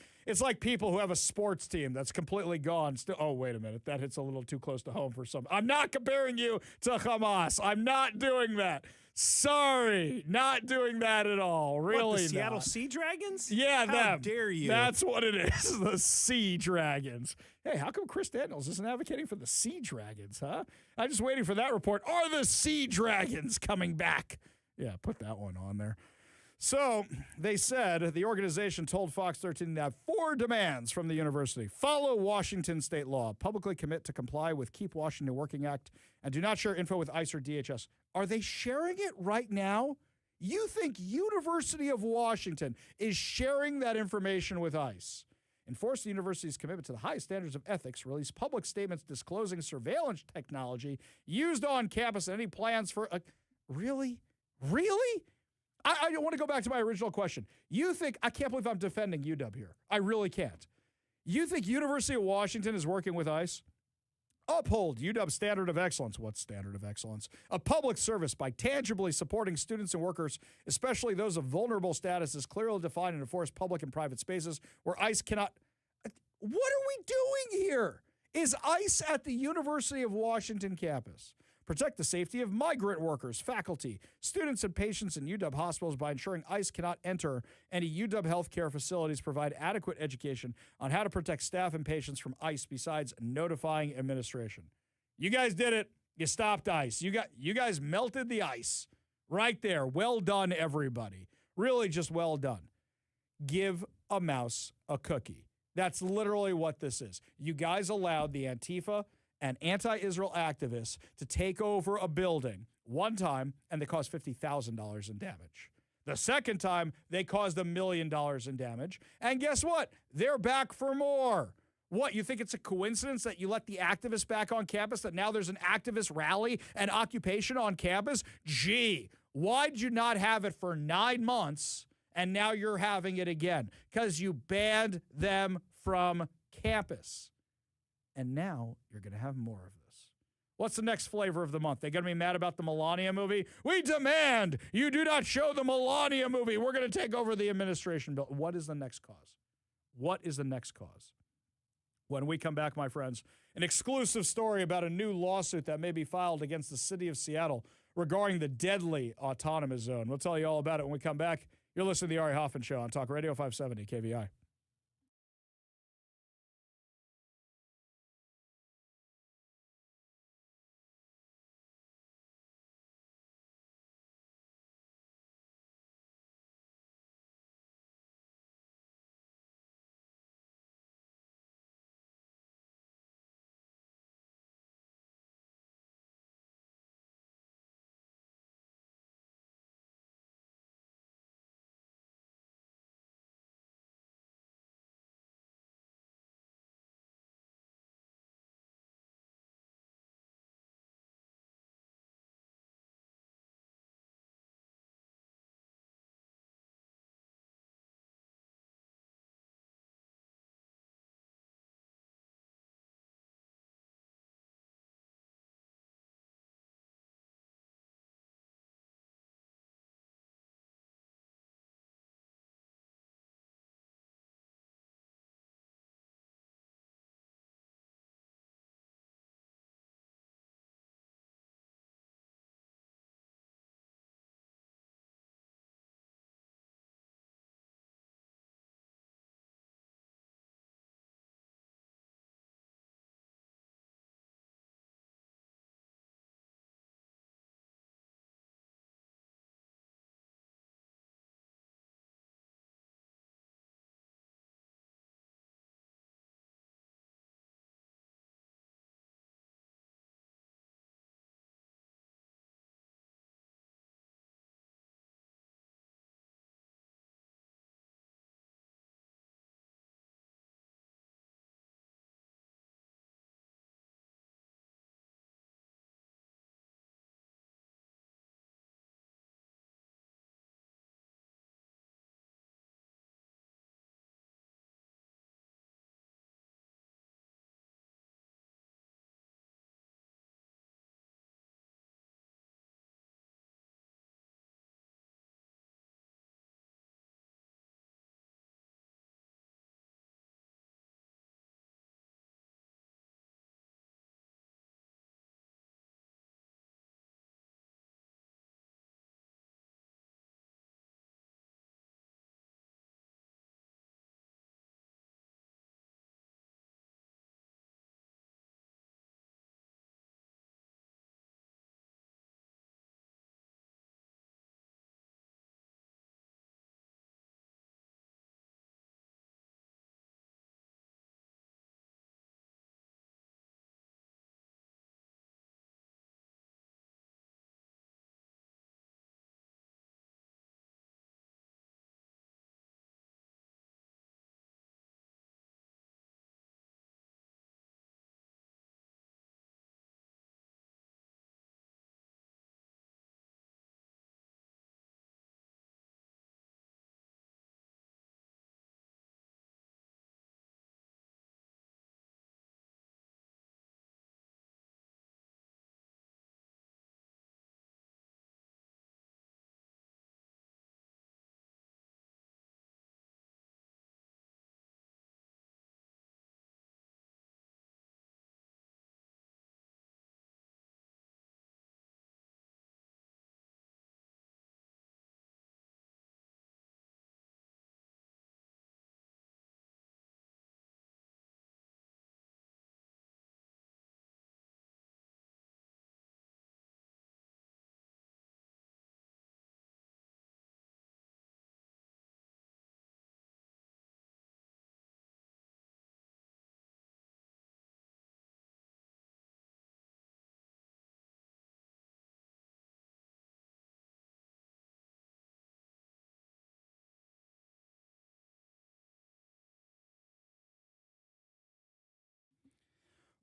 people who have a sports team that's completely gone. Oh, wait a minute. That hits a little too close to home for some. I'm not comparing you to Hamas. I'm not doing that. Sorry. Not doing that at all. Really What, the Seattle not. Sea Dragons? Yeah, How them. dare you? That's what it is. The Sea Dragons. Hey, how come Chris Daniels isn't advocating for the Sea Dragons, huh? I'm just waiting for that report. Are the Sea Dragons coming back? Yeah, put that one on there. So they said the organization told Fox 13 to have 4 demands from the university. Follow Washington state law. Publicly commit to comply with Keep Washington Working Act. And do not share info with ICE or DHS. Are they sharing it right now? You think University of Washington is sharing that information with ICE? Enforce the university's commitment to the highest standards of ethics. Release public statements disclosing surveillance technology used on campus and any plans for... Really? Really? I want to go back to my original question. You think, I can't believe I'm defending UW here. I really can't. You think University of Washington is working with ICE? Uphold UW's standard of excellence. What standard of excellence? A public service by tangibly supporting students and workers, especially those of vulnerable status, is clearly defined and enforce public and private spaces where ICE cannot. What are we doing here? Is ICE at the University of Washington campus? Protect the safety of migrant workers, faculty, students, and patients in UW hospitals by ensuring ICE cannot enter any UW healthcare facilities. Provide adequate education on how to protect staff and patients from ICE besides notifying administration. You guys did it. You stopped ICE. You guys melted the ice right there. Well done, everybody. Really just well done. Give a mouse a cookie. That's literally what this is. You guys allowed the Antifa and anti-Israel activists to take over a building one time, and they caused $50,000 in damage. The second time, they caused $1 million in damage. And guess what? They're back for more. What, you think it's a coincidence that you let the activists back on campus, that now there's an activist rally and occupation on campus? Gee, why'd you not have it for 9 months, and now you're having it again? Because you banned them from campus. And now you're going to have more of this. What's the next flavor of the month? They going to be mad about the Melania movie? We demand you do not show the Melania movie. We're going to take over the administration bill. What is the next cause? What is the next cause? When we come back, my friends, an exclusive story about a new lawsuit that may be filed against the city of Seattle regarding the deadly autonomous zone. We'll tell you all about it when we come back. You're listening to the Ari Hoffman Show on Talk Radio 570 KVI.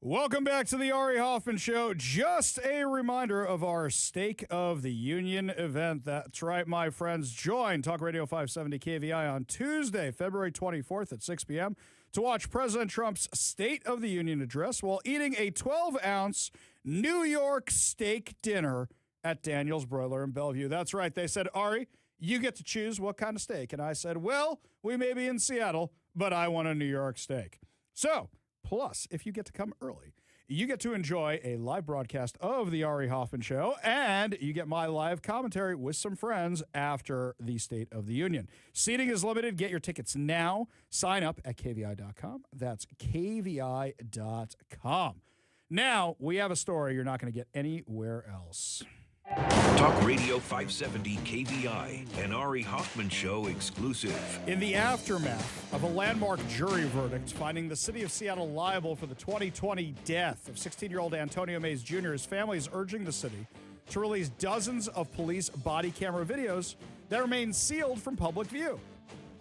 Welcome back to the Ari Hoffman Show. Just a reminder of our State of the Union event. That's right, my friends. Join Talk Radio 570 KVI on Tuesday, February 24th at 6 p.m. to watch President Trump's State of the Union address while eating a 12-ounce New York steak dinner at Daniel's Broiler in Bellevue. That's right. They said, Ari, you get to choose what kind of steak. And I said, well, we may be in Seattle, but I want a New York steak. So, plus, if you get to come early, you get to enjoy a live broadcast of the Ari Hoffman Show, and you get my live commentary with some friends after the State of the Union. Seating is limited. Get your tickets now. Sign up at kvi.com. That's kvi.com. Now, we have a story you're not going to get anywhere else. Talk Radio 570 KVI, an Ari Hoffman Show exclusive. In the aftermath of a landmark jury verdict finding the city of Seattle liable for the 2020 death of 16-year-old Antonio Mays Jr., his family is urging the city to release dozens of police body camera videos that remain sealed from public view.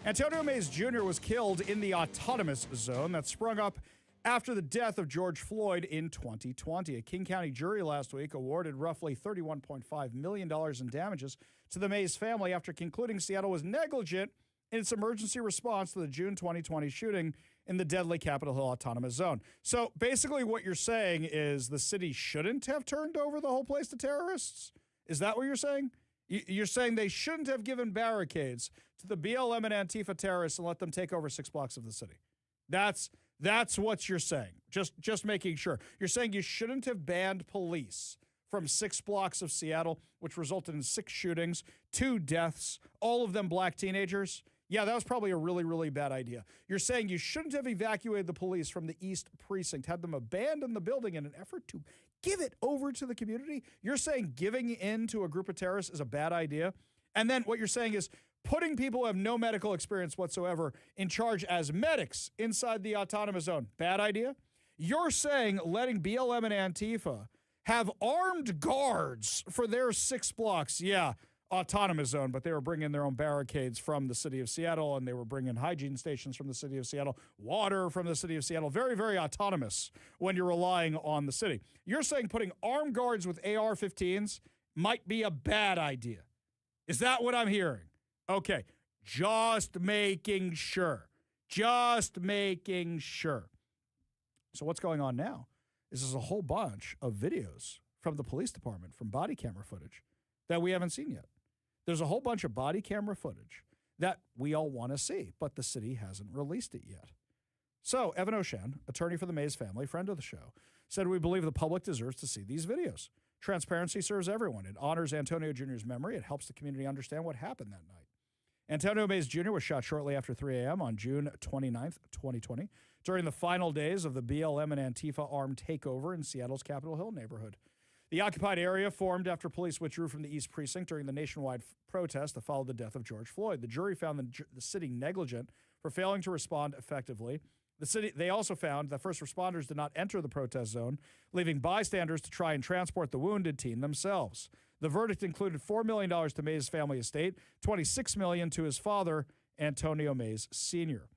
Antonio Mays Jr. was killed in the autonomous zone that sprung up after the death of George Floyd in 2020. A King County jury last week awarded roughly $31.5 million in damages to the Mays family after concluding Seattle was negligent in its emergency response to the June 2020 shooting in the deadly Capitol Hill Autonomous Zone. So basically what you're saying is the city shouldn't have turned over the whole place to terrorists? Is that what you're saying? You're saying they shouldn't have given barricades to the BLM and Antifa terrorists and let them take over 6 blocks of the city. That's what you're saying. Just making sure. You're saying you shouldn't have banned police from 6 blocks of Seattle, which resulted in 6 shootings, 2 deaths, all of them black teenagers. Yeah, that was probably a really, really bad idea. You're saying you shouldn't have evacuated the police from the East Precinct, had them abandon the building in an effort to give it over to the community. You're saying giving in to a group of terrorists is a bad idea. And then what you're saying is putting people who have no medical experience whatsoever in charge as medics inside the autonomous zone. Bad idea. You're saying letting BLM and Antifa have armed guards for their 6 blocks. Yeah, autonomous zone, but they were bringing their own barricades from the city of Seattle, and they were bringing hygiene stations from the city of Seattle, water from the city of Seattle. Very, very autonomous when you're relying on the city. You're saying putting armed guards with AR-15s might be a bad idea. Is that what I'm hearing? Okay, just making sure. Just making sure. So what's going on now is there's a whole bunch of videos from the police department, from body camera footage that we haven't seen yet. There's a whole bunch of body camera footage that we all want to see, but the city hasn't released it yet. So Evan O'Shan, attorney for the Mays family, friend of the show, said we believe the public deserves to see these videos. Transparency serves everyone. It honors Antonio Jr.'s memory. It helps the community understand what happened that night. Antonio Mays Jr. was shot shortly after 3 a.m. on June 29th, 2020, during the final days of the BLM and Antifa armed takeover in Seattle's Capitol Hill neighborhood. The occupied area formed after police withdrew from the East Precinct during the nationwide protest that followed the death of George Floyd. The jury found the city negligent for failing to respond effectively. They also found that first responders did not enter the protest zone, leaving bystanders to try and transport the wounded teen themselves. The verdict included $4 million to Mays' family estate, $26 million to his father, Antonio Mays Sr.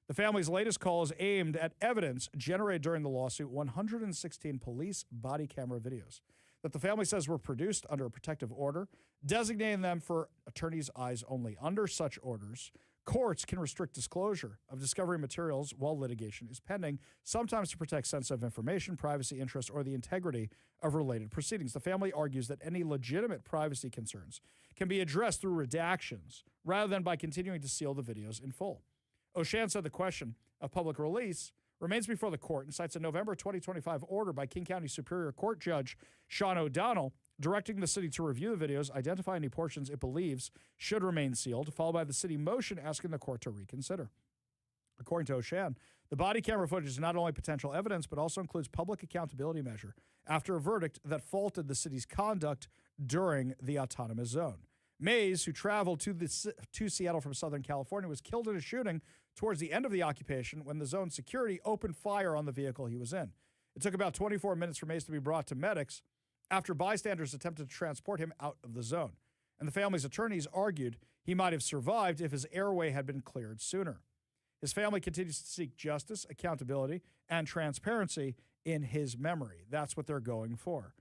The family's latest call is aimed at evidence generated during the lawsuit, 116 police body camera videos that the family says were produced under a protective order, designating them for attorneys' eyes only. Under such orders, courts can restrict disclosure of discovery materials while litigation is pending, sometimes to protect sensitive information, privacy interests, or the integrity of related proceedings. The family argues that any legitimate privacy concerns can be addressed through redactions rather than by continuing to seal the videos in full. O'Shan said the question of public release remains before the court and cites a November 2025 order by King County Superior Court Judge Sean O'Donnell directing the city to review the videos, identify any portions it believes should remain sealed, followed by the city motion asking the court to reconsider. According to O'Shan, the body camera footage is not only potential evidence, but also includes public accountability measure after a verdict that faulted the city's conduct during the autonomous zone. Mays, who traveled to Seattle from Southern California, was killed in a shooting towards the end of the occupation when the zone's security opened fire on the vehicle he was in. It took about 24 minutes for Mays to be brought to medics after bystanders attempted to transport him out of the zone. And the family's attorneys argued he might have survived if his airway had been cleared sooner. His family continues to seek justice, accountability, and transparency in his memory. That's what they're going for.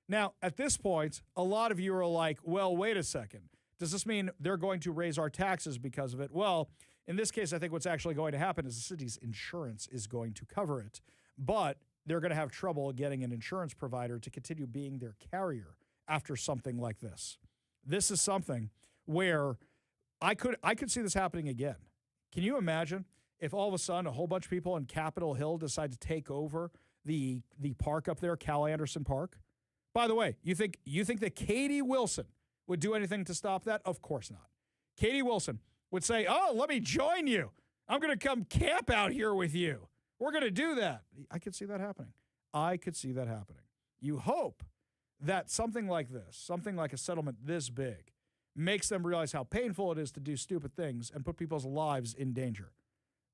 Now, at this point, a lot of you are like, well, wait a second. Does this mean they're going to raise our taxes because of it? Well, in this case, I think what's actually going to happen is the city's insurance is going to cover it. But they're going to have trouble getting an insurance provider to continue being their carrier after something like this. This is something where I could see this happening again. Can you imagine if all of a sudden a whole bunch of people in Capitol Hill decide to take over the park up there, Cal Anderson Park? By the way, you think that Katie Wilson would do anything to stop that? Of course not. Katie Wilson would say, oh, let me join you. I'm going to come camp out here with you. We're going to do that. I could see that happening. You hope that something like this, something like a settlement this big, makes them realize how painful it is to do stupid things and put people's lives in danger.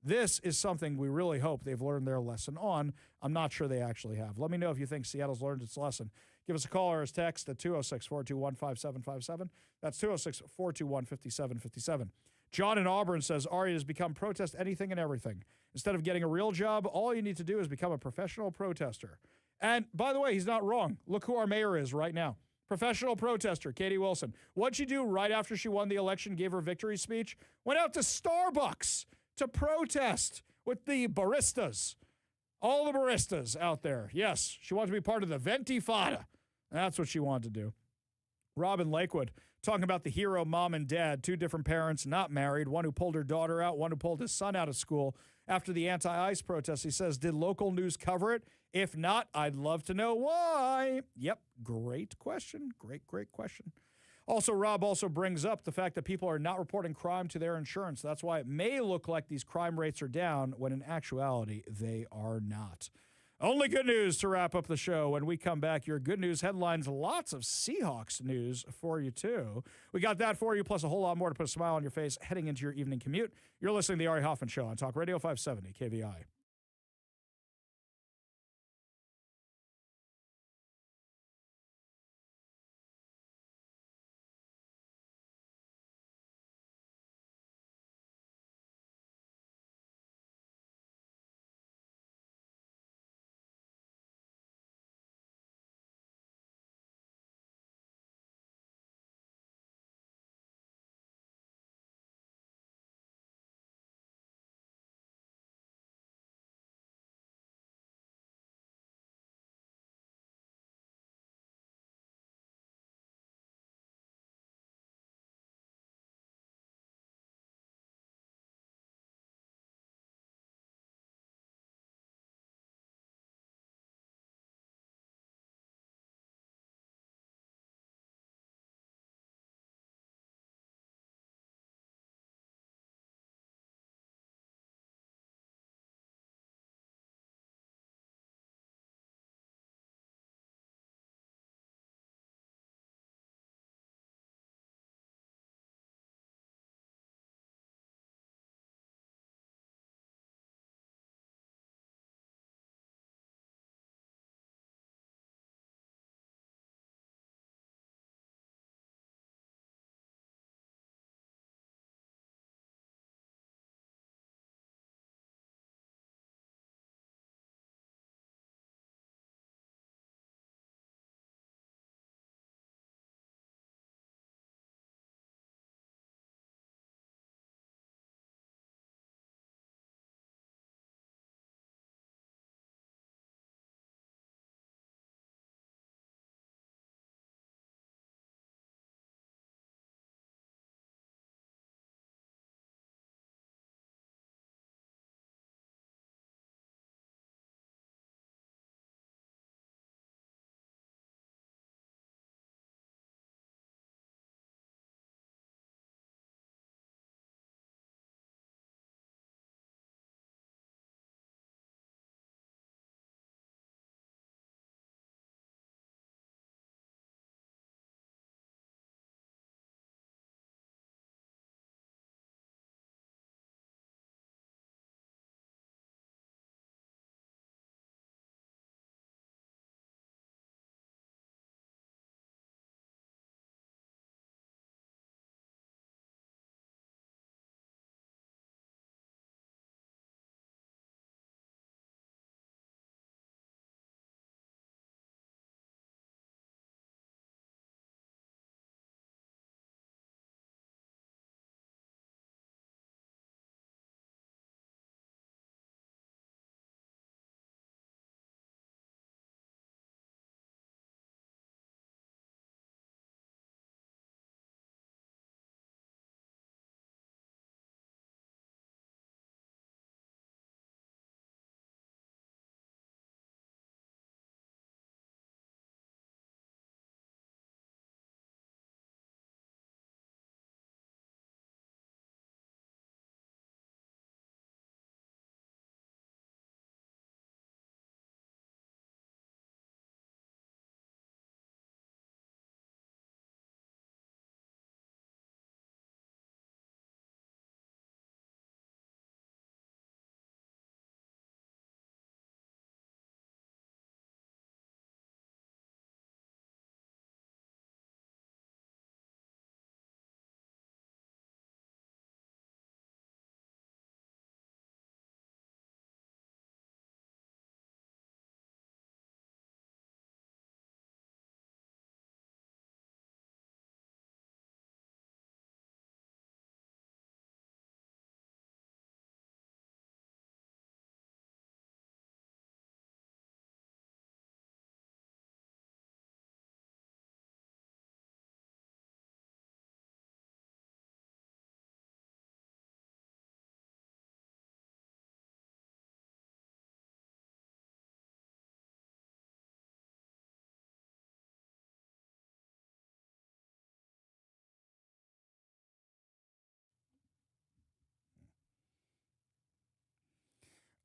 This is something we really hope they've learned their lesson on. I'm not sure they actually have. Let me know if you think Seattle's learned its lesson. Give us a call or a text at 206-421-5757. That's 206-421-5757. John in Auburn says, Ari has become protest anything and everything. Instead of getting a real job, all you need to do is become a professional protester. And by the way, he's not wrong. Look who our mayor is right now. Professional protester, Katie Wilson. What'd she do right after she won the election, gave her victory speech? Went out to Starbucks to protest with the baristas. All the baristas out there. Yes, she wanted to be part of the Ventifada. That's what she wanted to do. Robin Lakewood talking about the hero mom and dad, two different parents, not married, one who pulled her daughter out, one who pulled his son out of school after the anti-ICE protest. He says, did local news cover it? If not, I'd love to know why. Yep, great question. Great question. Also, Rob also brings up the fact that people are not reporting crime to their insurance. That's why it may look like these crime rates are down when in actuality they are not. Only good news to wrap up the show. When we come back, your good news headlines, lots of Seahawks news for you, too. We got that for you, plus a whole lot more to put a smile on your face heading into your evening commute. You're listening to the Ari Hoffman Show on Talk Radio 570 KVI.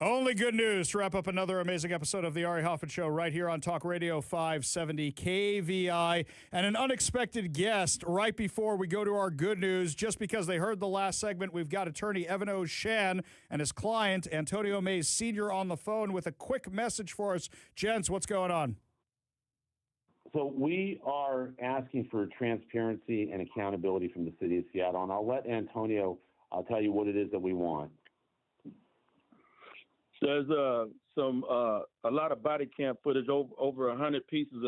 Only good news to wrap up another amazing episode of the Ari Hoffman Show right here on Talk Radio 570 KVI. And an unexpected guest right before we go to our good news. Just because they heard the last segment, we've got attorney Evan O'Shan and his client, Antonio Mays Sr., on the phone with a quick message for us. Gents, what's going on? So we are asking for transparency and accountability from the city of Seattle. And I'll let Antonio tell you what it is that we want. There's a lot of body cam footage, over 100 pieces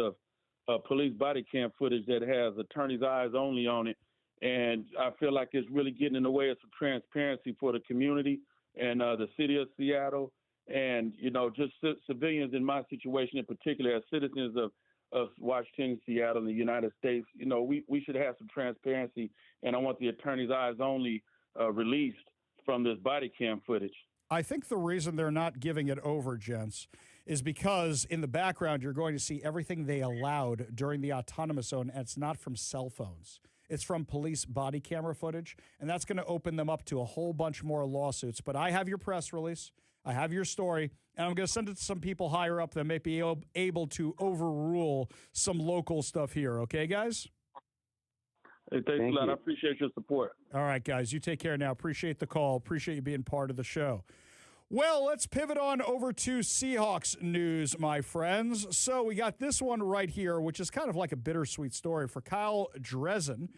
of police body cam footage that has attorney's eyes only on it. And I feel like it's really getting in the way of some transparency for the community and the city of Seattle. And, just civilians in my situation in particular, as citizens of Washington, Seattle, and the United States, we should have some transparency. And I want the attorney's eyes only released from this body cam footage. I think the reason they're not giving it over, gents, is because in the background you're going to see everything they allowed during the autonomous zone, and it's not from cell phones. It's from police body camera footage, and that's going to open them up to a whole bunch more lawsuits. But I have your press release. I have your story, and I'm going to send it to some people higher up that may be able to overrule some local stuff here. Okay, guys? Hey, thanks a lot. I appreciate your support. All right, guys. You take care now. Appreciate the call. Appreciate you being part of the show. Well, let's pivot on over to Seahawks news, my friends. So we got this one right here, which is kind of like a bittersweet story for Kyle Drezen.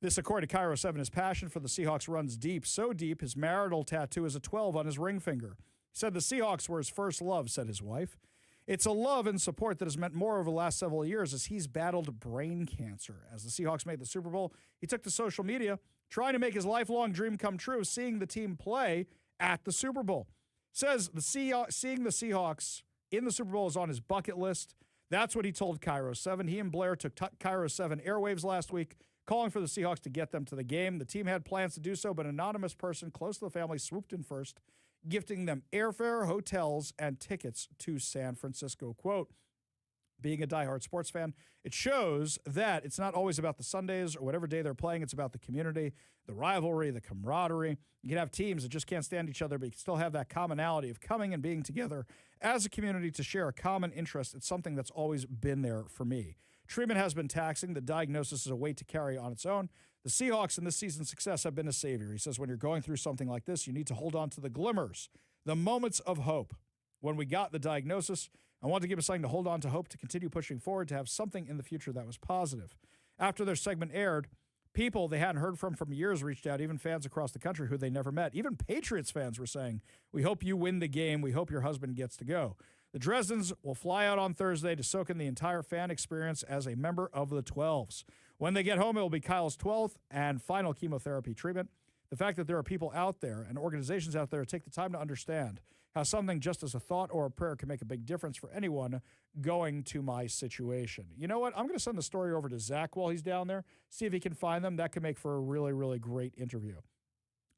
This, according to Cairo 7, his passion for the Seahawks runs deep, so deep his marital tattoo is a 12 on his ring finger. He said the Seahawks were his first love, said his wife. It's a love and support that has meant more over the last several years as he's battled brain cancer. As the Seahawks made the Super Bowl, he took to social media trying to make his lifelong dream come true, seeing the team play at the Super Bowl. Says seeing the Seahawks in the Super Bowl is on his bucket list. That's what he told Cairo 7. He and Blair took Cairo 7 airwaves last week, calling for the Seahawks to get them to the game. The team had plans to do so, but an anonymous person close to the family swooped in first, gifting them airfare, hotels, and tickets to San Francisco. Quote, being a diehard sports fan, it shows that it's not always about the Sundays or whatever day they're playing. It's about the community, the rivalry, the camaraderie. You can have teams that just can't stand each other, but you can still have that commonality of coming and being together as a community to share a common interest. It's something that's always been there for me. Treatment has been taxing. The diagnosis is a weight to carry on its own. The Seahawks in this season's success have been a savior. He says when you're going through something like this, you need to hold on to the glimmers, the moments of hope. When we got the diagnosis, I wanted to give us something to hold on to hope, to continue pushing forward, to have something in the future that was positive. After their segment aired, people they hadn't heard from years reached out, even fans across the country who they never met. Even Patriots fans were saying, we hope you win the game. We hope your husband gets to go. The Dresdens will fly out on Thursday to soak in the entire fan experience as a member of the 12s. When they get home, it will be Kyle's 12th and final chemotherapy treatment. The fact that there are people out there and organizations out there take the time to understand how something just as a thought or a prayer can make a big difference for anyone going to my situation. You know what? I'm going to send the story over to Zach while he's down there, see if he can find them. That could make for a really, really great interview.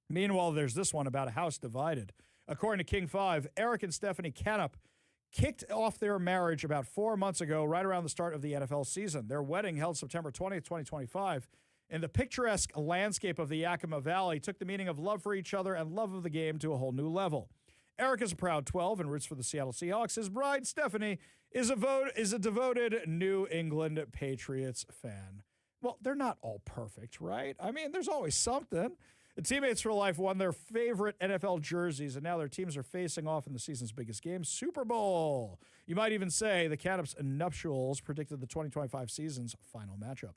Meanwhile, there's this one about a house divided. According to King 5, Eric and Stephanie Canup kicked off their marriage about 4 months ago, right around the start of the NFL season. Their wedding, held September 20th, 2025, in the picturesque landscape of the Yakima Valley, took the meaning of love for each other and love of the game to a whole new level. Eric is a proud 12 and roots for the Seattle Seahawks. His bride, Stephanie, is a devoted New England Patriots fan. Well, they're not all perfect, right? I mean, there's always something. The Teammates for Life won their favorite NFL jerseys, and now their teams are facing off in the season's biggest game, Super Bowl. You might even say the Canups' nuptials predicted the 2025 season's final matchup.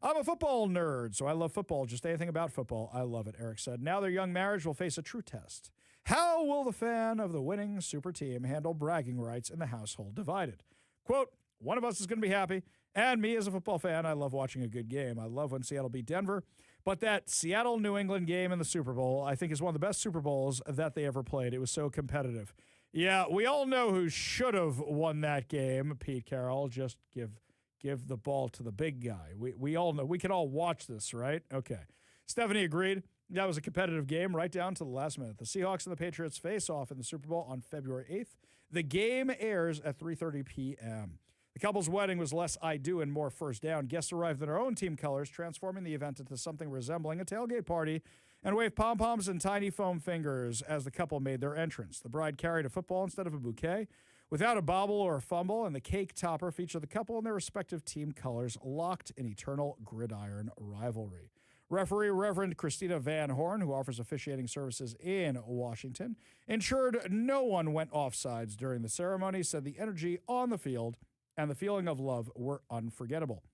I'm a football nerd, so I love football. Just anything about football, I love it, Eric said. Now their young marriage will face a true test. How will the fan of the winning super team handle bragging rights in the household divided? Quote, one of us is going to be happy, and me as a football fan, I love watching a good game. I love when Seattle beat Denver, but that Seattle-New England game in the Super Bowl, I think, is one of the best Super Bowls that they ever played. It was so competitive. Yeah, we all know who should have won that game, Pete Carroll. Just give the ball to the big guy. We all know. We can all watch this, right? Okay. Stephanie agreed. That was a competitive game right down to the last minute. The Seahawks and the Patriots face off in the Super Bowl on February 8th. The game airs at 3:30 p.m. The couple's wedding was less I do and more first down. Guests arrived in their own team colors, transforming the event into something resembling a tailgate party. and waved pom-poms and tiny foam fingers as the couple made their entrance. The bride carried a football instead of a bouquet, without a bobble or a fumble, and the cake topper featured the couple in their respective team colors, locked in eternal gridiron rivalry. Referee Reverend Christina Van Horn, who offers officiating services in Washington, ensured no one went offsides during the ceremony, said the energy on the field and the feeling of love were unforgettable.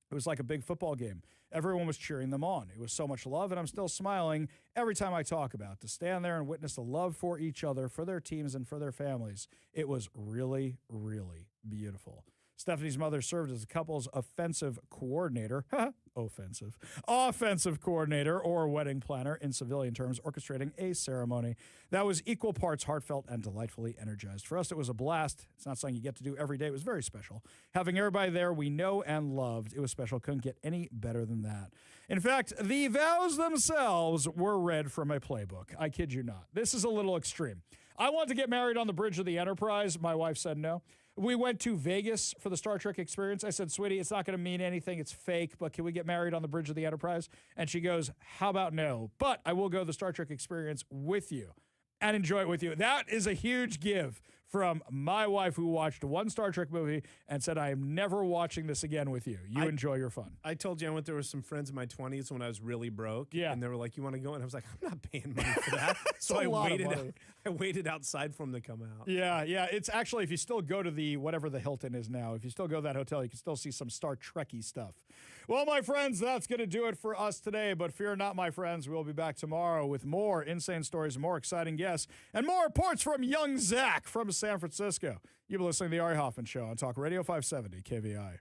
It was like a big football game. Everyone was cheering them on. It was so much love, and I'm still smiling every time I talk about it. To stand there and witness the love for each other, for their teams, and for their families, it was really, really beautiful. Stephanie's mother served as the couple's offensive coordinator, offensive coordinator or wedding planner in civilian terms, orchestrating a ceremony that was equal parts heartfelt and delightfully energized. For us, it was a blast. It's not something you get to do every day. It was very special. Having everybody there we know and loved, it was special. Couldn't get any better than that. In fact, the vows themselves were read from a playbook. I kid you not. This is a little extreme. I wanted to get married on the bridge of the Enterprise. My wife said no. We went to Vegas for the Star Trek experience. I said, sweetie, it's not going to mean anything. It's fake, but can we get married on the bridge of the Enterprise? And she goes, how about no? But I will go to the Star Trek experience with you and enjoy it with you. That is a huge give from my wife, who watched one Star Trek movie and said, I am never watching this again with you. You enjoy your fun. I told you I went there with some friends in my 20s when I was really broke. Yeah. And they were like, you want to go? And I was like, I'm not paying money for that. So I waited outside for them to come out. Yeah. It's actually, if you still go to the, whatever the Hilton is now, if you still go to that hotel, you can still see some Star Trek-y stuff. Well, my friends, that's going to do it for us today. But fear not, my friends, we'll be back tomorrow with more insane stories, more exciting guests, and more reports from young Zach from San Francisco. You've been listening to The Ari Hoffman Show on Talk Radio 570 KVI.